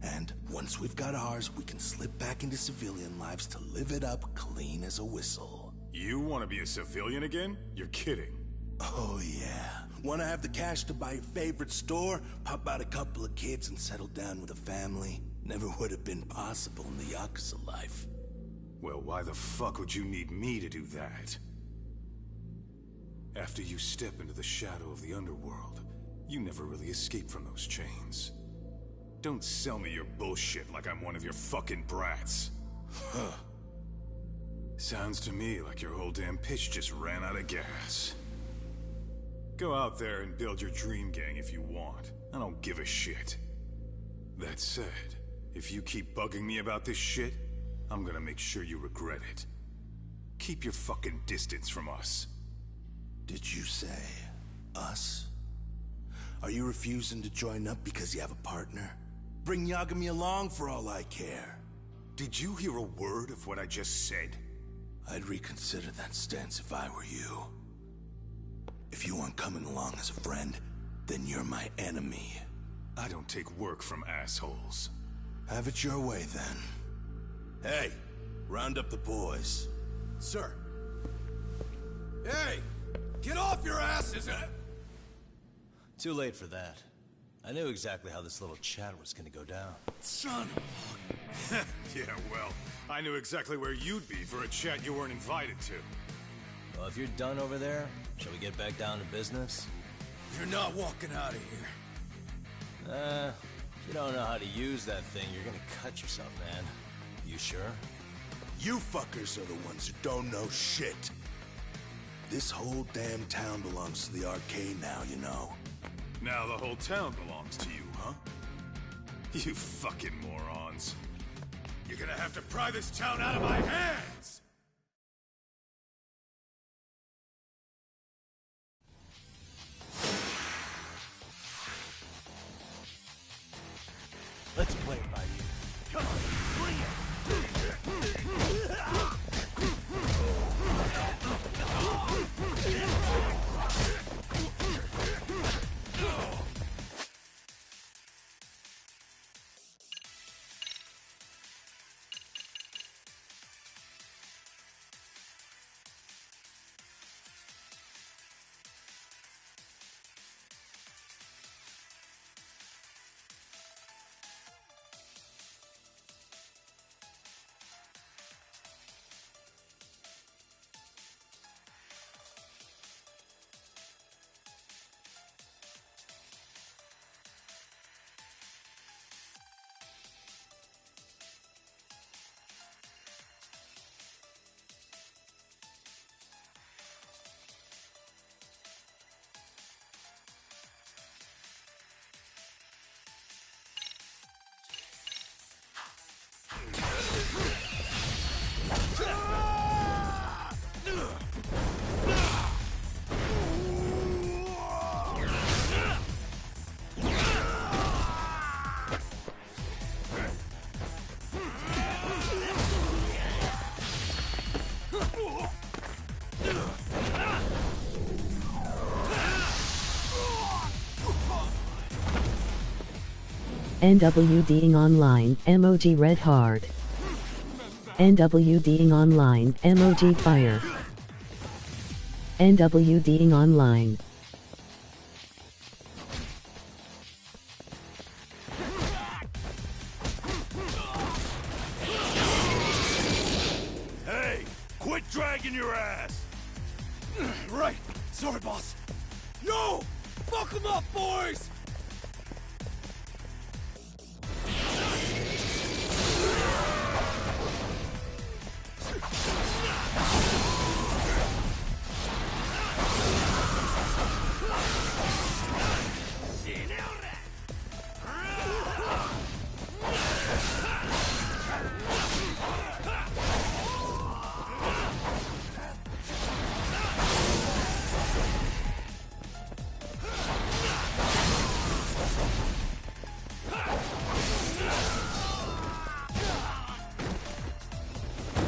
And once we've got ours, we can slip back into civilian lives to live it up clean as a whistle. You want to be a civilian again? You're kidding. Oh yeah. Want to have the cash to buy your favorite store, pop out a couple of kids and settle down with a family? Never would have been possible in the Yakuza life. Well, why the fuck would you need me to do that? After you step into the shadow of the underworld, you never really escape from those chains. Don't sell me your bullshit like I'm one of your fucking brats. Huh. Sounds to me like your whole damn pitch just ran out of gas. Go out there and build your dream gang if you want. I don't give a shit. That said, if you keep bugging me about this shit, I'm gonna make sure you regret it. Keep your fucking distance from us. Did you say us? Are you refusing to join up because you have a partner? Bring Yagami along for all I care. Did you hear a word of what I just said? I'd reconsider that stance if I were you. If you aren't coming along as a friend, then you're my enemy. I don't take work from assholes. Have it your way, then. Hey, round up the boys. Sir. Hey! Get off your asses! Too late for that. I knew exactly how this little chat was gonna go down. Son of a... Yeah, well, I knew exactly where you'd be for a chat you weren't invited to. Well, if you're done over there, shall we get back down to business? You're not walking out of here. If you don't know how to use that thing, you're gonna cut yourself, man. You sure? You fuckers are the ones who don't know shit. This whole damn town belongs to the arcade now, you know. Now the whole town belongs to you, huh? You fucking morons. You're gonna have to pry this town out of my hands! Let's play it by you. Come on, bring it! NWDing online, emoji red heart. NWDing online, emoji fire. NWDing online. Hey, quit dragging your ass! Right. Sorry, boss. No! Fuck them up, boys!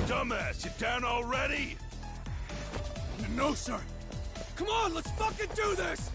Dumbass, you down already? No, sir. Come on, let's fucking do this!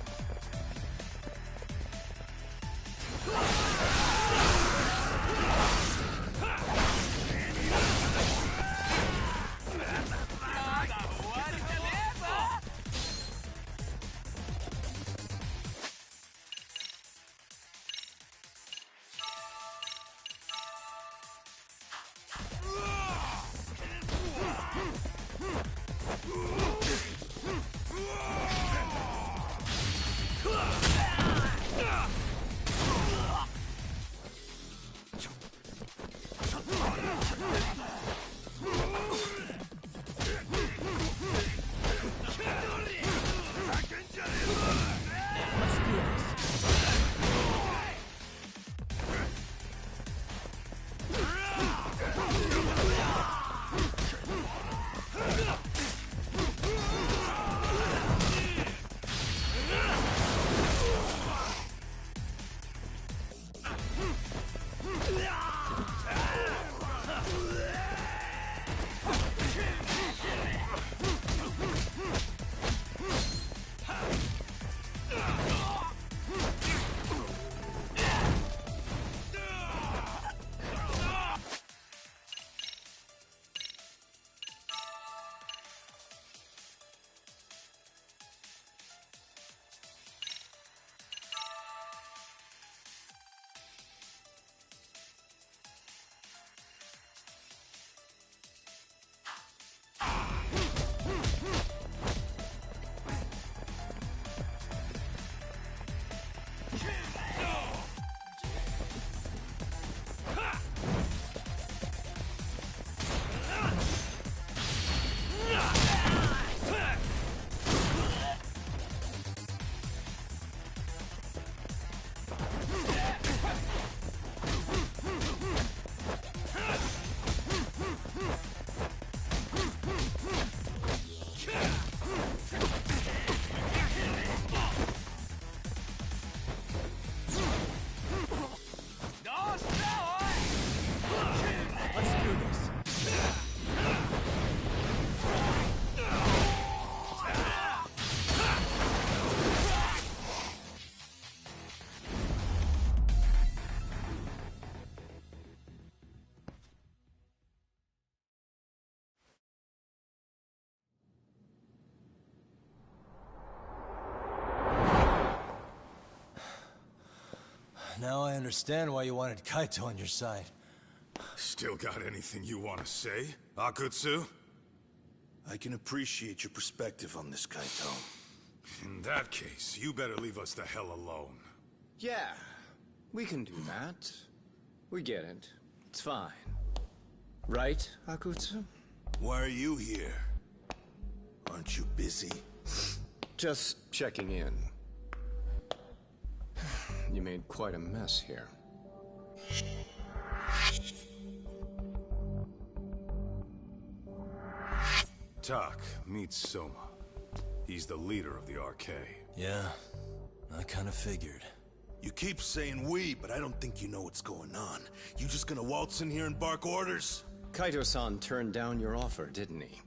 Now I understand why you wanted Kaito on your side. Still got anything you want to say, Akutsu? I can appreciate your perspective on this, Kaito. In that case, you better leave us the hell alone. Yeah, we can do that. We get it. It's fine. Right, Akutsu? Why are you here? Aren't you busy? Just checking in. You made quite a mess here. Tak, meet Soma. He's the leader of the RK. Yeah, I kind of figured. You keep saying we, but I don't think you know what's going on. You just gonna waltz in here and bark orders? Kaito-san turned down your offer, didn't he?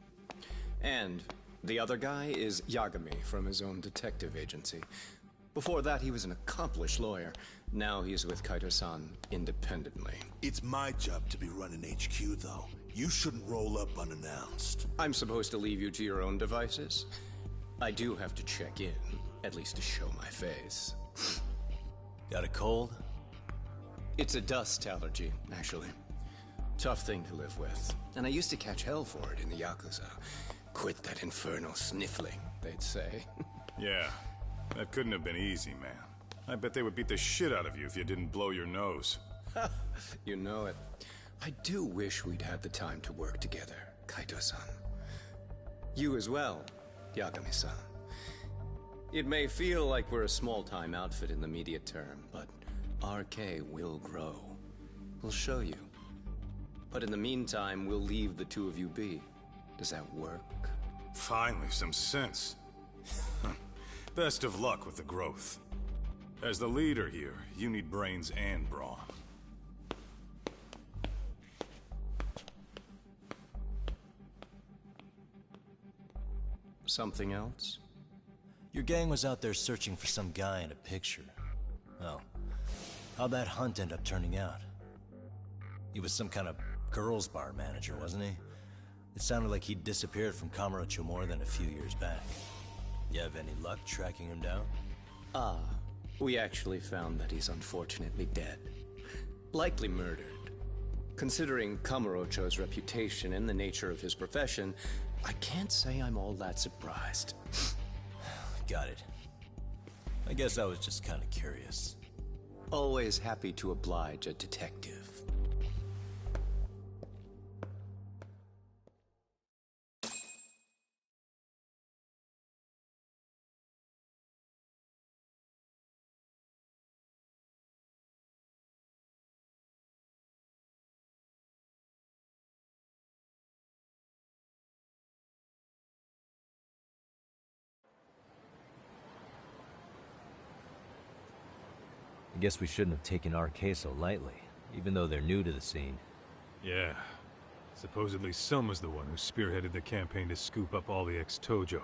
And the other guy is Yagami from his own detective agency. Before that, he was an accomplished lawyer. Now he's with Kaito-san independently. It's my job to be running HQ, though. You shouldn't roll up unannounced. I'm supposed to leave you to your own devices? I do have to check in, at least to show my face. Got a cold? It's a dust allergy, actually. Tough thing to live with. And I used to catch hell for it in the Yakuza. Quit that infernal sniffling, they'd say. Yeah, that couldn't have been easy, man. I bet they would beat the shit out of you if you didn't blow your nose. You know it. I do wish we'd had the time to work together, Kaito-san. You as well, Yagami-san. It may feel like we're a small-time outfit in the immediate term, but RK will grow. We'll show you. But in the meantime, we'll leave the two of you be. Does that work? Finally, some sense. Best of luck with the growth. As the leader here, you need brains and brawn. Something else? Your gang was out there searching for some guy in a picture. Oh. How'd that hunt end up turning out? He was some kind of girls' bar manager, wasn't he? It sounded like he'd disappeared from Kamurocho more than a few years back. You have any luck tracking him down? We actually found that he's unfortunately dead. Likely murdered. Considering Kamurocho's reputation and the nature of his profession, I can't say I'm all that surprised. Got it. I guess I was just kind of curious. Always happy to oblige a detective. I guess we shouldn't have taken RK so lightly, even though they're new to the scene. Yeah. Supposedly Selma's the one who spearheaded the campaign to scoop up all the ex-Tojo.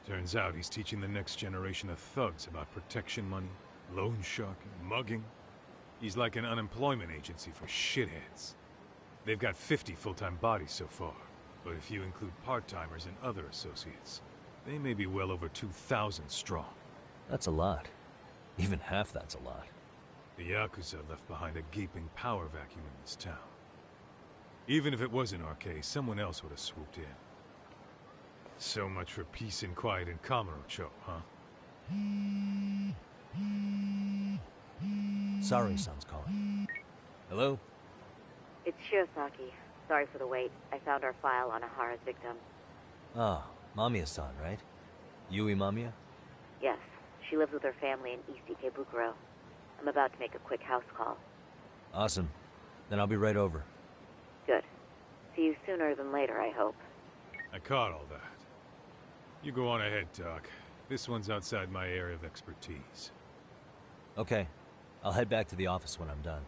Turns out he's teaching the next generation of thugs about protection money, loan sharking, mugging. He's like an unemployment agency for shitheads. They've got 50 full-time bodies so far, but if you include part-timers and other associates, they may be well over 2,000 strong. That's a lot. Even half that's a lot. The Yakuza left behind a gaping power vacuum in this town. Even if it wasn't RK, someone else would have swooped in. So much for peace and quiet in Kamurocho, huh? Sari-san's calling. Hello? It's Shirosaki. Sorry for the wait. I found our file on Ahara's victim. Ah, Mamiya-san, right? Yui Mamiya? Yes. She lives with her family in East Ikebukuro. I'm about to make a quick house call. Awesome. Then I'll be right over. Good. See you sooner than later, I hope. I caught all that. You go on ahead, Doc. This one's outside my area of expertise. Okay. I'll head back to the office when I'm done.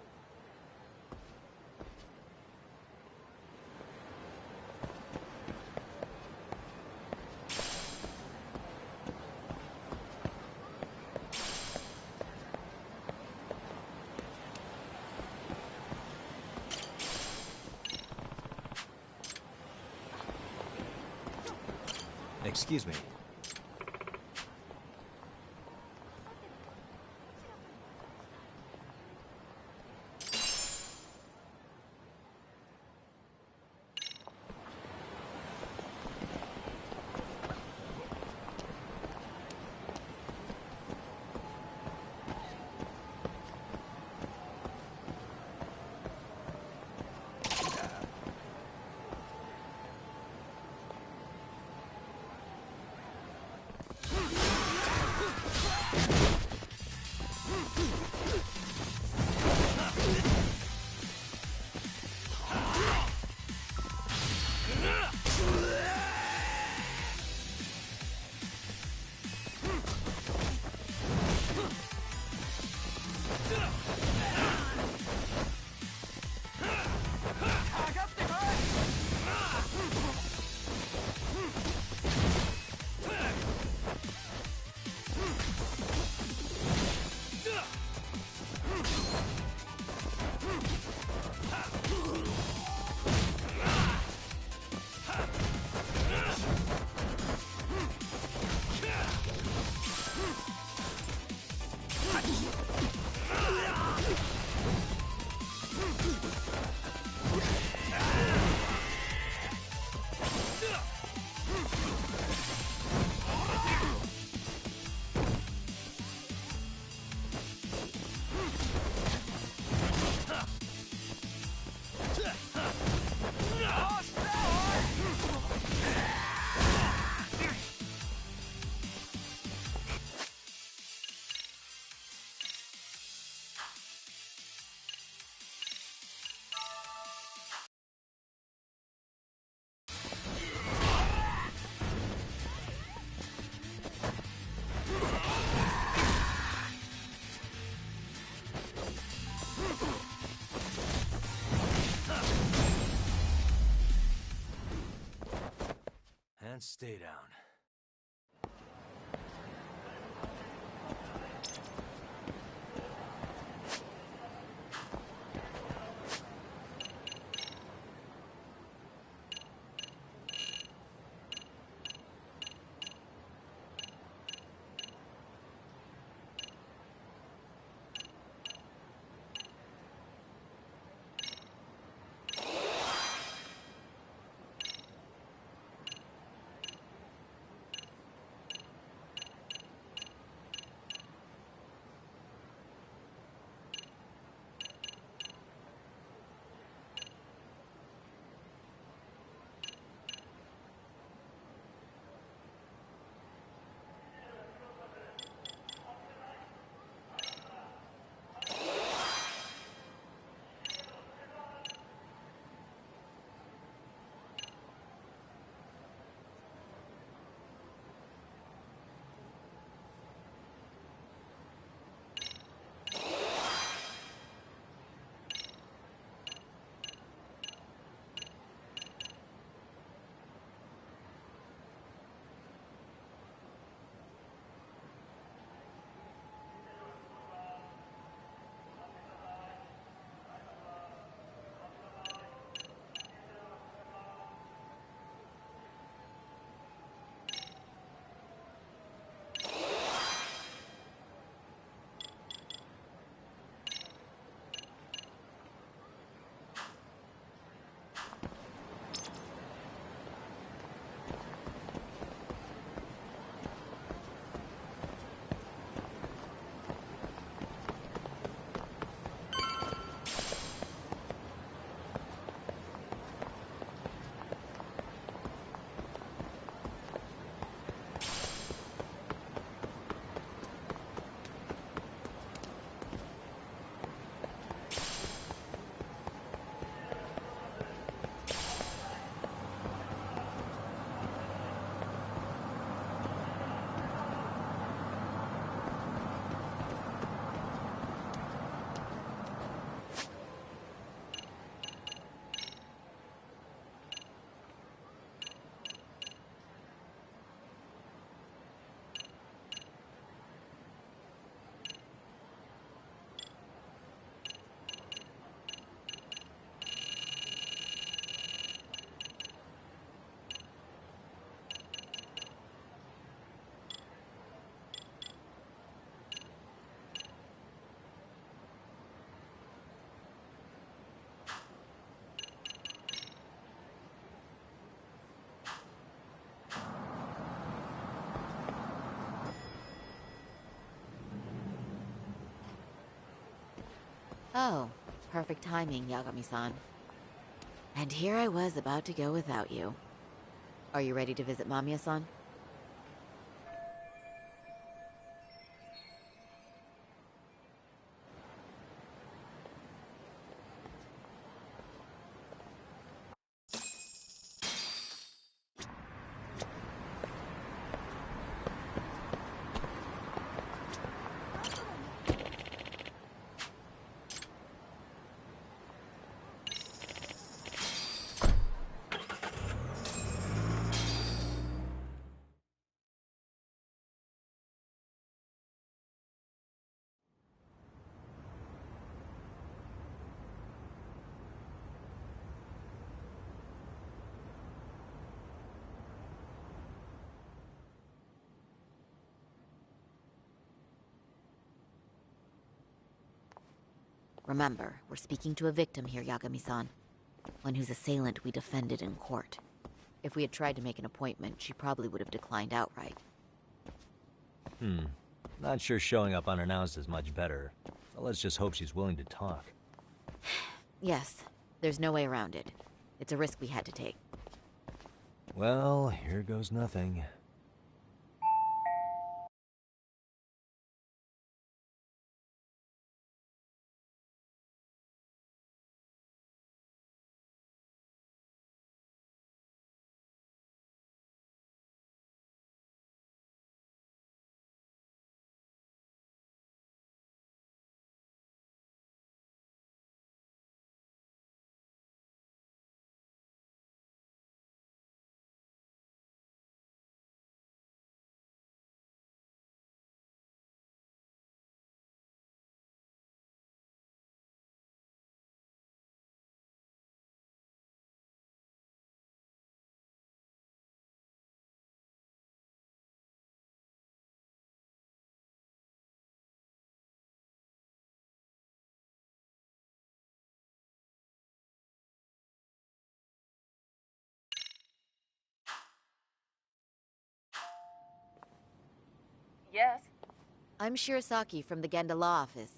Excuse me. Stay down. Oh, perfect timing, Yagami-san. And here I was about to go without you. Are you ready to visit Mamiya-san? Remember, we're speaking to a victim here, Yagami-san. One whose assailant we defended in court. If we had tried to make an appointment, she probably would have declined outright. Not sure showing up unannounced is much better. So let's just hope she's willing to talk. Yes, there's no way around it. It's a risk we had to take. Well, here goes nothing. Yes? I'm Shirasaki from the Genda Law Office,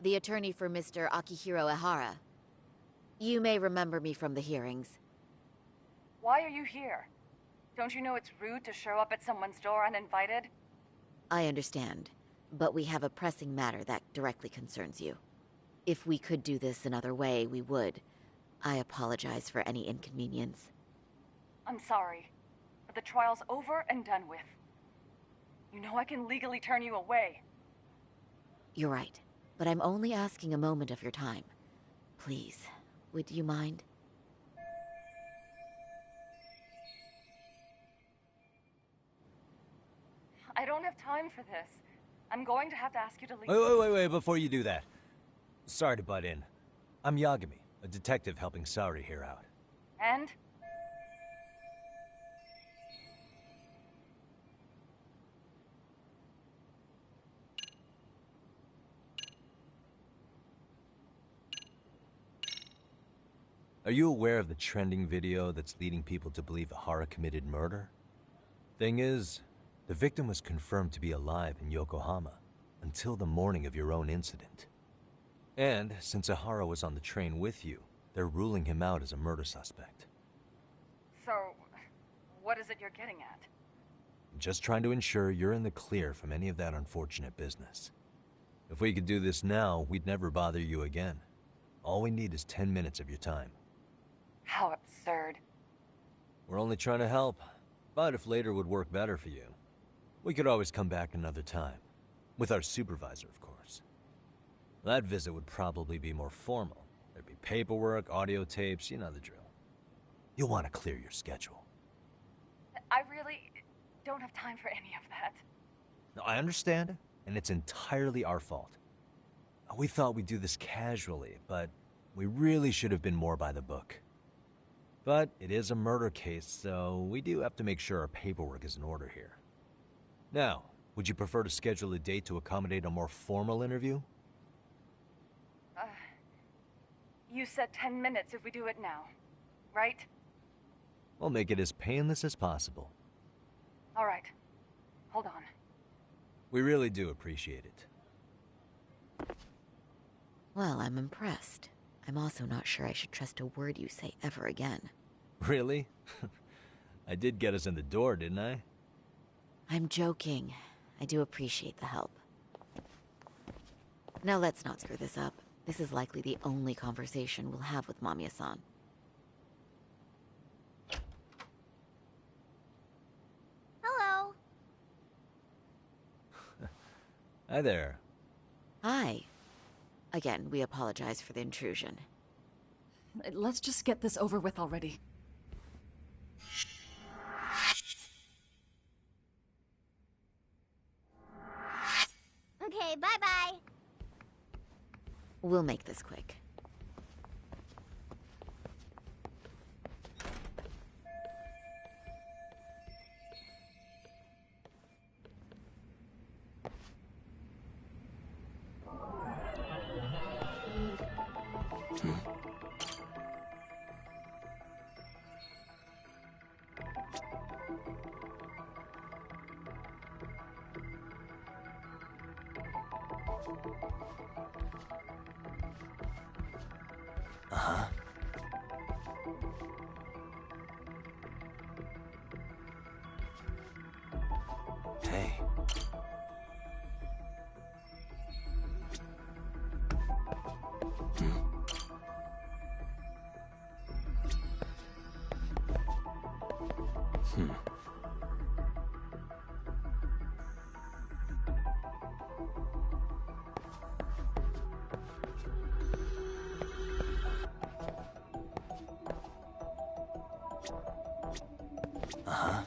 the attorney for Mr. Akihiro Ehara. You may remember me from the hearings. Why are you here? Don't you know it's rude to show up at someone's door uninvited? I understand, but we have a pressing matter that directly concerns you. If we could do this another way, we would. I apologize for any inconvenience. I'm sorry, but the trial's over and done with. You know I can legally turn you away. You're right, but I'm only asking a moment of your time. Please, would you mind? I don't have time for this. I'm going to have to ask you to leave. Wait, before you do that. Sorry to butt in. I'm Yagami, a detective helping Sari here out. And? Are you aware of the trending video that's leading people to believe Ehara committed murder? Thing is, the victim was confirmed to be alive in Yokohama until the morning of your own incident. And since Ehara was on the train with you, they're ruling him out as a murder suspect. So, what is it you're getting at? I'm just trying to ensure you're in the clear from any of that unfortunate business. If we could do this now, we'd never bother you again. All we need is 10 minutes of your time. How absurd. We're only trying to help, but if later would work better for you, we could always come back another time. With our supervisor, of course. That visit would probably be more formal. There'd be paperwork, audio tapes, you know the drill. You'll want to clear your schedule. I really don't have time for any of that. No, I understand, and it's entirely our fault. We thought we'd do this casually, but we really should have been more by the book. But it is a murder case, so we do have to make sure our paperwork is in order here. Now, would you prefer to schedule a date to accommodate a more formal interview? You said 10 minutes if we do it now, right? We'll make it as painless as possible. All right. Hold on. We really do appreciate it. Well, I'm impressed. I'm also not sure I should trust a word you say ever again. Really? I did get us in the door, didn't I? I'm joking. I do appreciate the help. Now let's not screw this up. This is likely the only conversation we'll have with Mamiya-san. Hello. Hi there. Hi. Again, we apologize for the intrusion. Let's just get this over with already. Okay, bye-bye. We'll make this quick. Uh-huh. Hey. Uh-huh.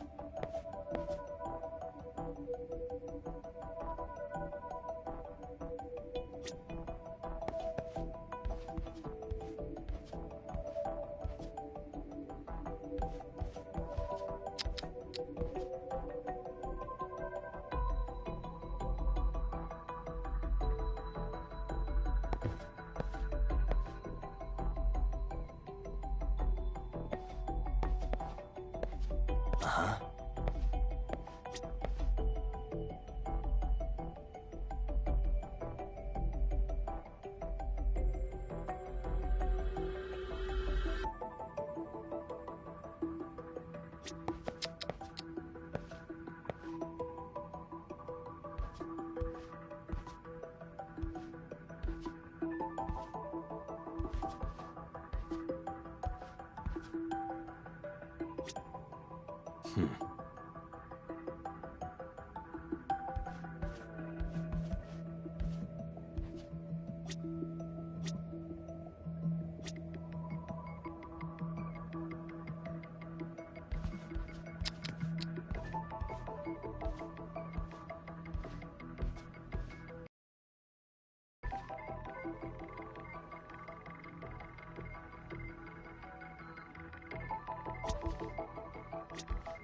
Uh-huh.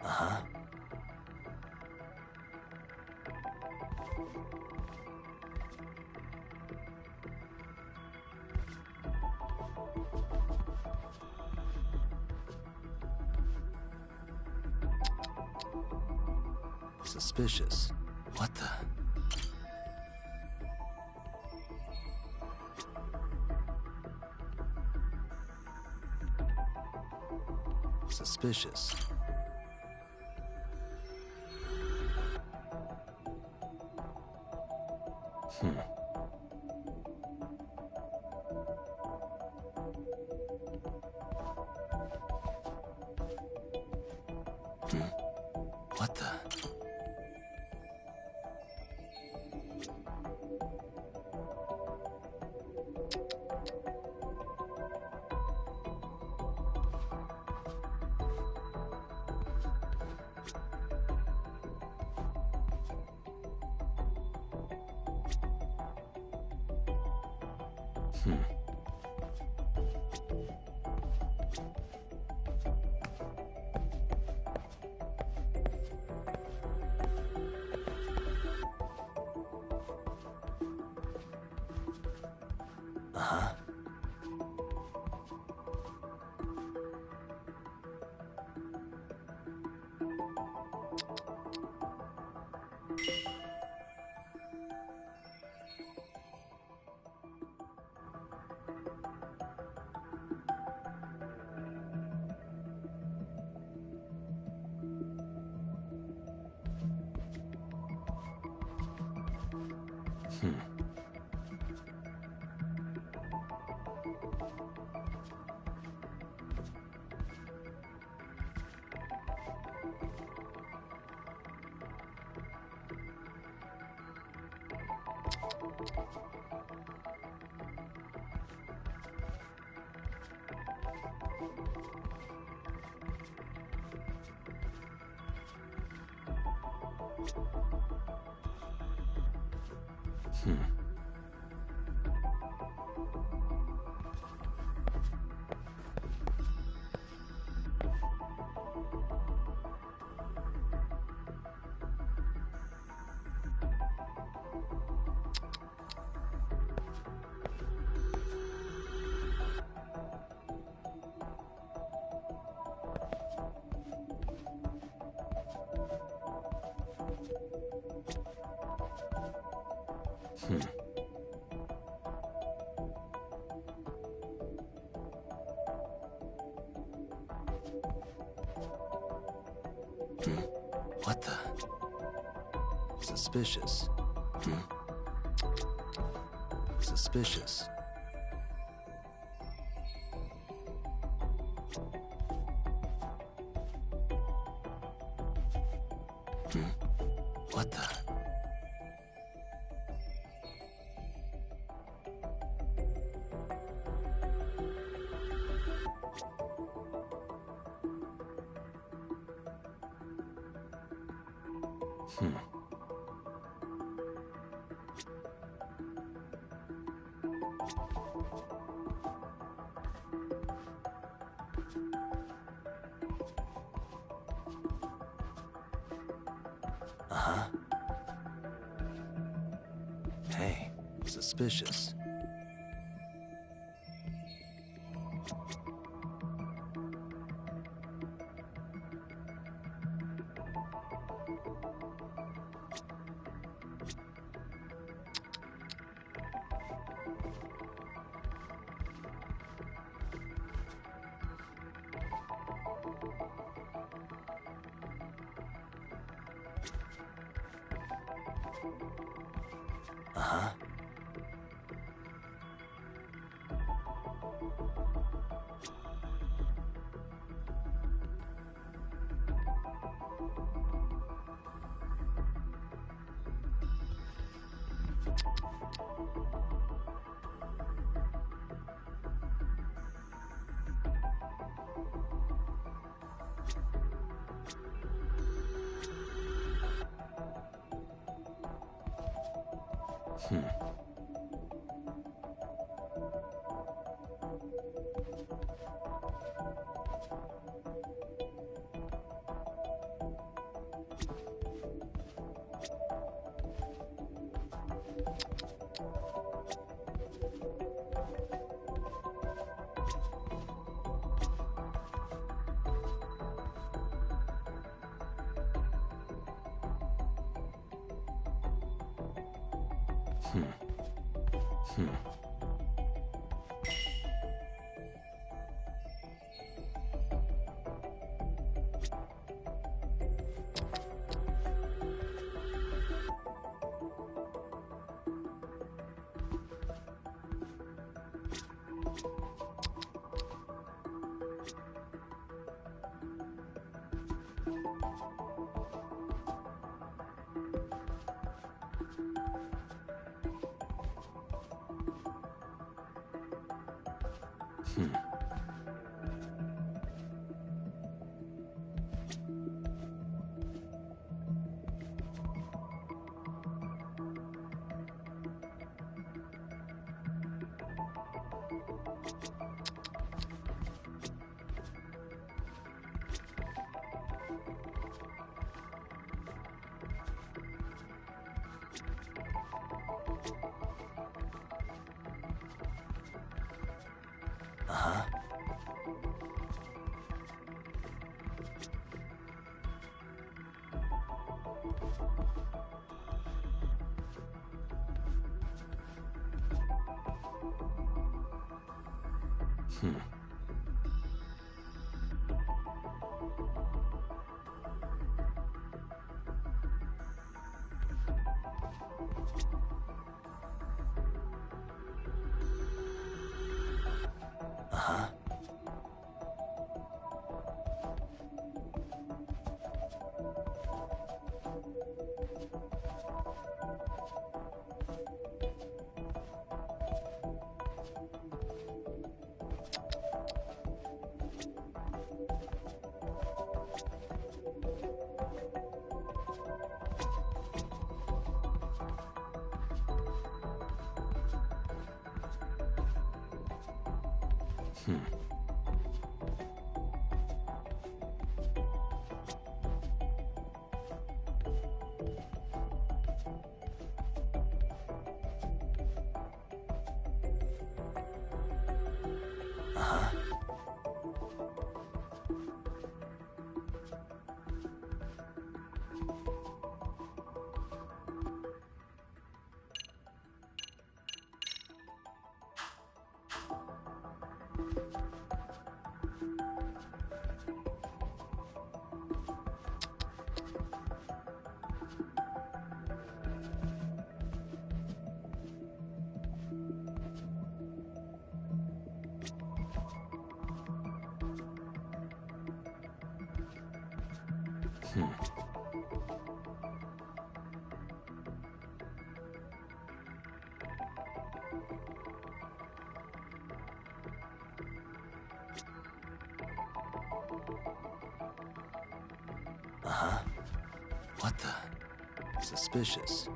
Uh-huh. Suspicious. What the? Suspicious. What the? Uh-huh. What the? Suspicious. Suspicious. What the? Uh-huh. Hey, suspicious. Uh-huh. What the? Suspicious.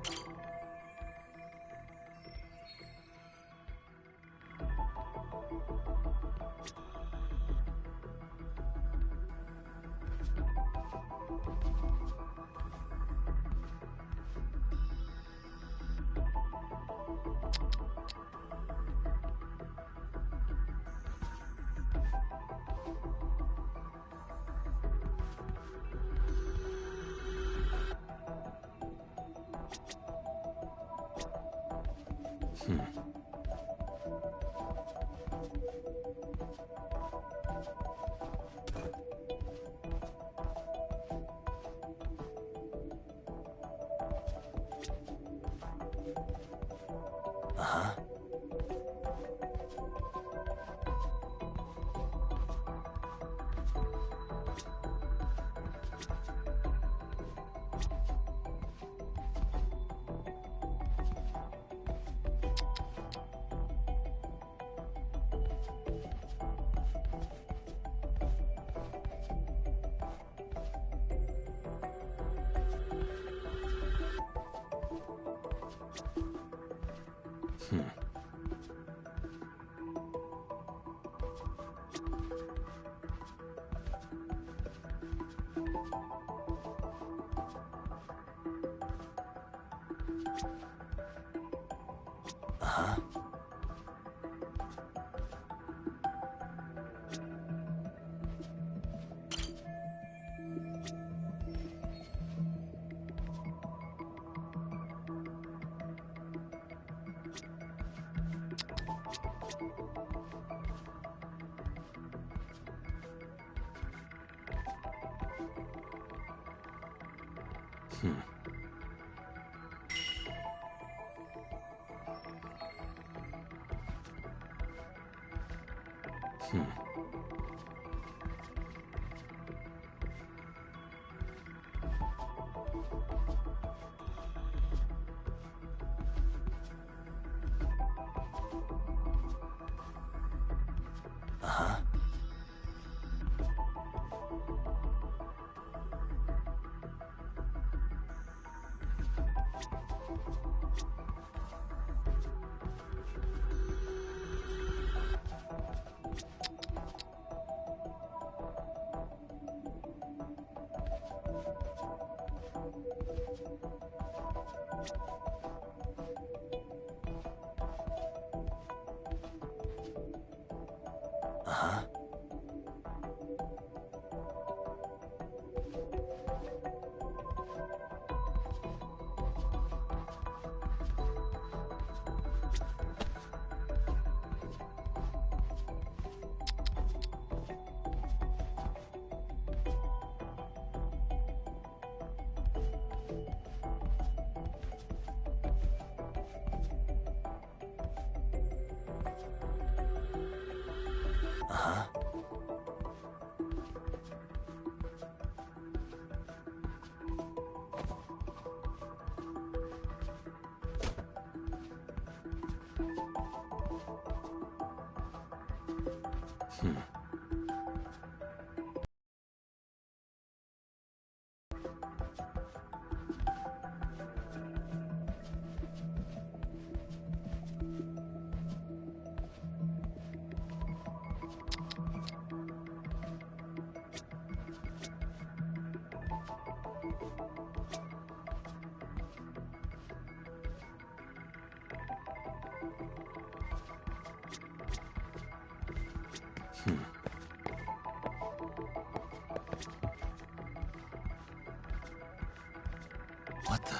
What the?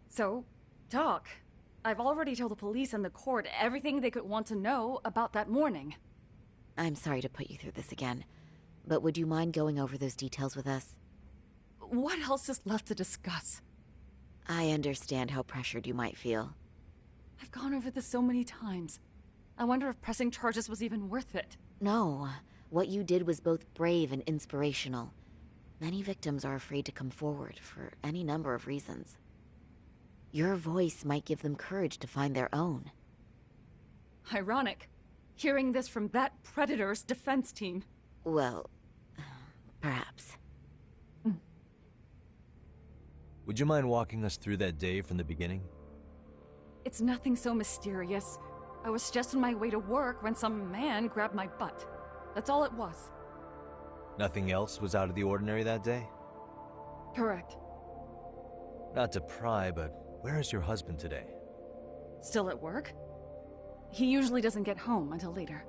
So, talk. I've already told the police and the court everything they could want to know about that morning. I'm sorry to put you through this again, but would you mind going over those details with us? What else is left to discuss? I understand how pressured you might feel. I've gone over this so many times. I wonder if pressing charges was even worth it. No. What you did was both brave and inspirational. Many victims are afraid to come forward for any number of reasons. Your voice might give them courage to find their own. Ironic. Hearing this from that predator's defense team. Well, perhaps. Would you mind walking us through that day from the beginning? It's nothing so mysterious. I was just on my way to work when some man grabbed my butt. That's all it was. Nothing else was out of the ordinary that day? Correct. Not to pry, but where is your husband today? Still at work? He usually doesn't get home until later.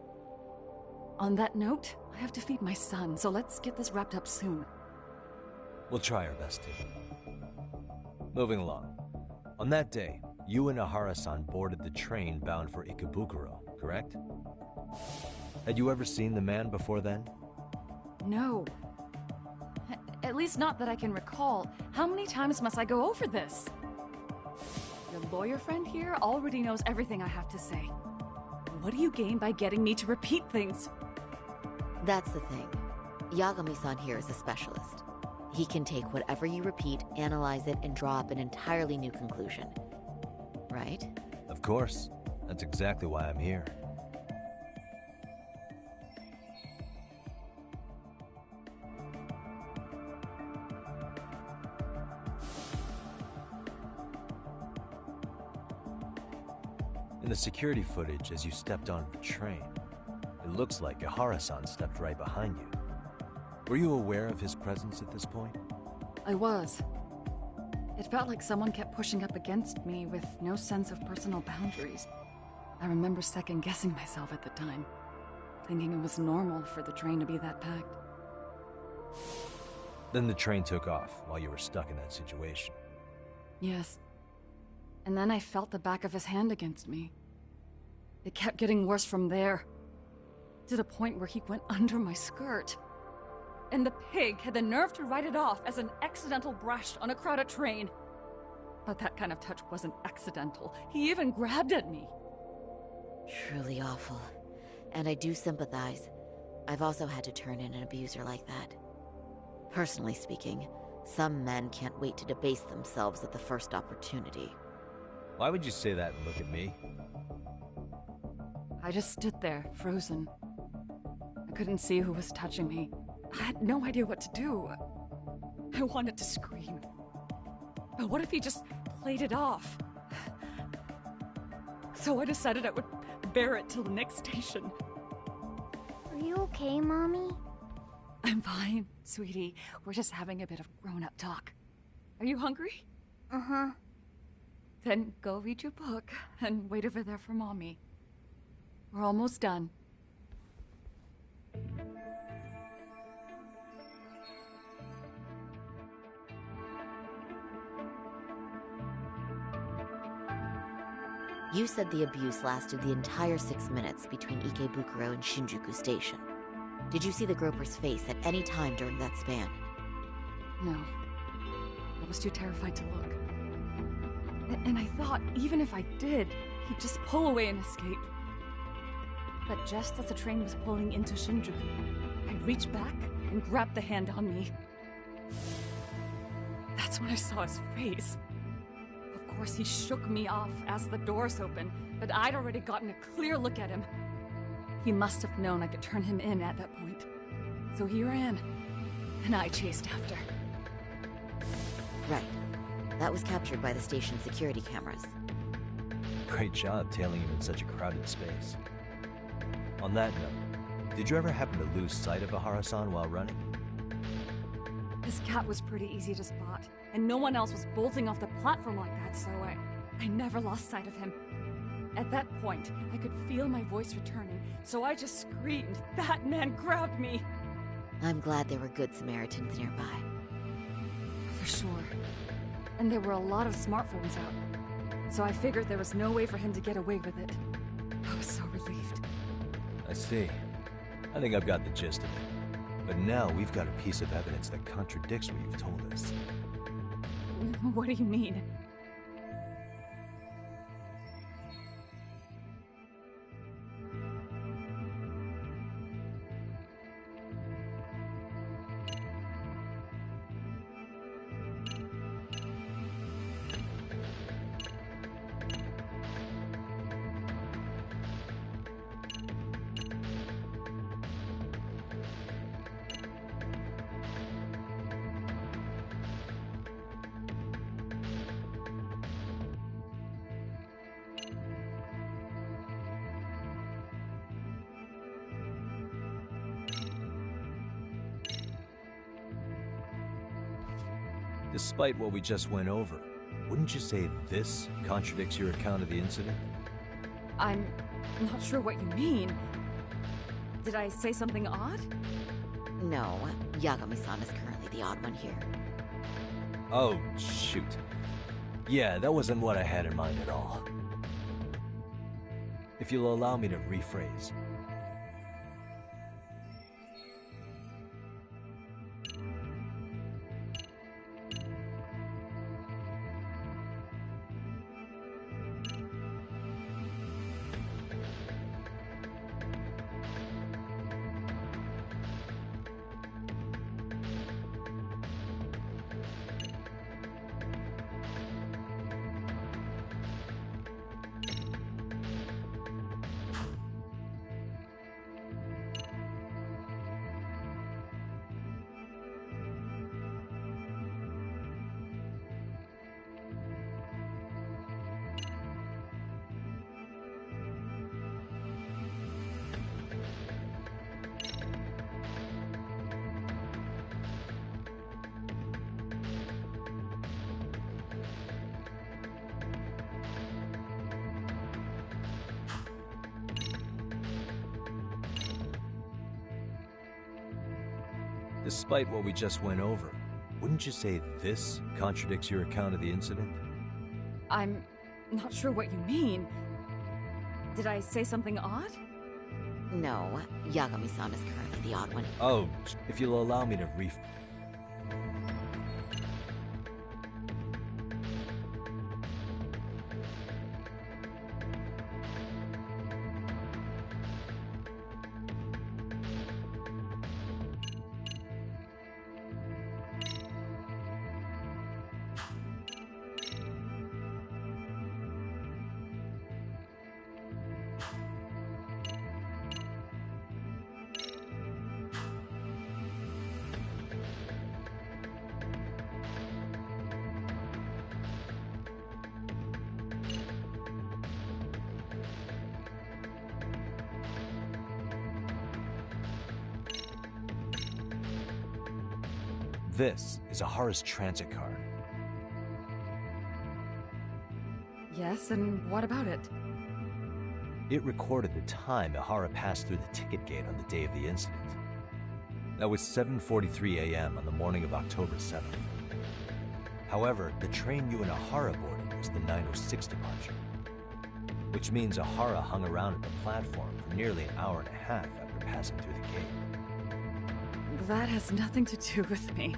On that note, I have to feed my son, so let's get this wrapped up soon. We'll try our best to. Moving along. On that day, you and Ahara-san boarded the train bound for Ikebukuro, correct? Had you ever seen the man before then? No. At least not that I can recall. How many times must I go over this? Your lawyer friend here already knows everything I have to say. What do you gain by getting me to repeat things? That's the thing. Yagami-san here is a specialist. He can take whatever you repeat, analyze it, and draw up an entirely new conclusion. Right? Of course. That's exactly why I'm here. the security footage as you stepped onto the train, it looks like Ihara-san stepped right behind you. Were you aware of his presence at this point? I was. It felt like someone kept pushing up against me with no sense of personal boundaries. I remember second-guessing myself at the time, thinking it was normal for the train to be that packed. Then the train took off while you were stuck in that situation. Yes. And then I felt the back of his hand against me. It kept getting worse from there, to the point where he went under my skirt. And the pig had the nerve to write it off as an accidental brush on a crowded train. But that kind of touch wasn't accidental. He even grabbed at me. Truly awful. And I do sympathize. I've also had to turn in an abuser like that. Personally speaking, some men can't wait to debase themselves at the first opportunity. Why would you say that and look at me? I just stood there, frozen. I couldn't see who was touching me. I had no idea what to do. I wanted to scream. But what if he just played it off? So I decided I would bear it till the next station. Are you okay, Mommy? I'm fine, sweetie. We're just having a bit of grown-up talk. Are you hungry? Uh-huh. Then go read your book and wait over there for Mommy. We're almost done. You said the abuse lasted the entire 6 minutes between Ikebukuro and Shinjuku Station. Did you see the groper's face at any time during that span? No. I was too terrified to look. And I thought, even if I did, he'd just pull away and escape. But just as the train was pulling into Shinjuku, I reached back and grabbed the hand on me. That's when I saw his face. Of course, he shook me off as the doors opened, but I'd already gotten a clear look at him. He must have known I could turn him in at that point. So he ran, and I chased after. Right. That was captured by the station's security cameras. Great job tailing him in such a crowded space. On that note, did you ever happen to lose sight of Ihara-san while running? His cat was pretty easy to spot, and no one else was bolting off the platform like that, so I never lost sight of him. At that point, I could feel my voice returning, so I just screamed. That man grabbed me! I'm glad there were good Samaritans nearby. For sure. And there were a lot of smartphones out, so I figured there was no way for him to get away with it. I was so relieved. I see. I think I've got the gist of it. But now we've got a piece of evidence that contradicts what you've told us. What do you mean? Despite what we just went over, wouldn't you say this contradicts your account of the incident? I'm not sure what you mean. Did I say something odd? No, Yagami-san is currently the odd one here. Oh, shoot. Yeah, that wasn't what I had in mind at all. If you'll allow me to rephrase. Despite what we just went over, wouldn't you say this contradicts your account of the incident? I'm not sure what you mean. Did I say something odd? No, Yagami-san is currently the odd one. Oh, if you'll allow me to This is Ahara's transit card. Yes, and what about it? It recorded the time Ahara passed through the ticket gate on the day of the incident. That was 7:43 a.m. on the morning of October 7th. However, the train you and Ahara boarded was the 9:06 departure, which means Ahara hung around at the platform for nearly an hour and a half after passing through the gate. That has nothing to do with me.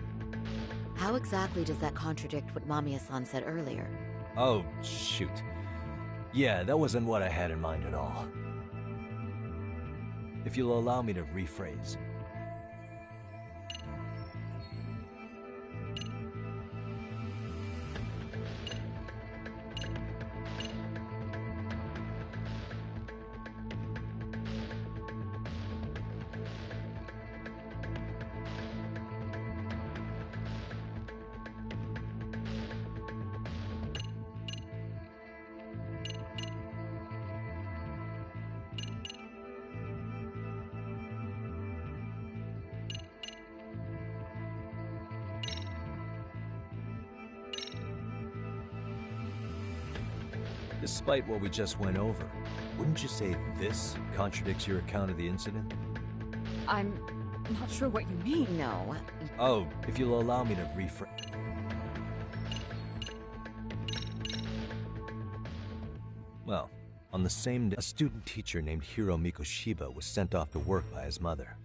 How exactly does that contradict what Mamiya-san said earlier? Oh, shoot. Yeah, that wasn't what I had in mind at all. If you'll allow me to rephrase. Despite what we just went over, wouldn't you say this contradicts your account of the incident? I'm not sure what you mean. No. Oh, if you'll allow me to rephrase. Well, on the same day, a student teacher named Hiro Mikoshiba was sent off to work by his mother.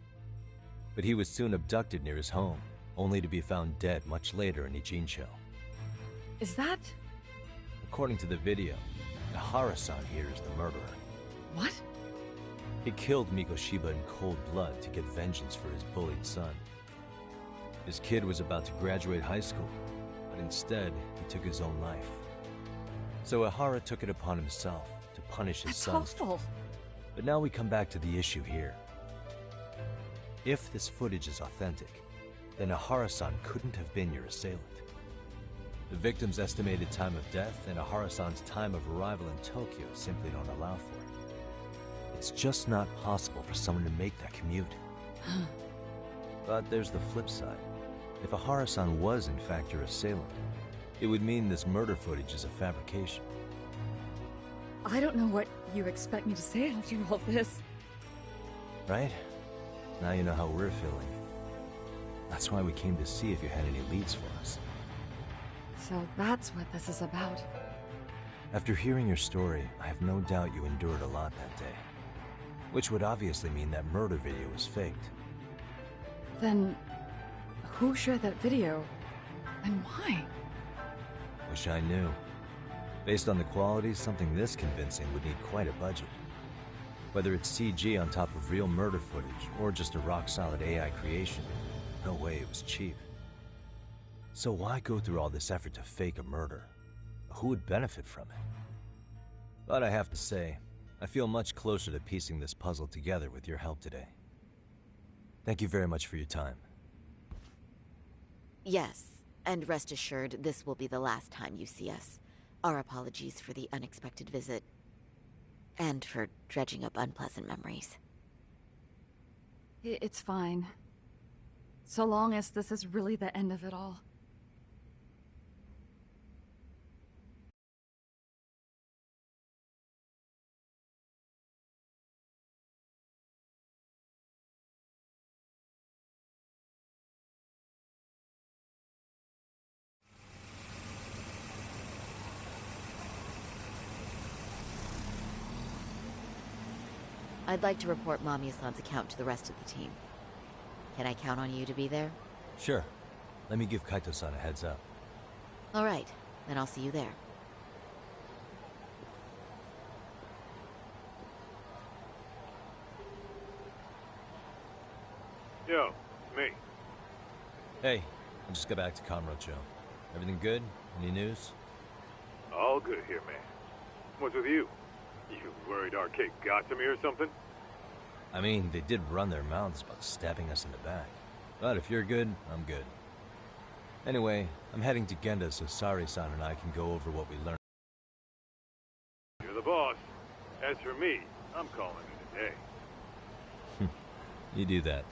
But he was soon abducted near his home, only to be found dead much later in Ijincho. Is that... According to the video, Ahara-san here is the murderer. What? He killed Mikoshiba in cold blood to get vengeance for his bullied son. His kid was about to graduate high school, but instead, he took his own life. So Ahara took it upon himself to punish his son. That's awful. But now we come back to the issue here. If this footage is authentic, then Ahara-san couldn't have been your assailant. The victim's estimated time of death and Ahara-san's time of arrival in Tokyo simply don't allow for it. It's just not possible for someone to make that commute. But there's the flip side. If Ahara-san was in fact your assailant, it would mean this murder footage is a fabrication. I don't know what you expect me to say after all this. Right? Now you know how we're feeling. That's why we came to see if you had any leads for us. So that's what this is about. After hearing your story, I have no doubt you endured a lot that day. Which would obviously mean that murder video was faked. Then, who shared that video? And why? Wish I knew. Based on the quality, something this convincing would need quite a budget. Whether it's CG on top of real murder footage, or just a rock-solid AI creation, no way it was cheap. So why go through all this effort to fake a murder? Who would benefit from it? But I have to say, I feel much closer to piecing this puzzle together with your help today. Thank you very much for your time. Yes, and rest assured, this will be the last time you see us. Our apologies for the unexpected visit. And for dredging up unpleasant memories. It's fine. So long as this is really the end of it all. I'd like to report Mamiya-san's account to the rest of the team. Can I count on you to be there? Sure. Let me give Kaito-san a heads up. All right, then I'll see you there. Yo, me. Hey, I just got back to Kamurocho. Everything good? Any news? All good here, man. What's with you? You worried Arcade got to me or something? I mean, they did run their mouths about stabbing us in the back. But if you're good, I'm good. Anyway, I'm heading to Genda so Sari-san and I can go over what we learned. You're the boss. As for me, I'm calling it a day. You do that.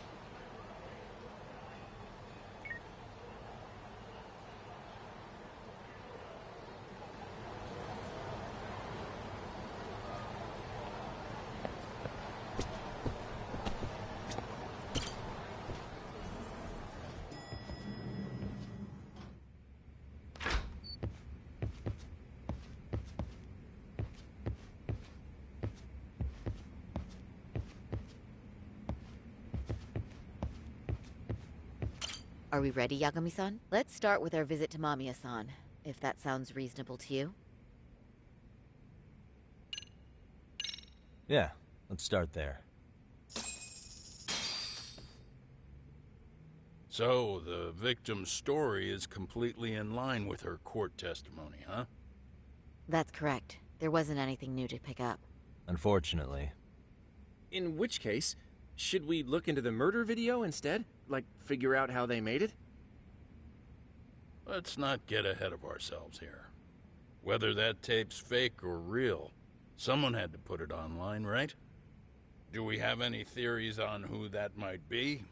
Are we ready, Yagami-san? Let's start with our visit to Mamiya-san, if that sounds reasonable to you. Yeah, let's start there. So, the victim's story is completely in line with her court testimony, huh? That's correct. There wasn't anything new to pick up. Unfortunately. In which case, should we look into the murder video instead? Like, figure out how they made it? Let's not get ahead of ourselves here. Whether that tape's fake or real, someone had to put it online, right? Do we have any theories on who that might be?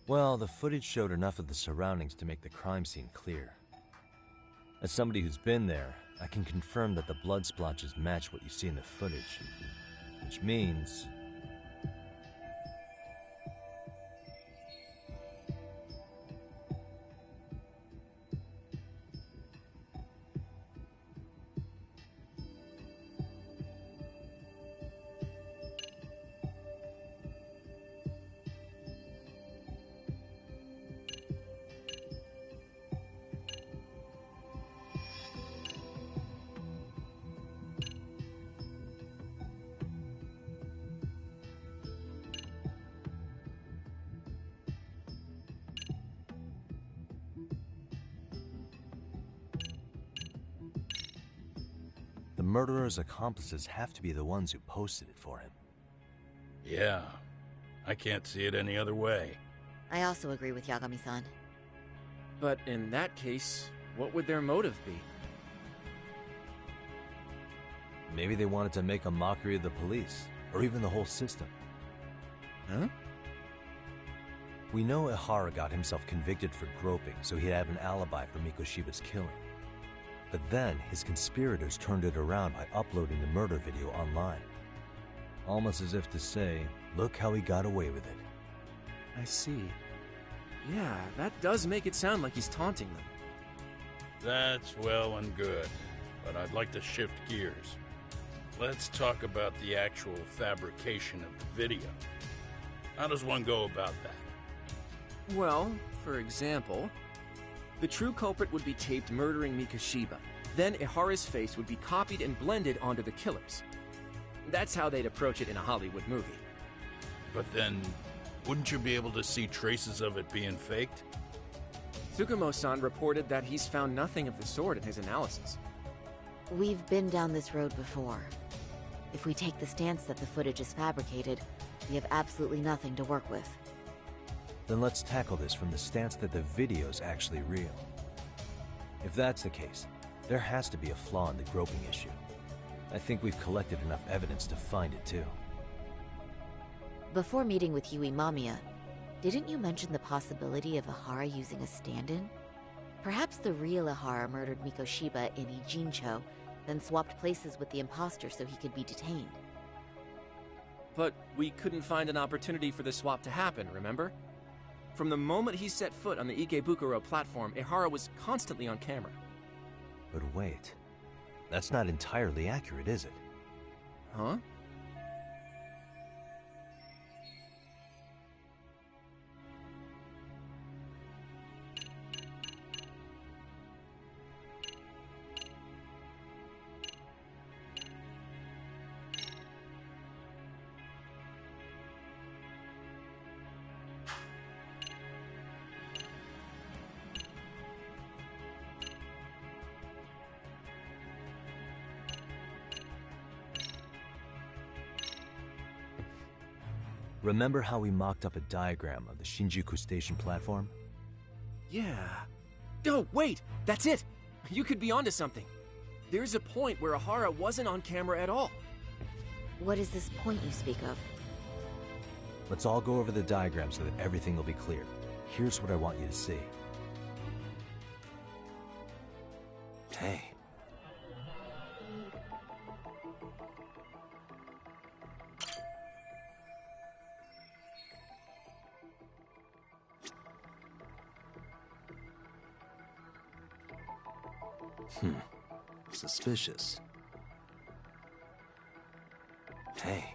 Well, the footage showed enough of the surroundings to make the crime scene clear. As somebody who's been there, I can confirm that the blood splotches match what you see in the footage. Which means... the murderer's accomplices have to be the ones who posted it for him. Yeah, I can't see it any other way. I also agree with Yagami-san. But in that case, what would their motive be? Maybe they wanted to make a mockery of the police, or even the whole system. Huh? We know Ihara got himself convicted for groping, so he'd have an alibi for Mikoshiba's killing. But then, his conspirators turned it around by uploading the murder video online. Almost as if to say, look how he got away with it. I see. Yeah, that does make it sound like he's taunting them. That's well and good, but I'd like to shift gears. Let's talk about the actual fabrication of the video. How does one go about that? Well, for example, the true culprit would be taped murdering Mikoshiba. Then Ihara's face would be copied and blended onto the killers. That's how they'd approach it in a Hollywood movie. But then, wouldn't you be able to see traces of it being faked? Tsukumo-san reported that he's found nothing of the sort in his analysis. We've been down this road before. If we take the stance that the footage is fabricated, we have absolutely nothing to work with. Then let's tackle this from the stance that the video's actually real. If that's the case, there has to be a flaw in the groping issue. I think we've collected enough evidence to find it too. Before meeting with Yui Mamiya, didn't you mention the possibility of Ihara using a stand-in? Perhaps the real Ihara murdered Mikoshiba in Ijincho, then swapped places with the imposter so he could be detained. But we couldn't find an opportunity for the swap to happen, remember? From the moment he set foot on the Ikebukuro platform, Ihara was constantly on camera. But wait, that's not entirely accurate, is it? Huh? Remember how we mocked up a diagram of the Shinjuku Station platform? Yeah. Oh, wait! That's it! You could be onto something. There's a point where Ahara wasn't on camera at all. What is this point you speak of? Let's all go over the diagram so that everything will be clear. Here's what I want you to see. Hey. Suspicious. Hey.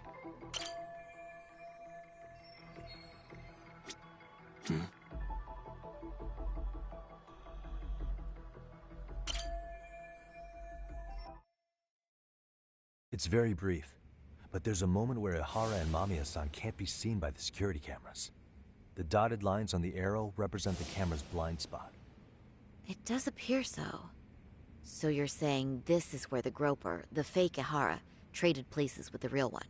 It's very brief, but there's a moment where Ihara and Mamiya-san can't be seen by the security cameras. The dotted lines on the arrow represent the camera's blind spot. It does appear so. So you're saying this is where the groper, the fake Ihara, traded places with the real one?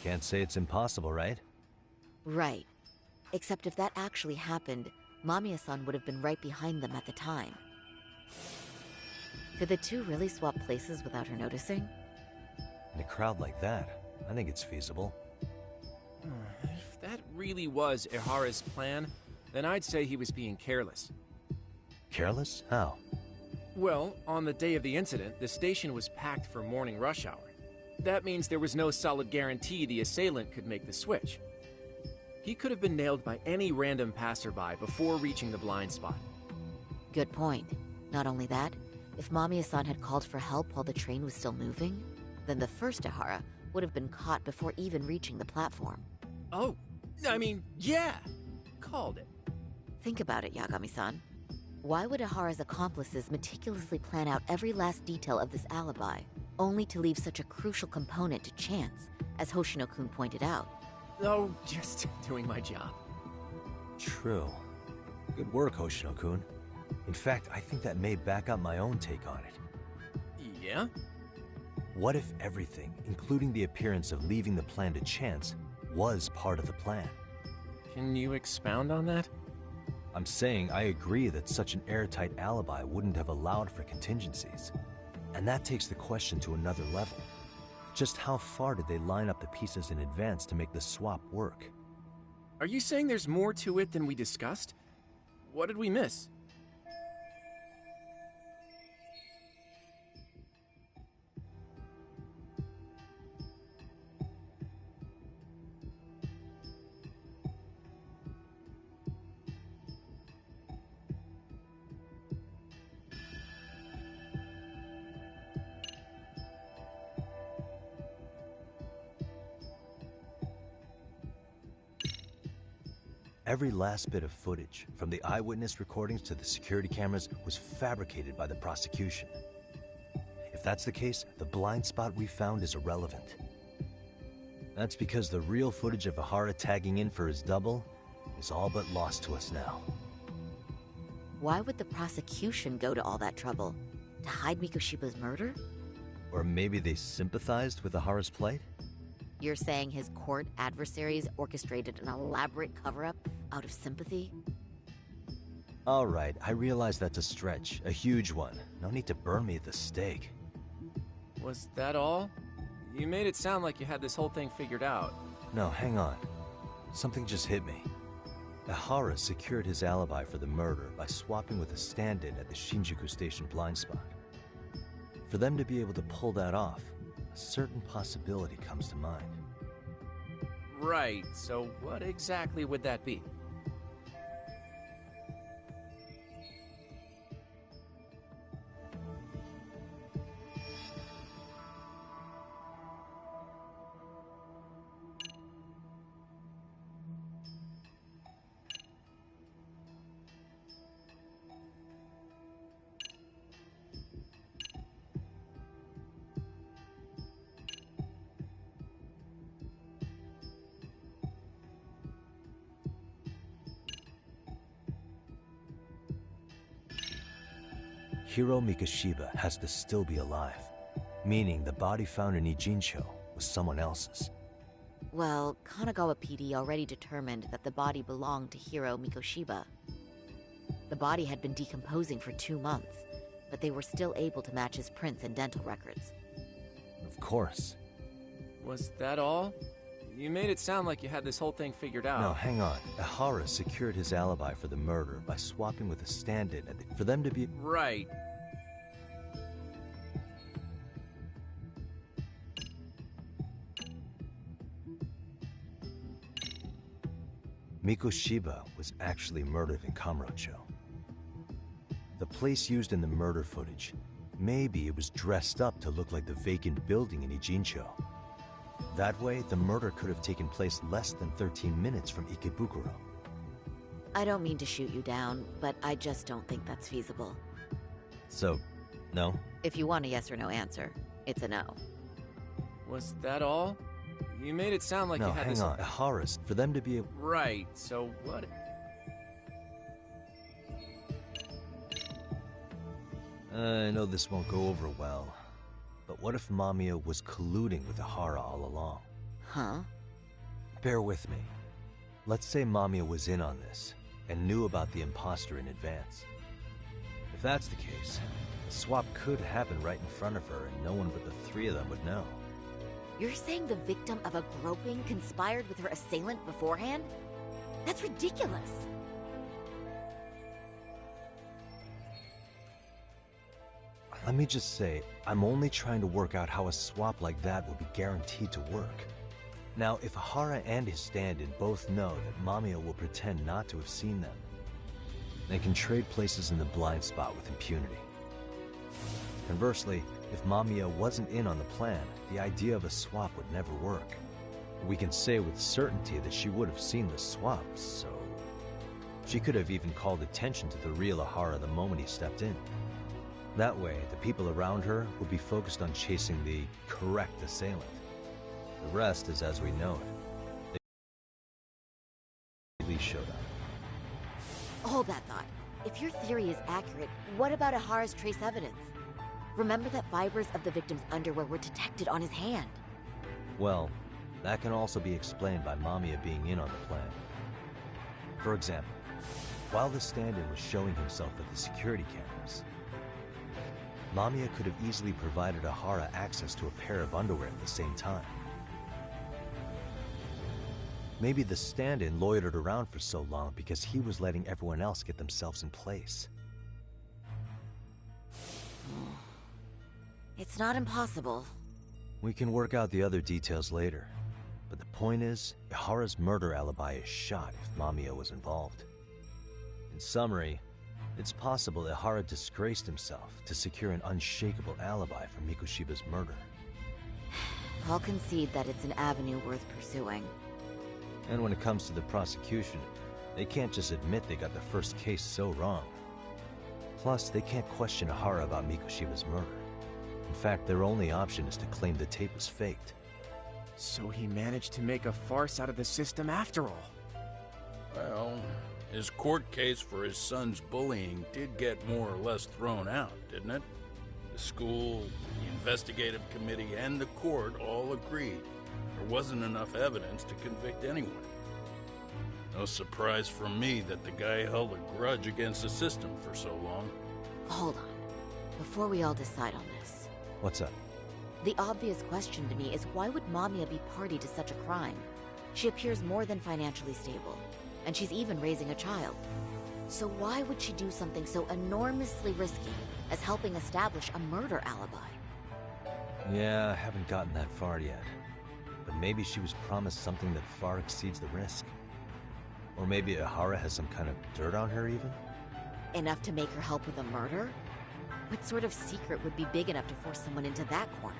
Can't say it's impossible, right? Right. Except if that actually happened, Mamiya-san would have been right behind them at the time. Could the two really swap places without her noticing? In a crowd like that, I think it's feasible. If that really was Ihara's plan, then I'd say he was being careless. Careless? How? Well, on the day of the incident, the station was packed for morning rush hour. That means there was no solid guarantee the assailant could make the switch. He could have been nailed by any random passerby before reaching the blind spot. Good point. Not only that, if Mamiya-san had called for help while the train was still moving, then the first Ihara would have been caught before even reaching the platform. Oh, I mean, yeah! Called it. Think about it, Yagami-san. Why would Ihara's accomplices meticulously plan out every last detail of this alibi, only to leave such a crucial component to chance, as Hoshino-kun pointed out? Oh, just doing my job. True. Good work, Hoshino-kun. In fact, I think that may back up my own take on it. Yeah? What if everything, including the appearance of leaving the plan to chance, was part of the plan? Can you expound on that? I'm saying I agree that such an airtight alibi wouldn't have allowed for contingencies. And that takes the question to another level. Just how far did they line up the pieces in advance to make the swap work? Are you saying there's more to it than we discussed? What did we miss? Every last bit of footage, from the eyewitness recordings to the security cameras, was fabricated by the prosecution. If that's the case, the blind spot we found is irrelevant. That's because the real footage of Ihara tagging in for his double is all but lost to us now. Why would the prosecution go to all that trouble? To hide Mikoshiba's murder? Or maybe they sympathized with Ihara's plight? You're saying his court adversaries orchestrated an elaborate cover-up out of sympathy? All right, I realize that's a stretch, a huge one. No need to burn me at the stake. Was that all? You made it sound like you had this whole thing figured out. No, hang on. Something just hit me. Ihara secured his alibi for the murder by swapping with a stand-in at the Shinjuku Station blind spot. For them to be able to pull that off, a certain possibility comes to mind. Right, so what exactly would that be? Hiro Mikoshiba has to still be alive, meaning the body found in Ijincho was someone else's. Well, Kanagawa PD already determined that the body belonged to Hiro Mikoshiba. The body had been decomposing for 2 months, but they were still able to match his prints and dental records. Of course. Was that all? You made it sound like you had this whole thing figured out. No, hang on. Ihara secured his alibi for the murder by swapping with a stand-in for them to be... Right. Mikoshiba was actually murdered in Kamurocho. The place used in the murder footage, maybe it was dressed up to look like the vacant building in Ijincho. That way, the murder could have taken place less than 13 minutes from Ikebukuro. I don't mean to shoot you down, but I just don't think that's feasible. So, no? If you want a yes or no answer, it's a no. Was that all? You made it sound like no, you had hang this... on. Ihara's, for them to be... Right, so what... I know this won't go over well, but what if Mamiya was colluding with Ihara all along? Huh? Bear with me. Let's say Mamiya was in on this, and knew about the imposter in advance. If that's the case, the swap could happen right in front of her, and no one but the three of them would know. You're saying the victim of a groping conspired with her assailant beforehand? That's ridiculous. Let me just say, I'm only trying to work out how a swap like that would be guaranteed to work. Now, if Ihara and his stand-in both know that Mamiya will pretend not to have seen them, they can trade places in the blind spot with impunity. Conversely, if Mamiya wasn't in on the plan, the idea of a swap would never work. We can say with certainty that she would have seen the swap, so... She could have even called attention to the real Ihara the moment he stepped in. That way, the people around her would be focused on chasing the correct assailant. The rest is as we know it. The police showed up. Hold that thought. If your theory is accurate, what about Ihara's trace evidence? Remember that fibers of the victim's underwear were detected on his hand. Well, that can also be explained by Mamiya being in on the plan. For example, while the stand-in was showing himself at the security cameras, Mamiya could have easily provided Ihara access to a pair of underwear at the same time. Maybe the stand-in loitered around for so long because he was letting everyone else get themselves in place. It's not impossible. We can work out the other details later. But the point is, Ihara's murder alibi is shot if Mamiya was involved. In summary, it's possible Ihara disgraced himself to secure an unshakable alibi for Mikoshiba's murder. I'll concede that it's an avenue worth pursuing. And when it comes to the prosecution, they can't just admit they got the first case so wrong. Plus, they can't question Ihara about Mikoshiba's murder. In fact, their only option is to claim the tape was faked. So he managed to make a farce out of the system after all. Well, his court case for his son's bullying did get more or less thrown out, didn't it? The school, the investigative committee, and the court all agreed there wasn't enough evidence to convict anyone. No surprise from me that the guy held a grudge against the system for so long. Hold on. Before we all decide on this. What's up? The obvious question to me is why would Mamiya be party to such a crime? She appears more than financially stable, and she's even raising a child. So why would she do something so enormously risky as helping establish a murder alibi? Yeah, I haven't gotten that far yet. But maybe she was promised something that far exceeds the risk. Or maybe Ihara has some kind of dirt on her even? Enough to make her help with a murder? What sort of secret would be big enough to force someone into that corner?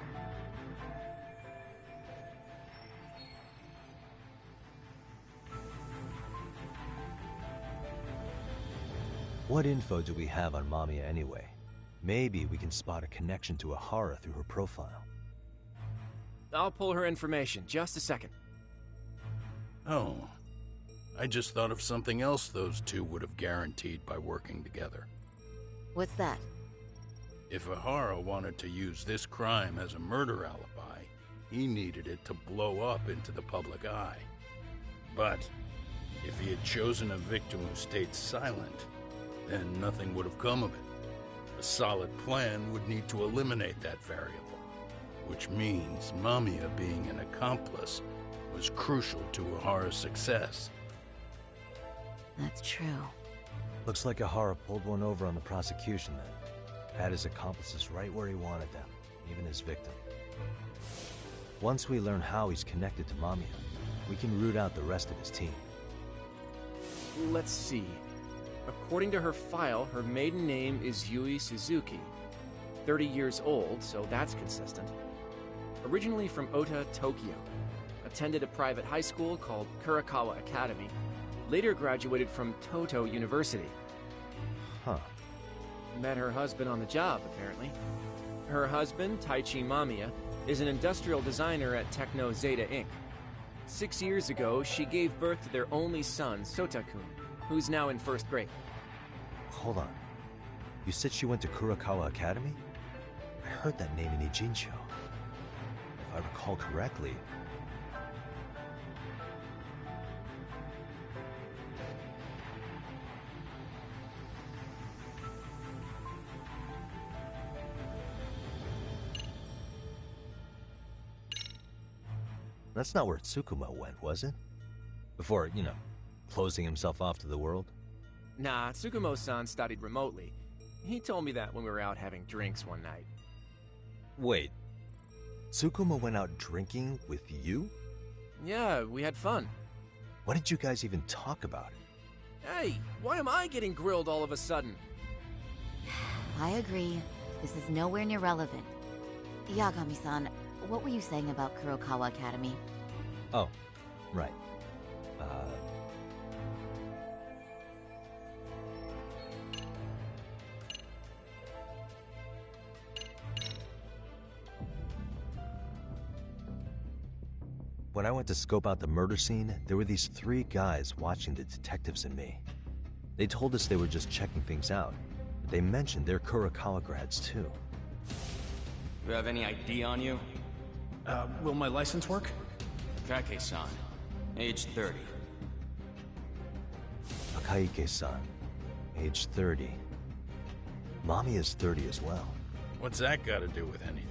What info do we have on Mamiya anyway? Maybe we can spot a connection to Ihara through her profile. I'll pull her information. Just a second. Oh. I just thought of something else those two would have guaranteed by working together. What's that? If Ihara wanted to use this crime as a murder alibi, He needed it to blow up into the public eye. But if he had chosen a victim who stayed silent, then nothing would have come of it. A solid plan would need to eliminate that variable, which means Mamiya being an accomplice was crucial to Ahara's success. That's true. Looks like Ahara pulled one over on the prosecution then. Had his accomplices right where he wanted them, even his victim. Once we learn how he's connected to Mamiya, we can root out the rest of his team. Let's see. According to her file, her maiden name is Yui Suzuki. 30 years old, so that's consistent. Originally from Ota, Tokyo. Attended a private high school called Kurakawa Academy. Later graduated from Toto University. Huh. Met her husband on the job, apparently. Her husband, Taichi Mamiya, is an industrial designer at Techno Zeta Inc. 6 years ago, she gave birth to their only son, Sota-kun, who's now in first grade. Hold on. You said she went to Kurakawa Academy? I heard that name in Ijincho. If I recall correctly... That's not where Tsukumo went, was it? Before, closing himself off to the world? Nah, Tsukumo-san studied remotely. He told me that when we were out having drinks one night. Wait, Tsukumo went out drinking with you? Yeah, we had fun. What did you guys even talk about? Hey, why am I getting grilled all of a sudden? I agree. This is nowhere near relevant. Yagami-san, what were you saying about Kurokawa Academy? Oh, right. When I went to scope out the murder scene, there were these 3 guys watching the detectives and me. They told us they were just checking things out. They mentioned they're Kurakawa grads too. You have any ID on you? Will my license work? Kake-san, age 30. Akaike-san, age 30. Mommy is 30 as well. What's that got to do with anything?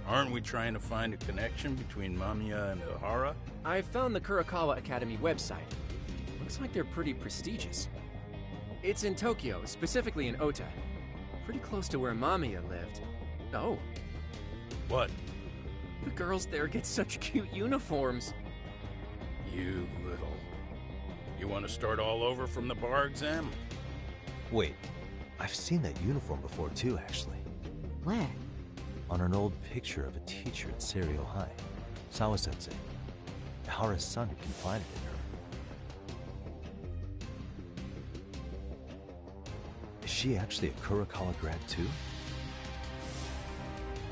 Aren't we trying to find a connection between Mamiya and Ahara? I found the Kurakawa Academy website. Looks like they're pretty prestigious. It's in Tokyo, specifically in Ota. Pretty close to where Mamiya lived. Oh. What? The girls there get such cute uniforms. You little... You want to start all over from the bar exam? Wait, I've seen that uniform before too, actually. Where? On an old picture of a teacher at Seiryo High, Sawa-sensei. Ahara's son had confided in her. Is she actually a Kurakawa grad too?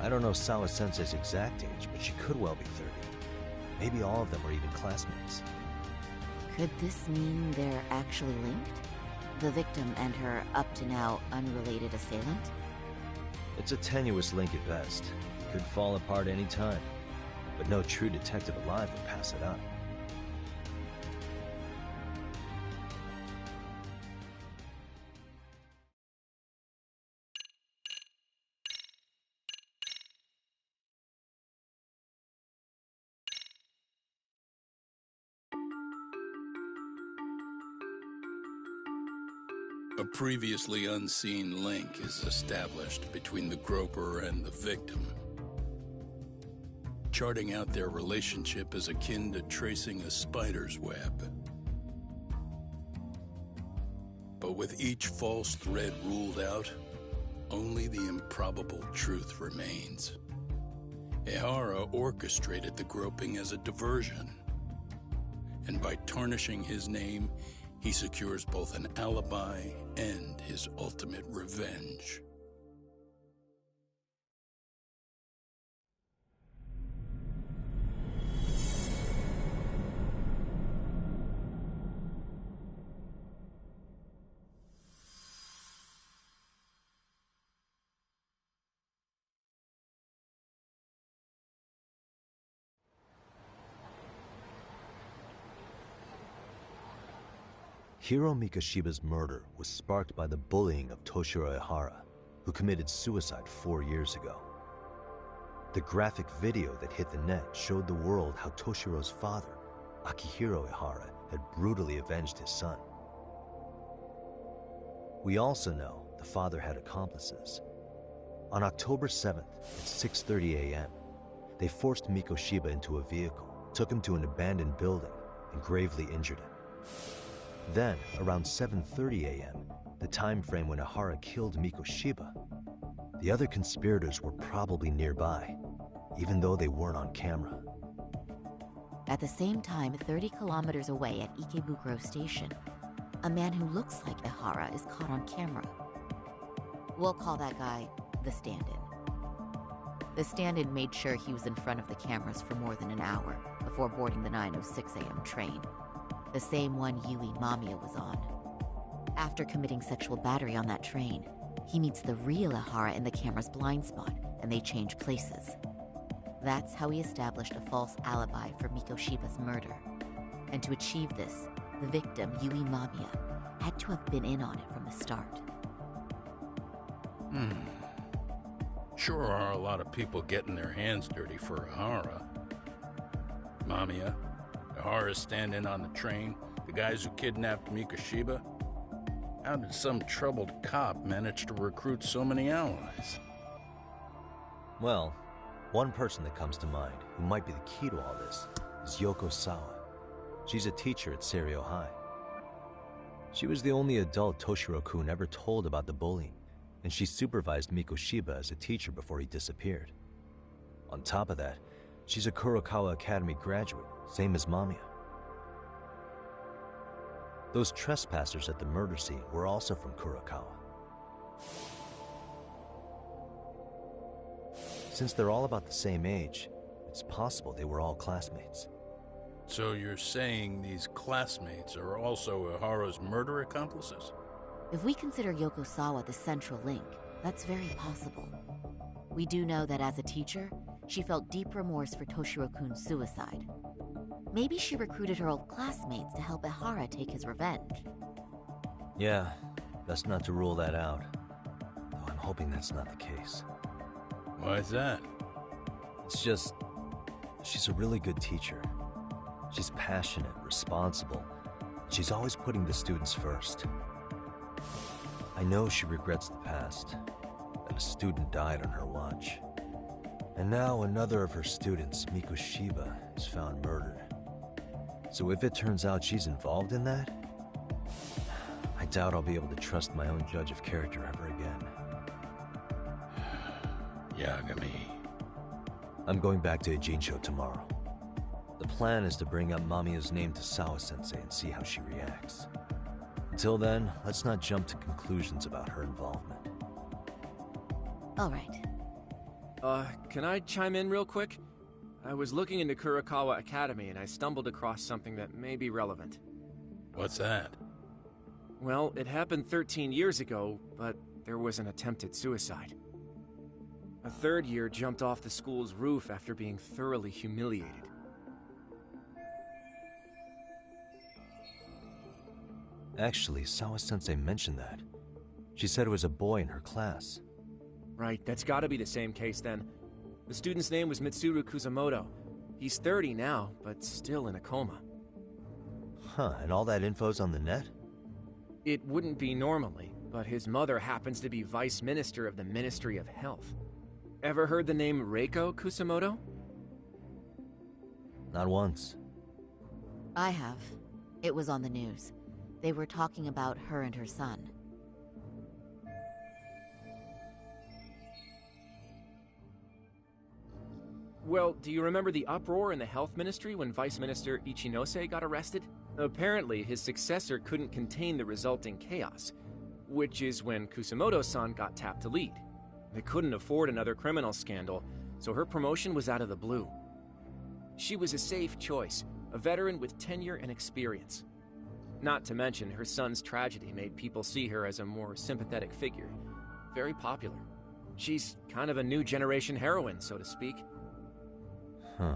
I don't know Sawa-sensei's exact age, but she could well be 30. Maybe all of them are even classmates. Could this mean they're actually linked? The victim and her up-to-now unrelated assailant? It's a tenuous link at best. Could fall apart any time. But no true detective alive would pass it up. A previously unseen link is established between the groper and the victim. Charting out their relationship is akin to tracing a spider's web. But with each false thread ruled out, only the improbable truth remains. Ehara orchestrated the groping as a diversion. And by tarnishing his name, he secures both an alibi and his ultimate revenge. Hiro Mikoshiba's murder was sparked by the bullying of Toshiro Ehara, who committed suicide 4 years ago. The graphic video that hit the net showed the world how Toshiro's father, Akihiro Ehara, had brutally avenged his son. We also know the father had accomplices. On October 7th at 6:30 a.m., they forced Mikoshiba into a vehicle, took him to an abandoned building, and gravely injured him. Then, around 7:30 a.m., the time frame when Ehara killed Mikoshiba, the other conspirators were probably nearby, even though they weren't on camera. At the same time, 30 kilometers away at Ikebukuro Station, a man who looks like Ehara is caught on camera. We'll call that guy the stand-in. The stand-in made sure he was in front of the cameras for more than an hour before boarding the 9:06 a.m. train, the same one Yui Mamiya was on. After committing sexual battery on that train, he meets the real Ehara in the camera's blind spot, and they change places. That's how he established a false alibi for Mikoshiba's murder. And to achieve this, the victim, Yui Mamiya, had to have been in on it from the start. Sure are a lot of people getting their hands dirty for Ehara. Mamiya, Ehara's stand-in on the train, the guys who kidnapped Mikoshiba. How did some troubled cop manage to recruit so many allies? Well, one person that comes to mind who might be the key to all this is Yoko Sawa. She's a teacher at Seiryo High. She was the only adult Toshiro-kun ever told about the bullying, and she supervised Mikoshiba as a teacher before he disappeared. On top of that, she's a Kurokawa Academy graduate, same as Mamiya. Those trespassers at the murder scene were also from Kurokawa. Since they're all about the same age, it's possible they were all classmates. So you're saying these classmates are also Ehara's murder accomplices? If we consider Yoko Sawa the central link, that's very possible. We do know that as a teacher, she felt deep remorse for Toshiro-kun's suicide. Maybe she recruited her old classmates to help Ehara take his revenge. Yeah, best not to rule that out. Though I'm hoping that's not the case. Why's that? It's just, she's a really good teacher. She's passionate, responsible. She's always putting the students first. I know she regrets the past, that a student died on her watch. And now another of her students, Mikoshiba, is found murdered. So if it turns out she's involved in that, I doubt I'll be able to trust my own judge of character ever again. Yagami. I'm going back to Ijincho tomorrow. The plan is to bring up Mamiya's name to Sawa-sensei and see how she reacts. Until then, let's not jump to conclusions about her involvement. All right. Can I chime in real quick? I was looking into Kurokawa Academy and I stumbled across something that may be relevant. What's that? Well, it happened 13 years ago, but there was an attempted suicide. A third year jumped off the school's roof after being thoroughly humiliated. Actually, Sawa-sensei mentioned that. She said it was a boy in her class. Right, that's gotta be the same case then. The student's name was Mitsuru Kusamoto. He's 30 now, but still in a coma. Huh, and all that info's on the net? It wouldn't be normally, but his mother happens to be Vice Minister of the Ministry of Health. Ever heard the name Reiko Kusamoto? Not once. I have. It was on the news. They were talking about her and her son. Well, do you remember the uproar in the health ministry when Vice Minister Ichinose got arrested? Apparently, his successor couldn't contain the resulting chaos, which is when Kusamoto-san got tapped to lead. They couldn't afford another criminal scandal, so her promotion was out of the blue. She was a safe choice, a veteran with tenure and experience. Not to mention, her son's tragedy made people see her as a more sympathetic figure. Very popular. She's kind of a new generation heroine, so to speak. Huh.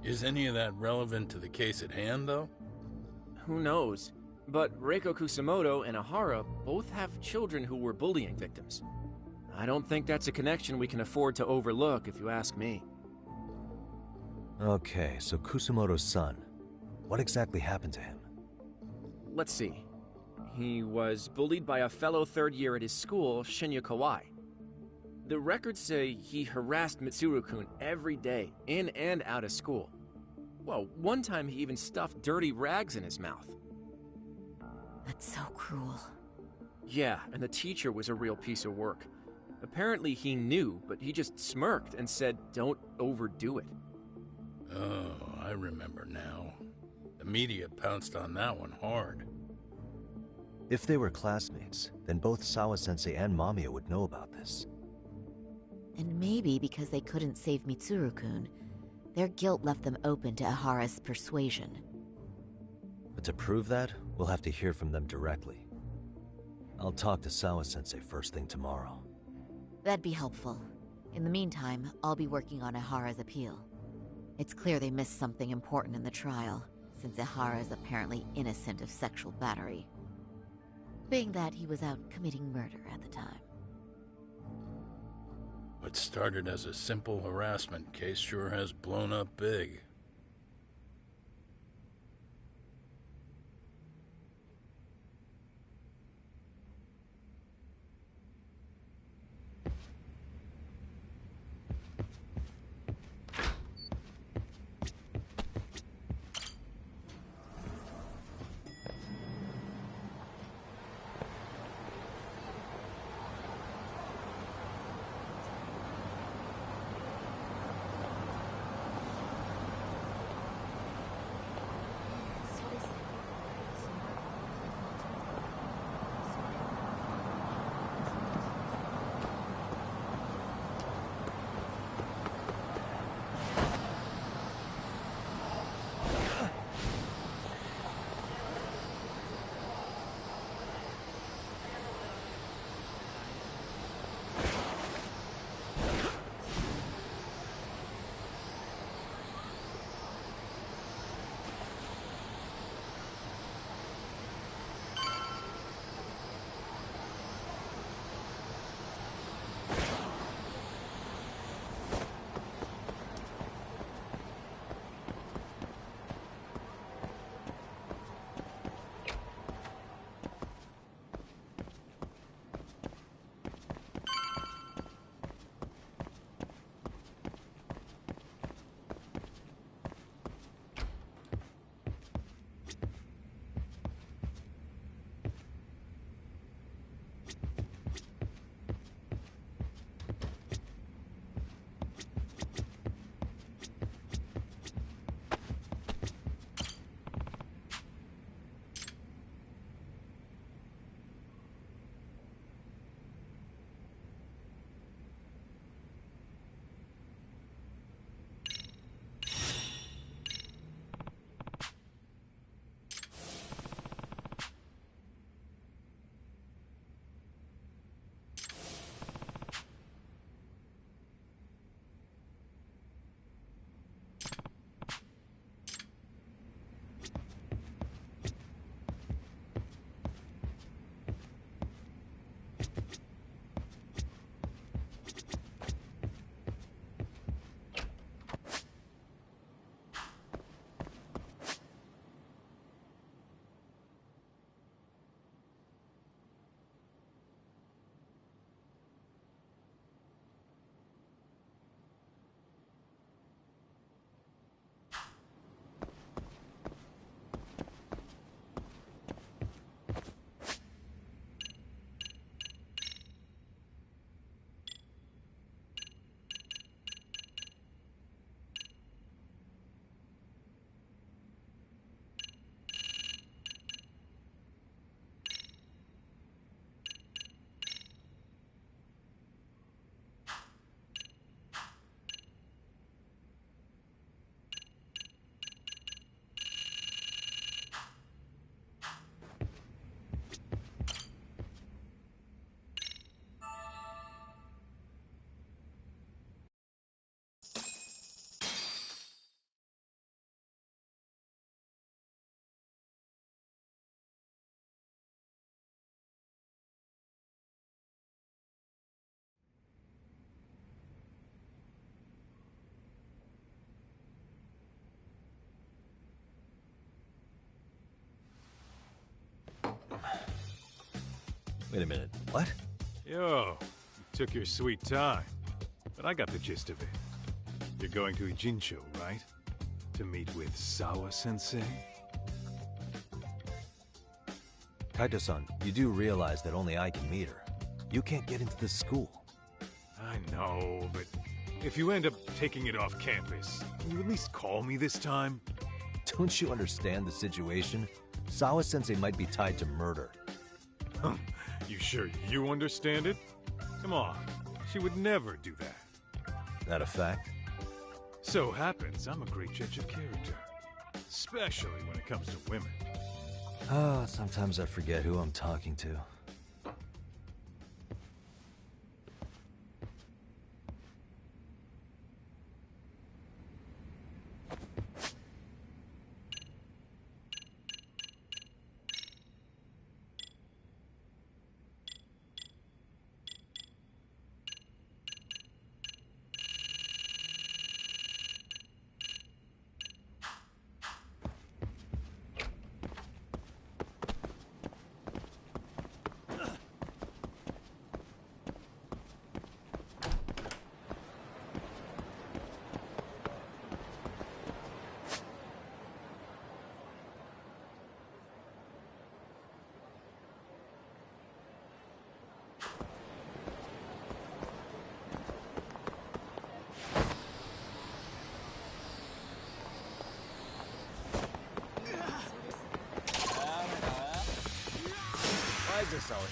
Is any of that relevant to the case at hand, though? Who knows? But Reiko Kusamoto and Ahara both have children who were bullying victims. I don't think that's a connection we can afford to overlook, if you ask me. Okay, so Kusamoto's son. What exactly happened to him? Let's see. He was bullied by a fellow third year at his school, Shinya Kawai. The records say he harassed Mitsuru-kun every day, in and out of school. Well, one time he even stuffed dirty rags in his mouth. That's so cruel. Yeah, and the teacher was a real piece of work. Apparently he knew, but he just smirked and said, "Don't overdo it." Oh, I remember now. The media pounced on that one hard. If they were classmates, then both Sawa-sensei and Mamiya would know about this. And maybe because they couldn't save Mitsuru-kun, their guilt left them open to Ahara's persuasion. But to prove that, we'll have to hear from them directly. I'll talk to Sawa-sensei first thing tomorrow. That'd be helpful. In the meantime, I'll be working on Ahara's appeal. It's clear they missed something important in the trial, since Ahara is apparently innocent of sexual battery. Being that he was out committing murder at the time. What started as a simple harassment case sure has blown up big. Wait a minute, what? Yo, you took your sweet time. But I got the gist of it. You're going to Ijincho, right? To meet with Sawa-sensei? Kaito-san, you do realize that only I can meet her. You can't get into this school. I know, but if you end up taking it off campus, can you at least call me this time? Don't you understand the situation? Sawa-sensei might be tied to murder. You sure you understand it? Come on, she would never do that. That a fact? So happens I'm a great judge of character. Especially when it comes to women. Sometimes I forget who I'm talking to. Why is this always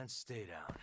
And stay down.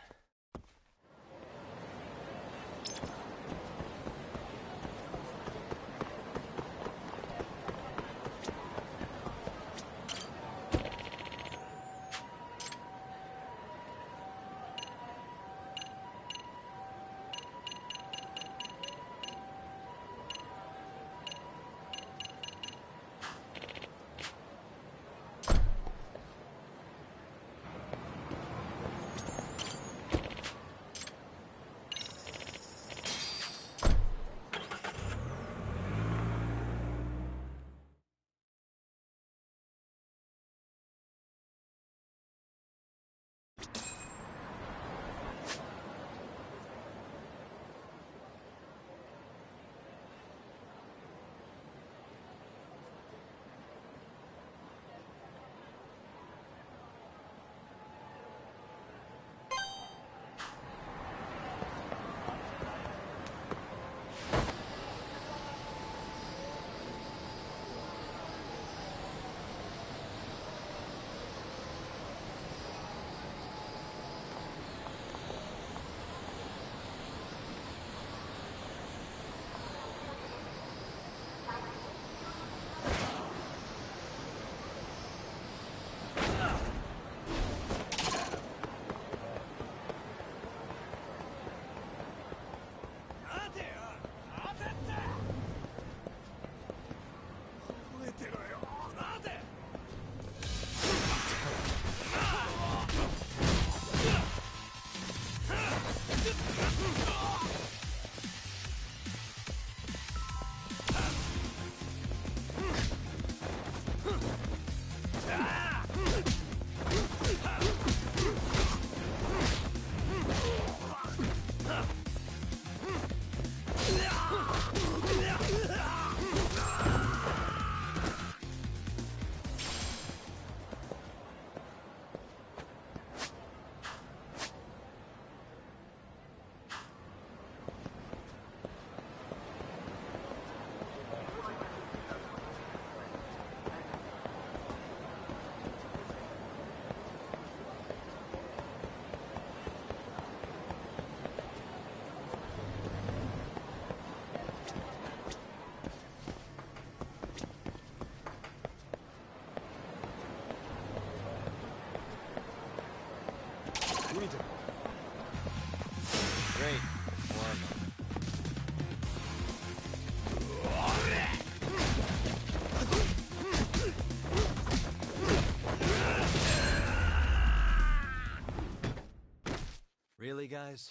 Great. More of them. Really, guys?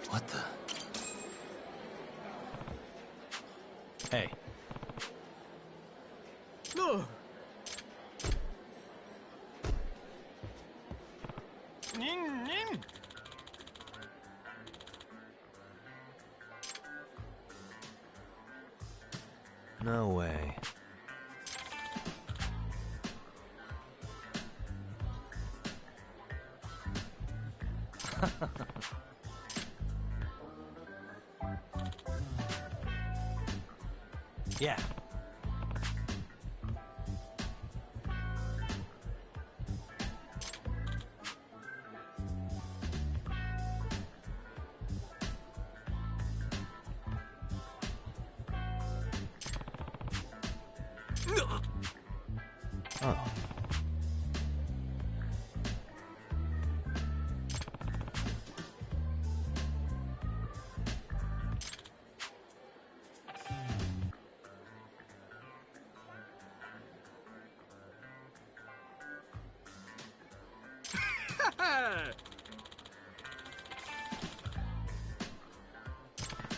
What the? Hey. No. No way. Yeah. Oh.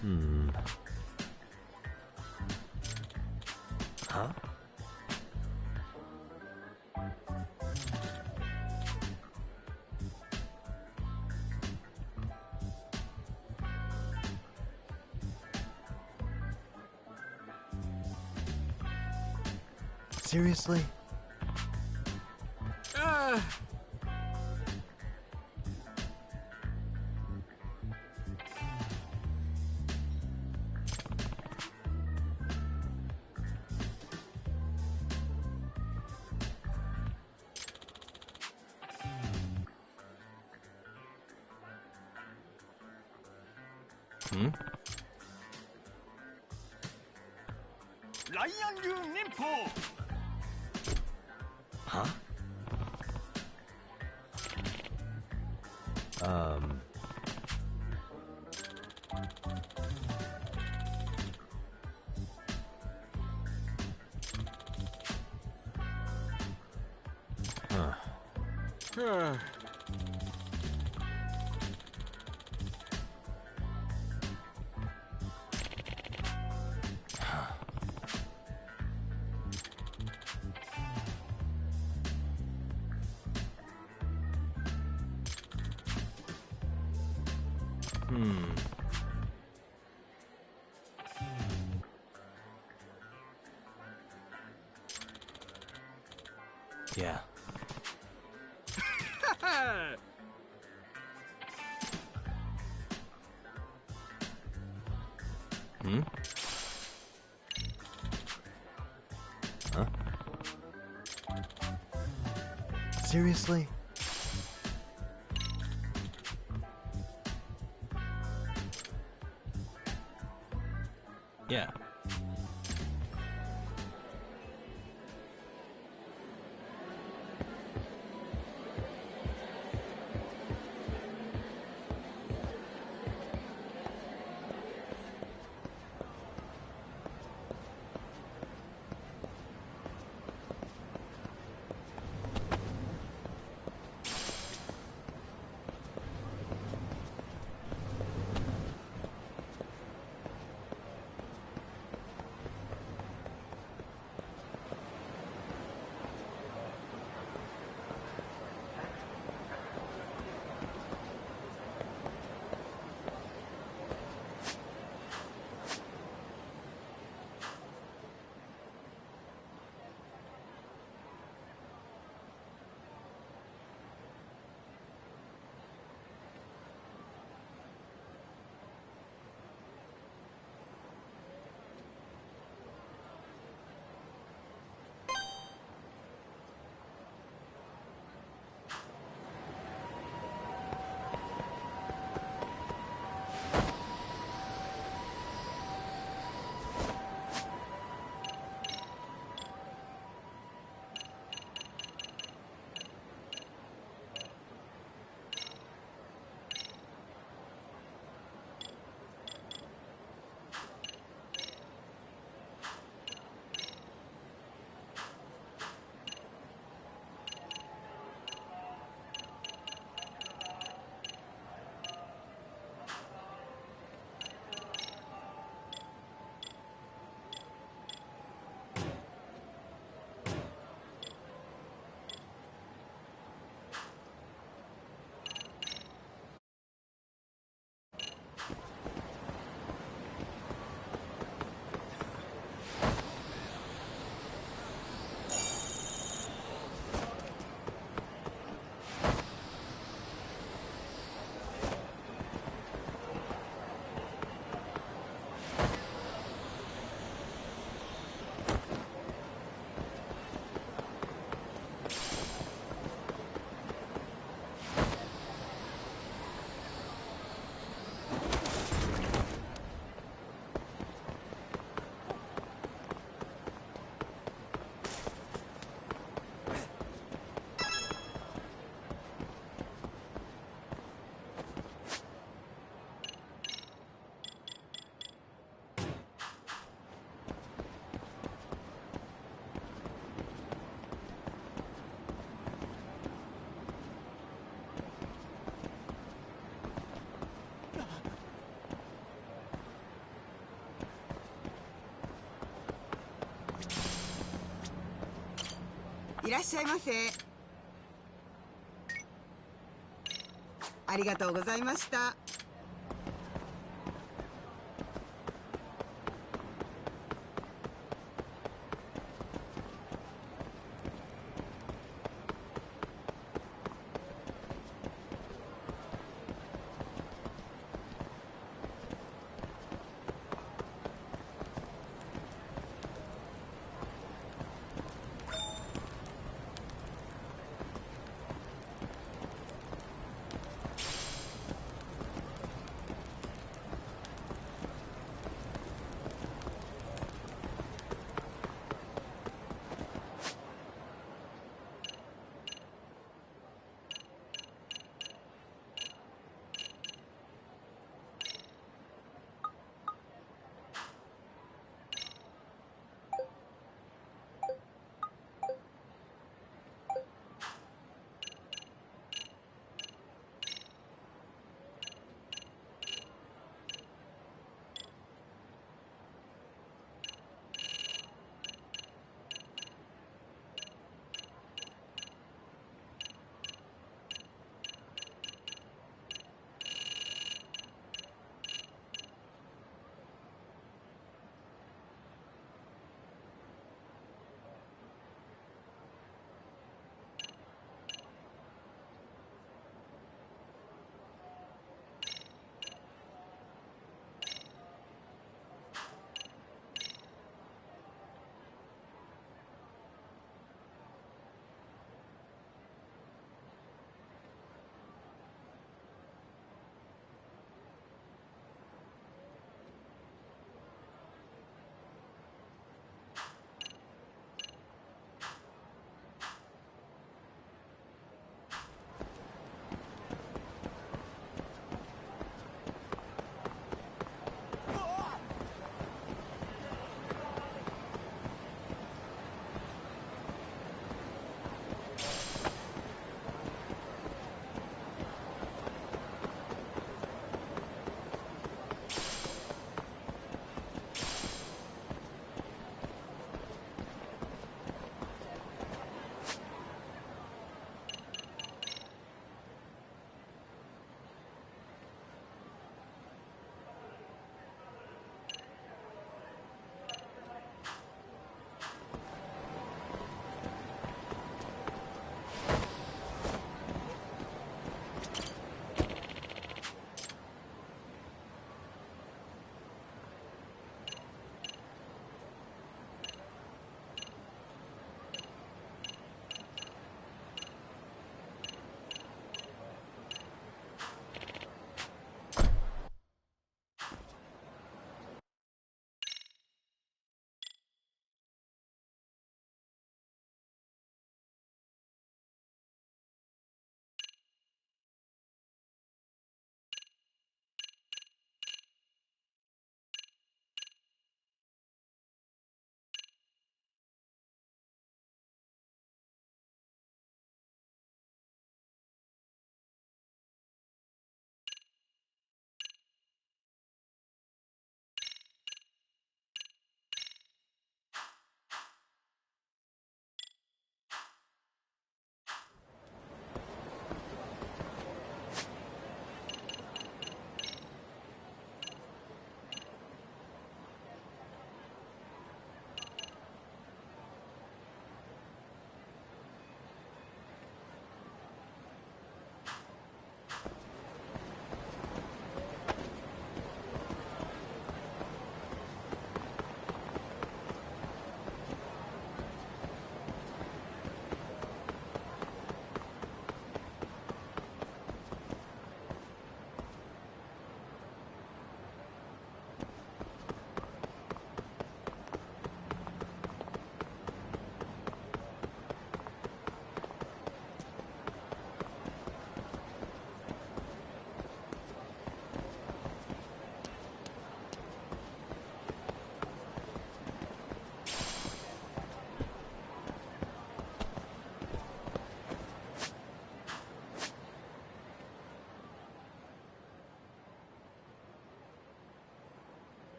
Hmm. Huh? Seriously? Hmm? Huh? Huh. Hmm. Yeah. Hmm? Huh? Seriously? Yeah. いらっしゃいませ。ありがとうございました。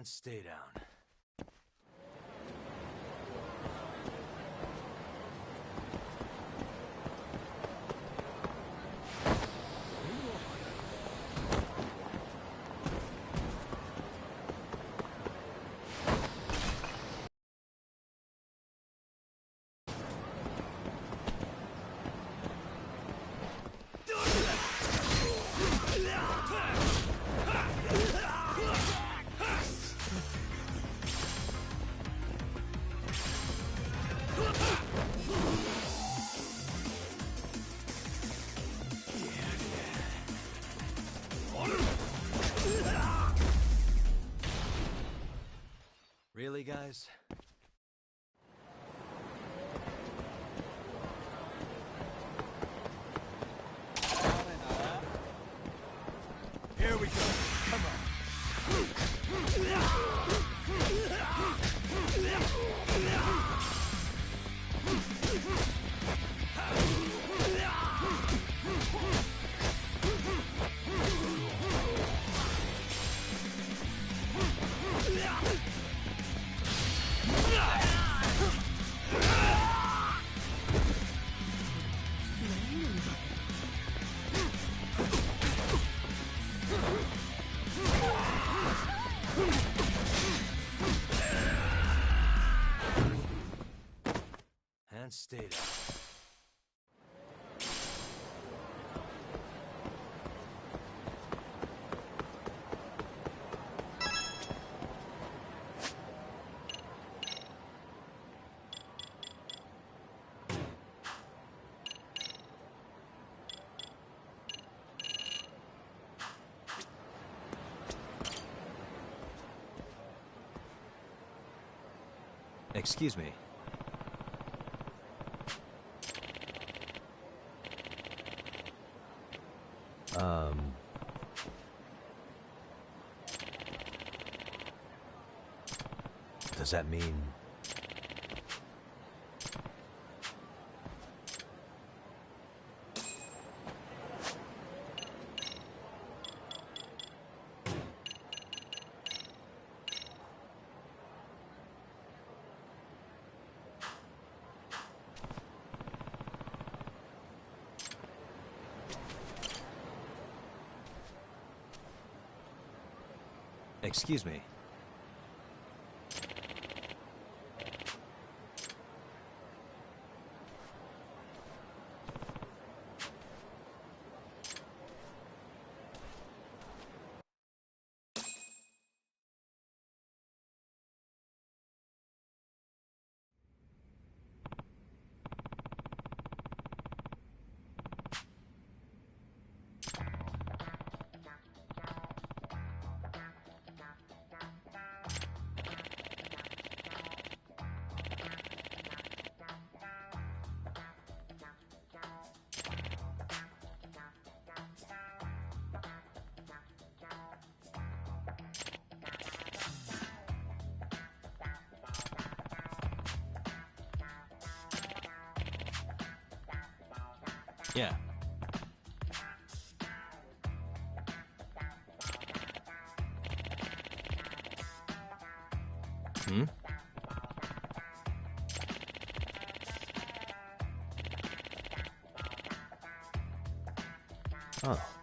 And stay down. Really, guys? Here we go. Come on. And stay down. Excuse me. Does that mean... Excuse me. Yeah. Hmm? Oh.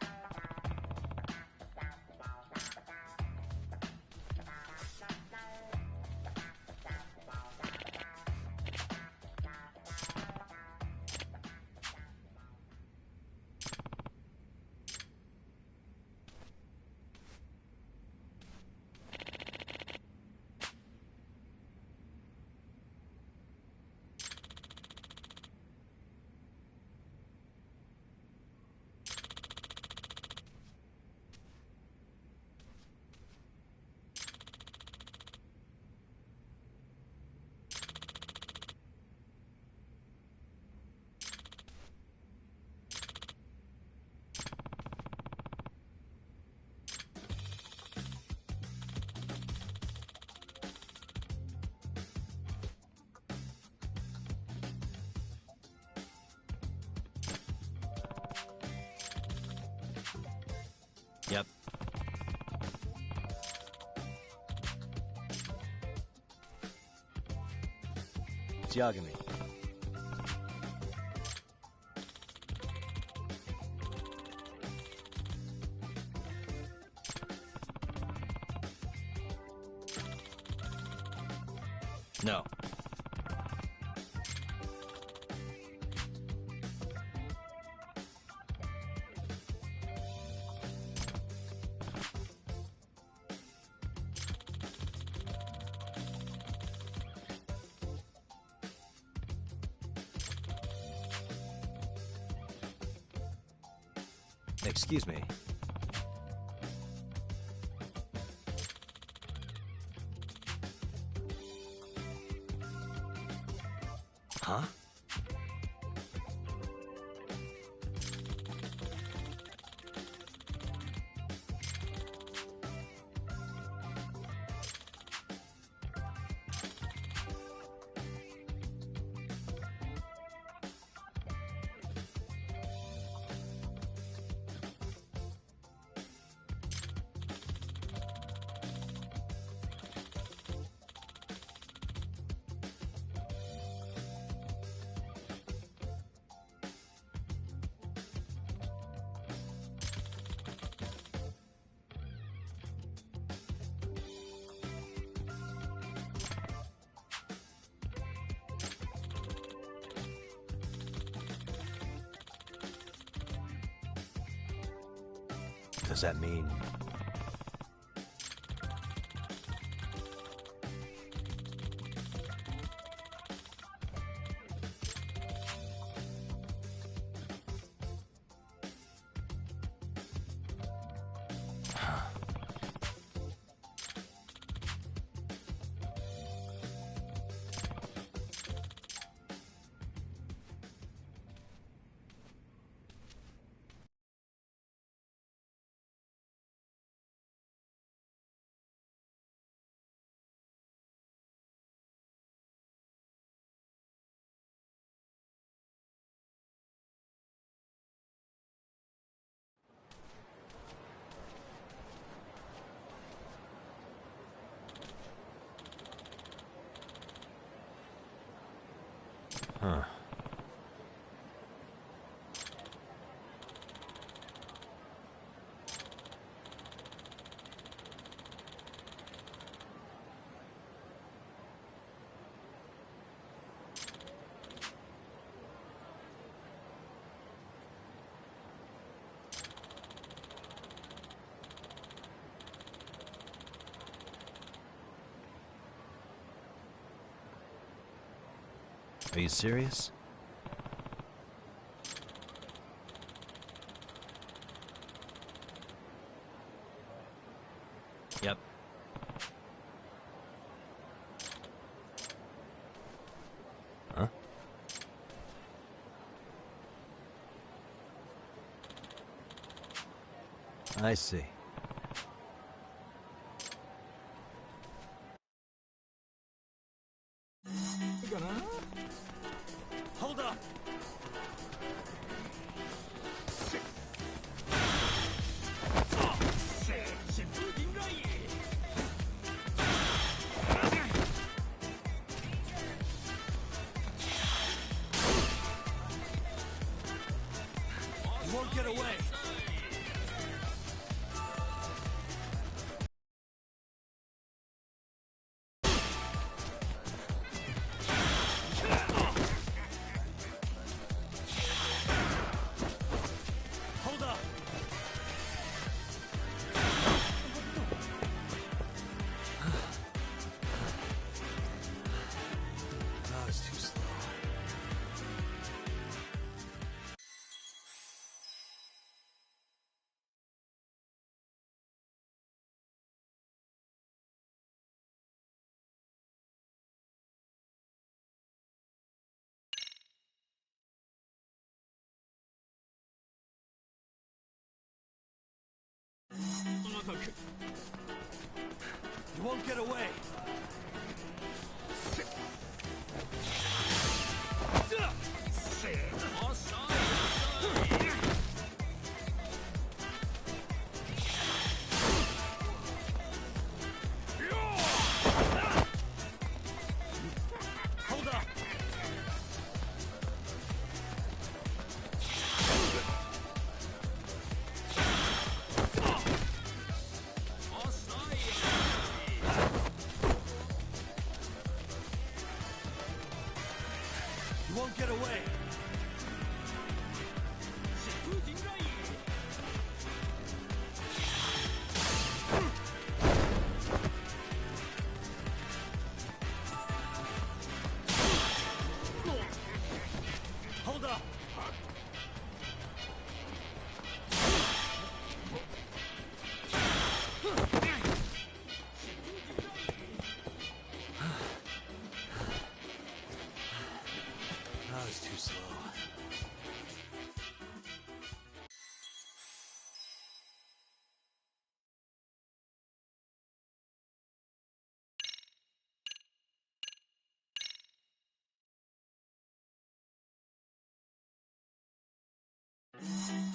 Yep. Yagami. No. Excuse me. Huh? Does that mean... Huh. Are you serious? Yep. Huh? I see. Hold up! You won't get away. Hold up! That was too slow. You won't get away! Hold up!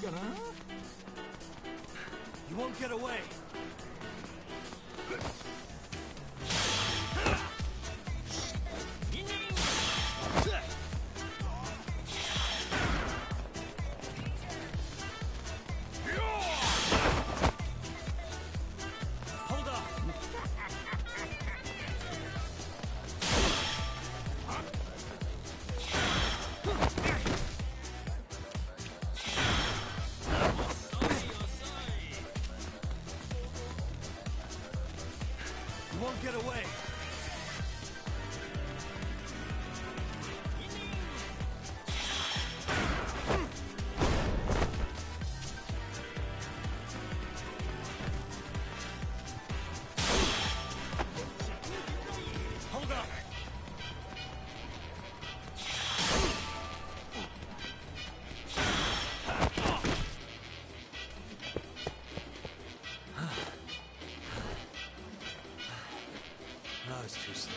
You won't get away. Hold up. You won't get away. Hold up. That was too slow.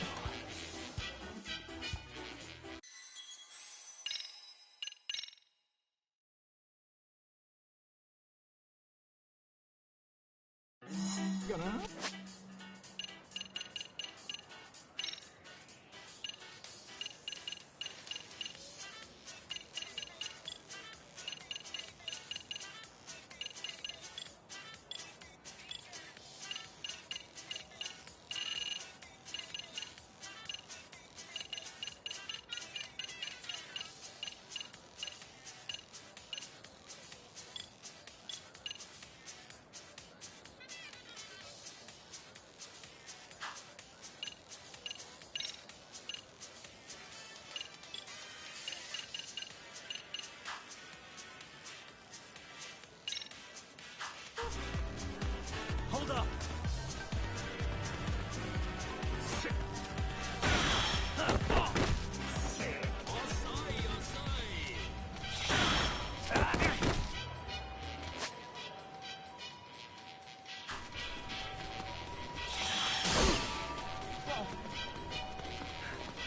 Hold up.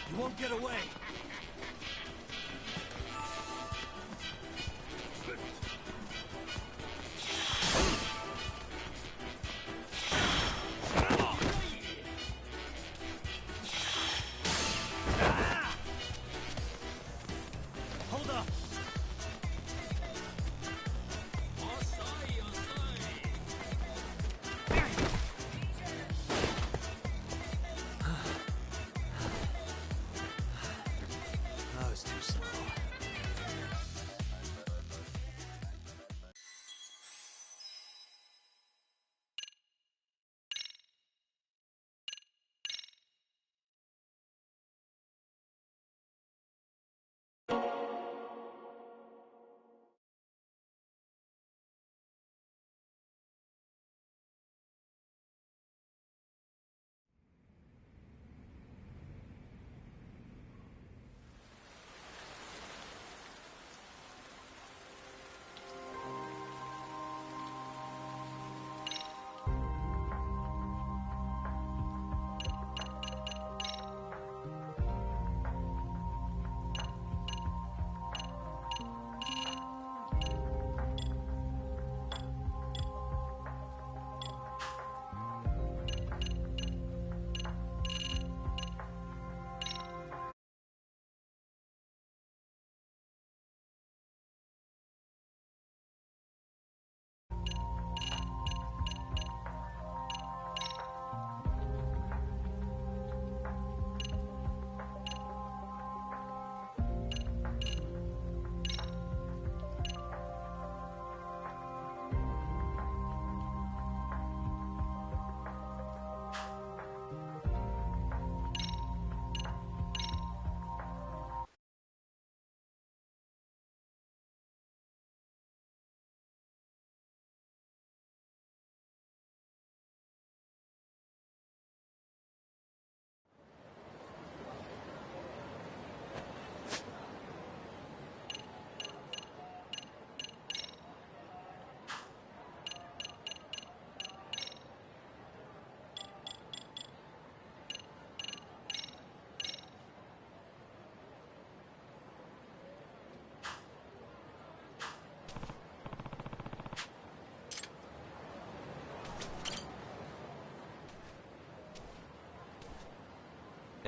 You won't get away. Hold up.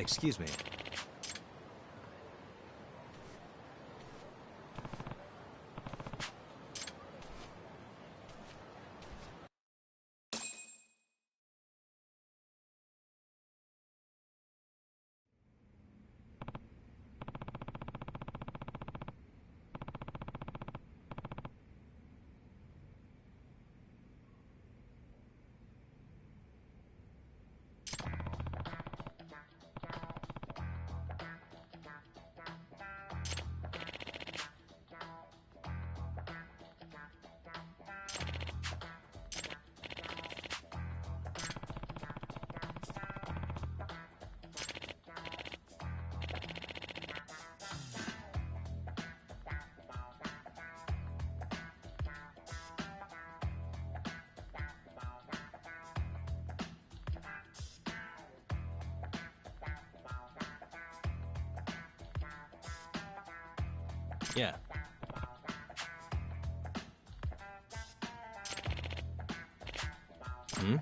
Excuse me. Yeah. Hmm?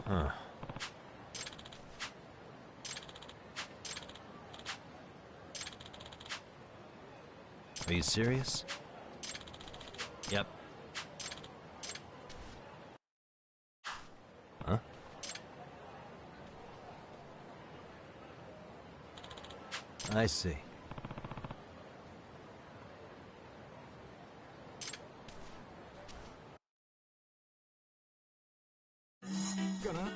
Huh. Are you serious? Yep. Huh? I see. Gonna.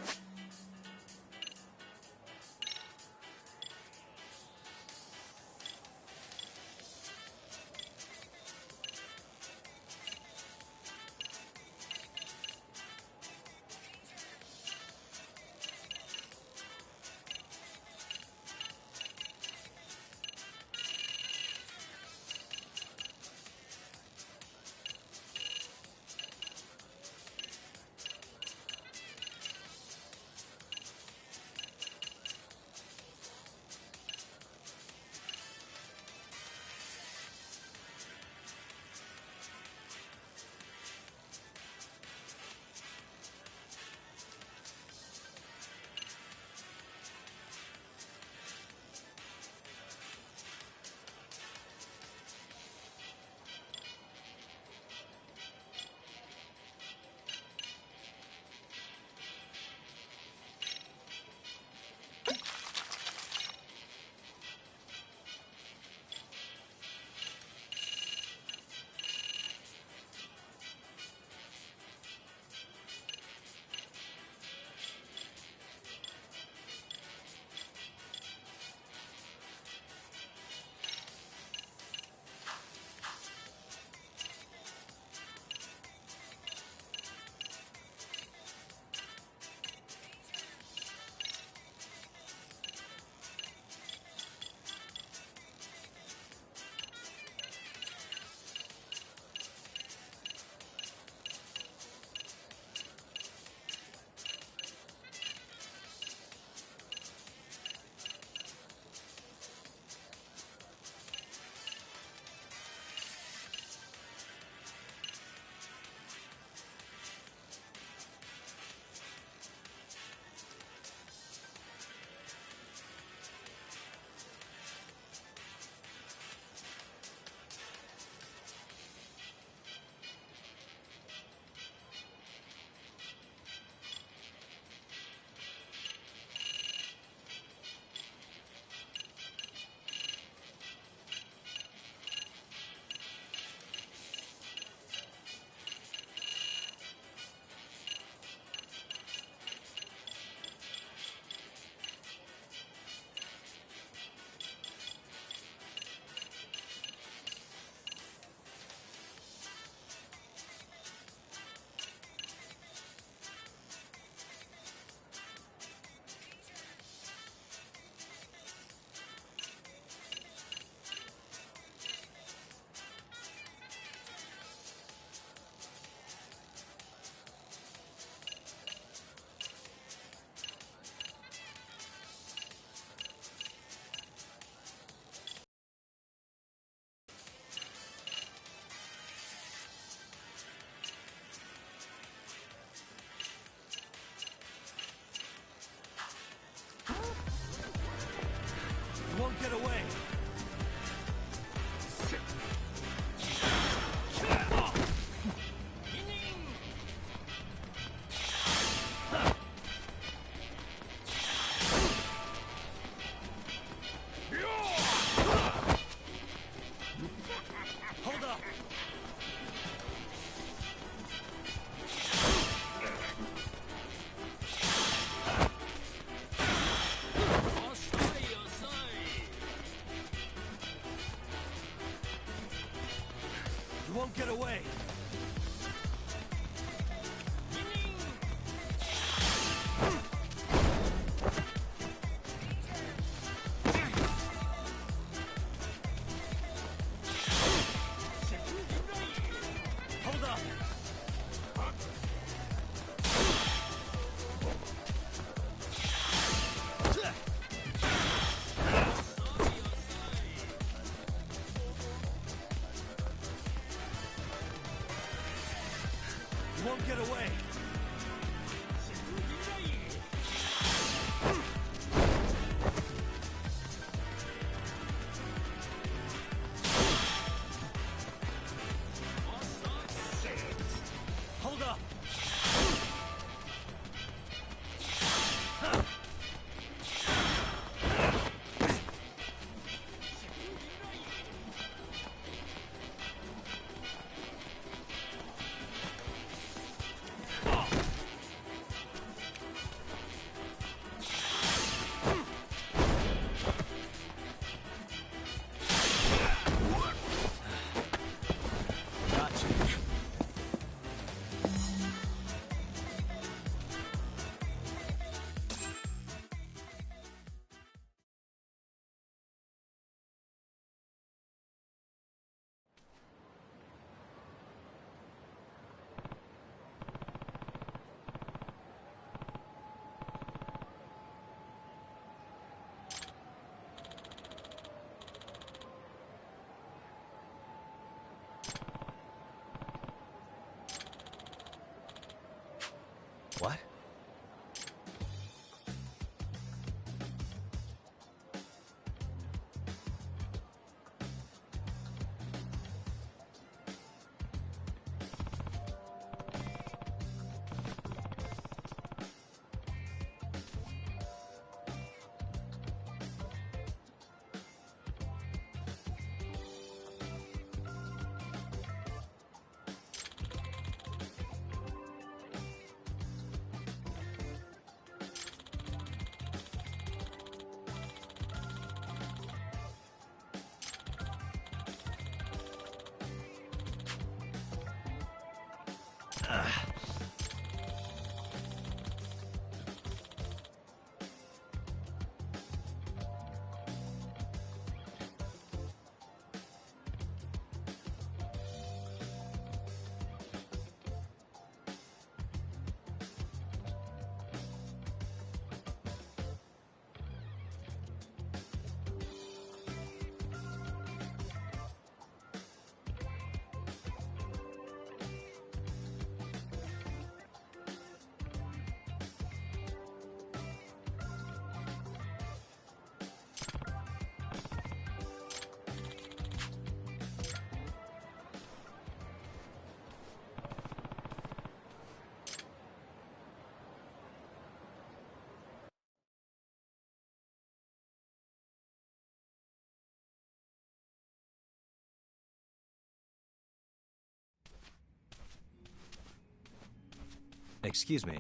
Excuse me.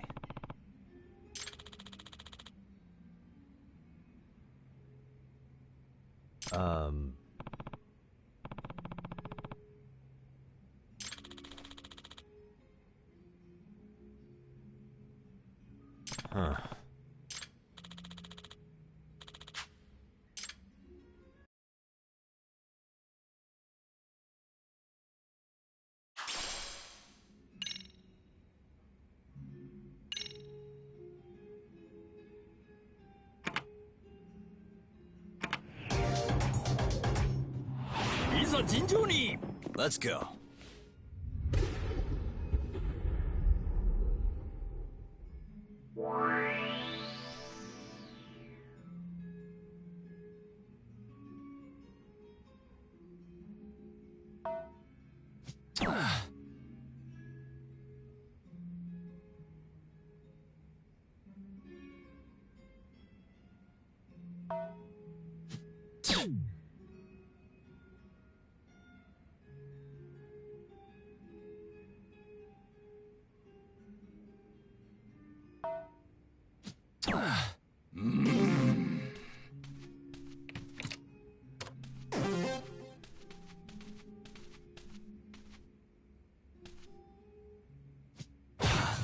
Huh. Let's go.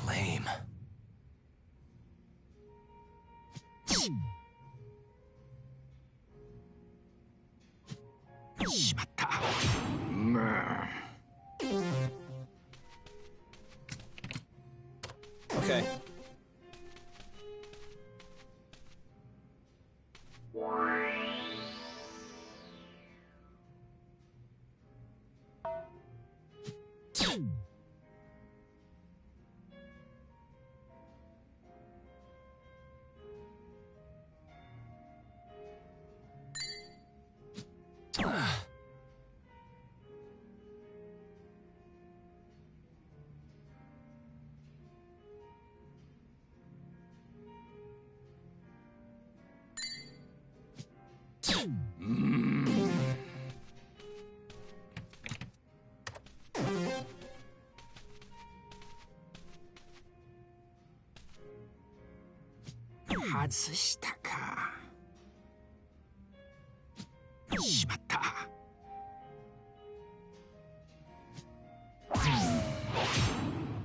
Lame. Okay.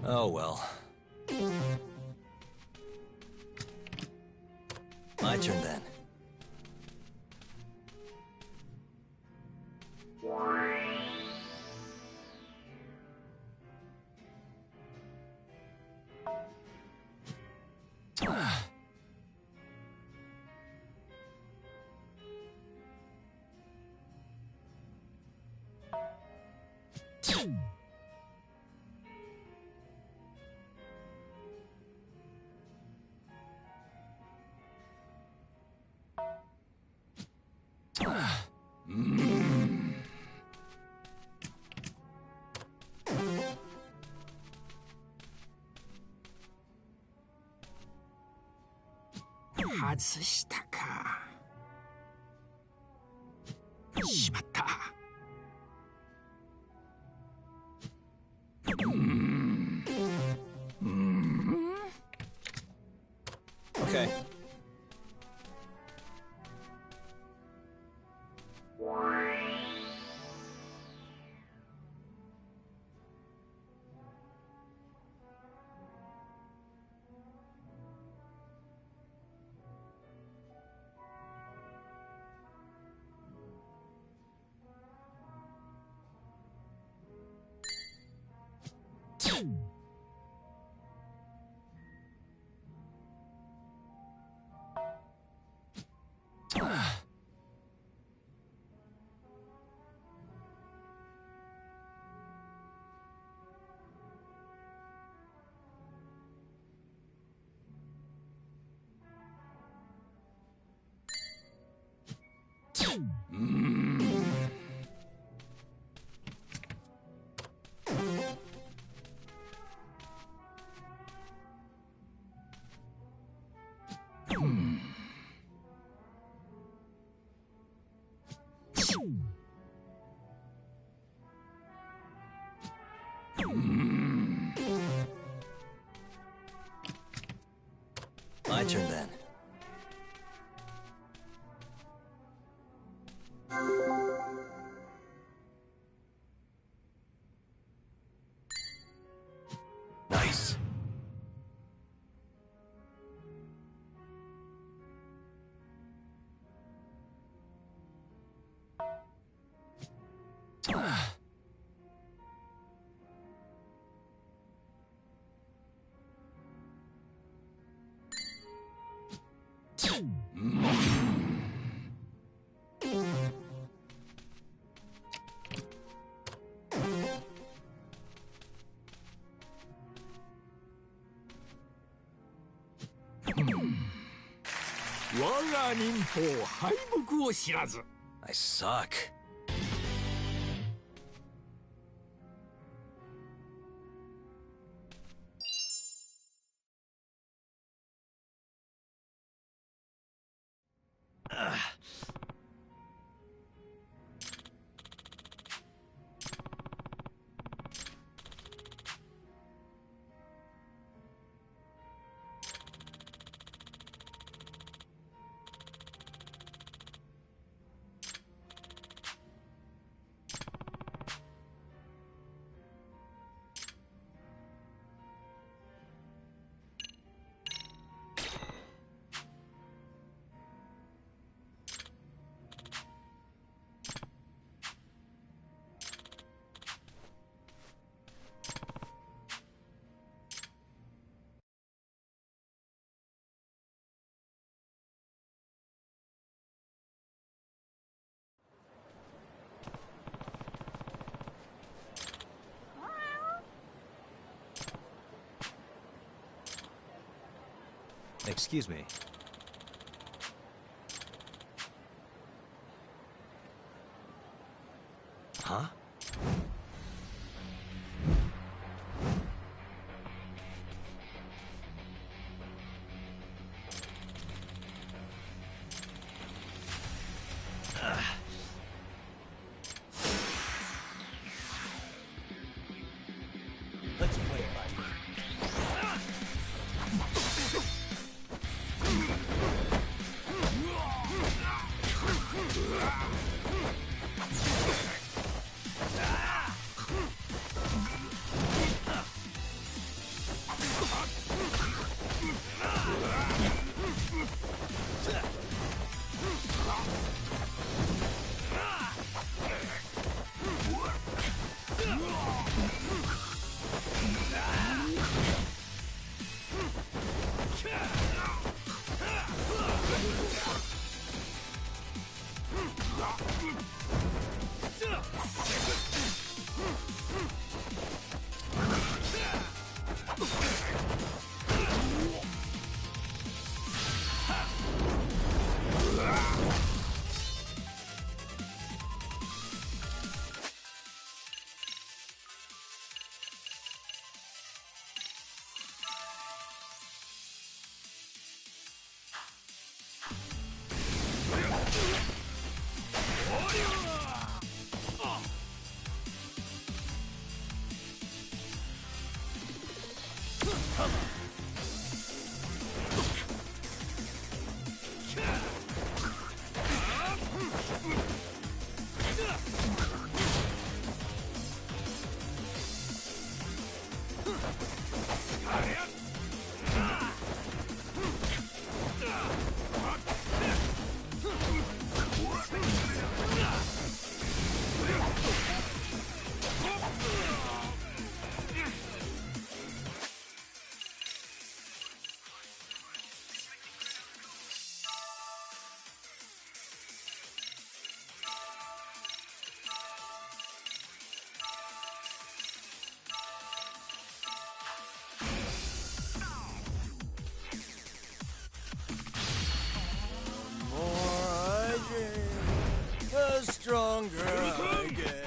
Oh well. My turn then. Okay. My turn then. Nice. I suck. Excuse me. Huh? Let's play it by ear. Stronger I get.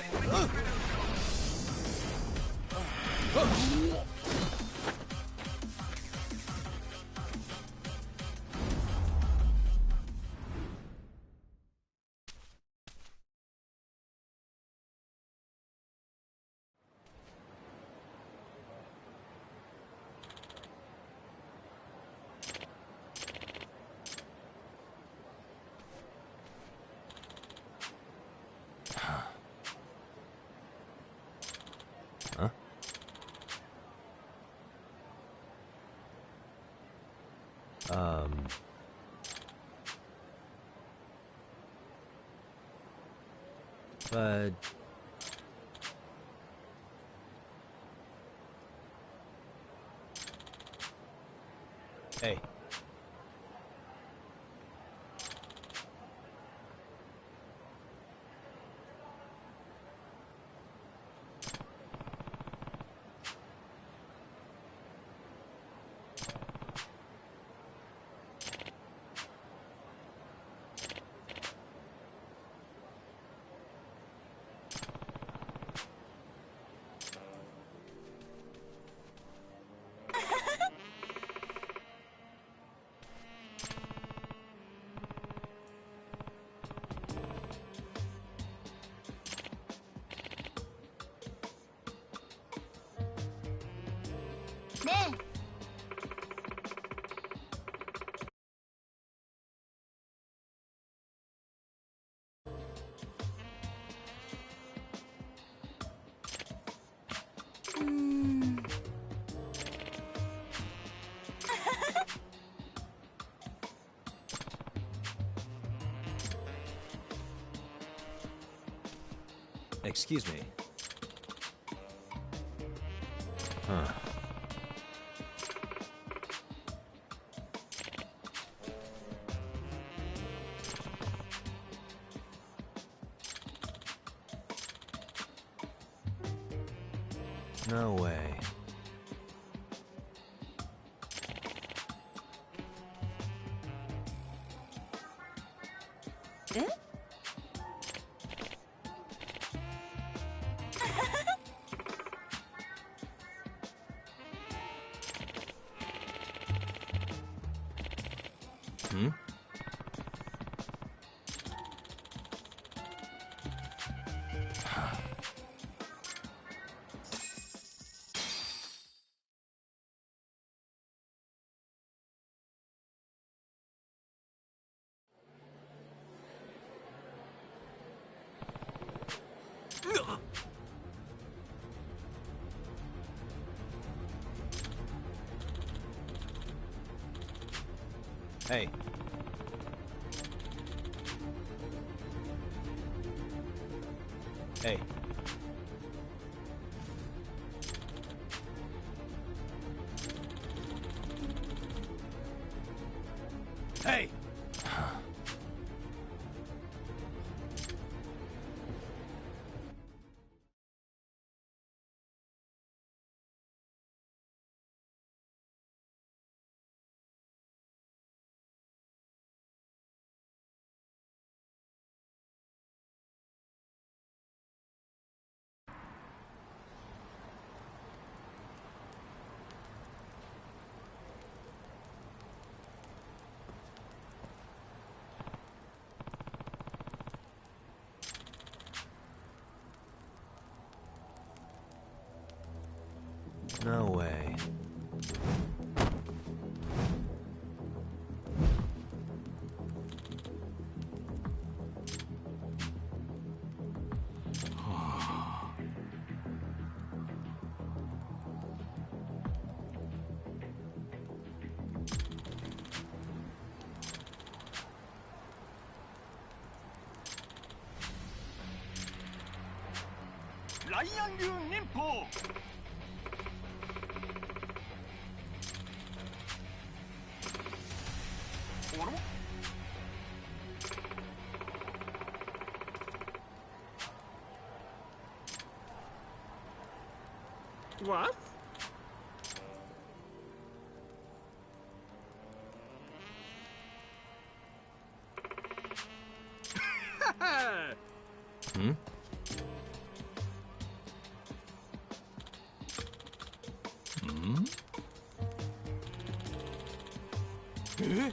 But... Hey. 네. Excuse me. Huh. No way. 네? Hmm? Hey. Hey. Hey! No way. 라이언류 님포 오로? What? Hmm? Hmm? Eh?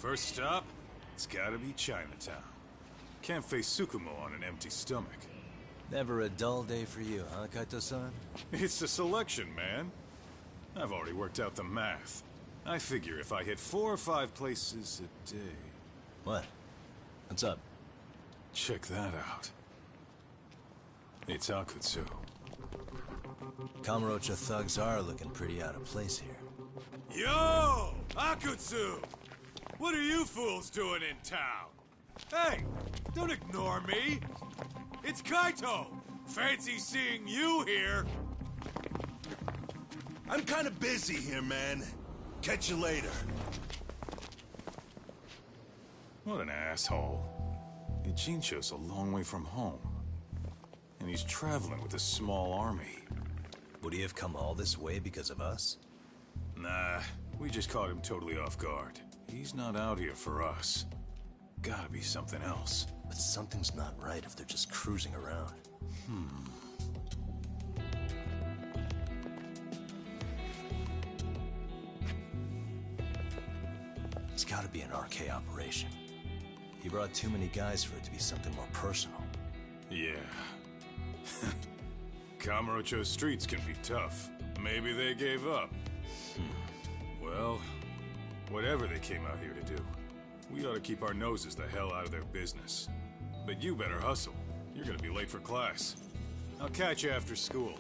First stop, it's gotta be Chinatown. Can't face Tsukumo on an empty stomach. Never a dull day for you, huh, Kaito-san? It's a selection, man. I've already worked out the math. I figure if I hit 4 or 5 places a day... What? What's up? Check that out. It's Akutsu. Kamurocho thugs are looking pretty out of place here. Yo! Akutsu! What are you fools doing in town? Hey, don't ignore me! It's Kaito! Fancy seeing you here! I'm kinda busy here, man. Catch you later. What an asshole. Ijincho's a long way from home. And he's traveling with a small army. Would he have come all this way because of us? Nah, we just caught him totally off guard. He's not out here for us. Gotta be something else. But something's not right if they're just cruising around. It's gotta be an RK operation. He brought too many guys for it to be something more personal. Yeah. Kamurocho streets can be tough. Maybe they gave up. Well, whatever they came out here to do, we ought to keep our noses the hell out of their business. But you better hustle. You're gonna be late for class. I'll catch you after school.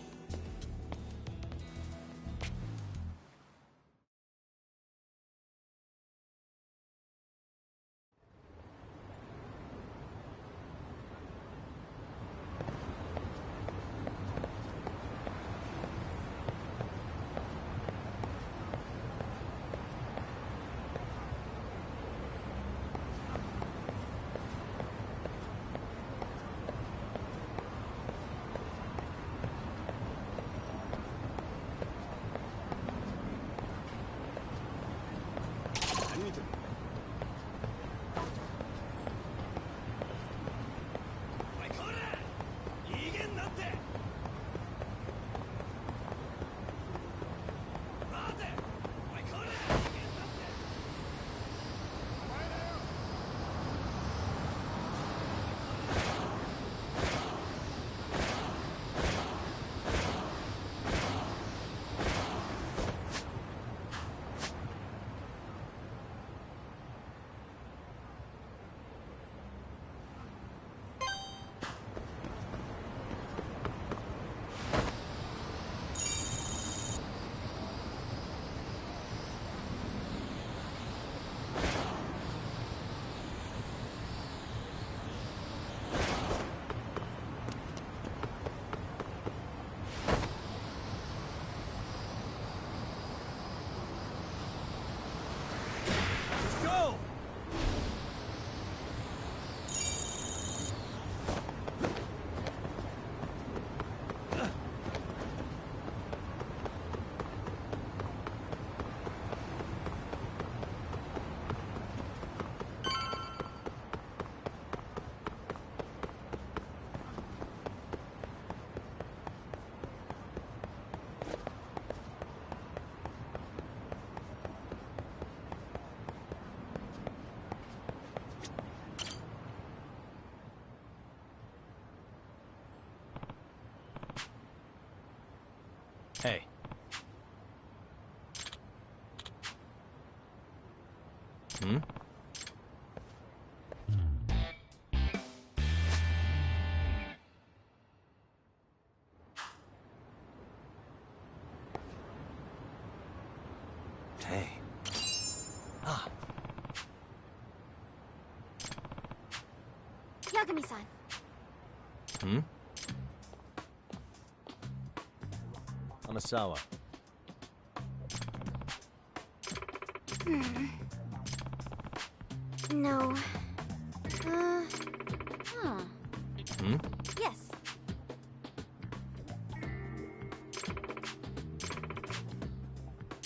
Hey. Hmm? Hey. Ah. Yagami-san. Hmm? Hanasawa. No. Hmm? Yes.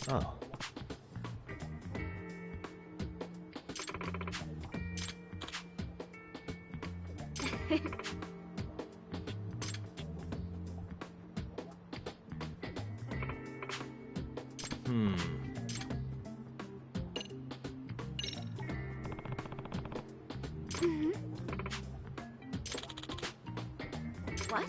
Oh. What?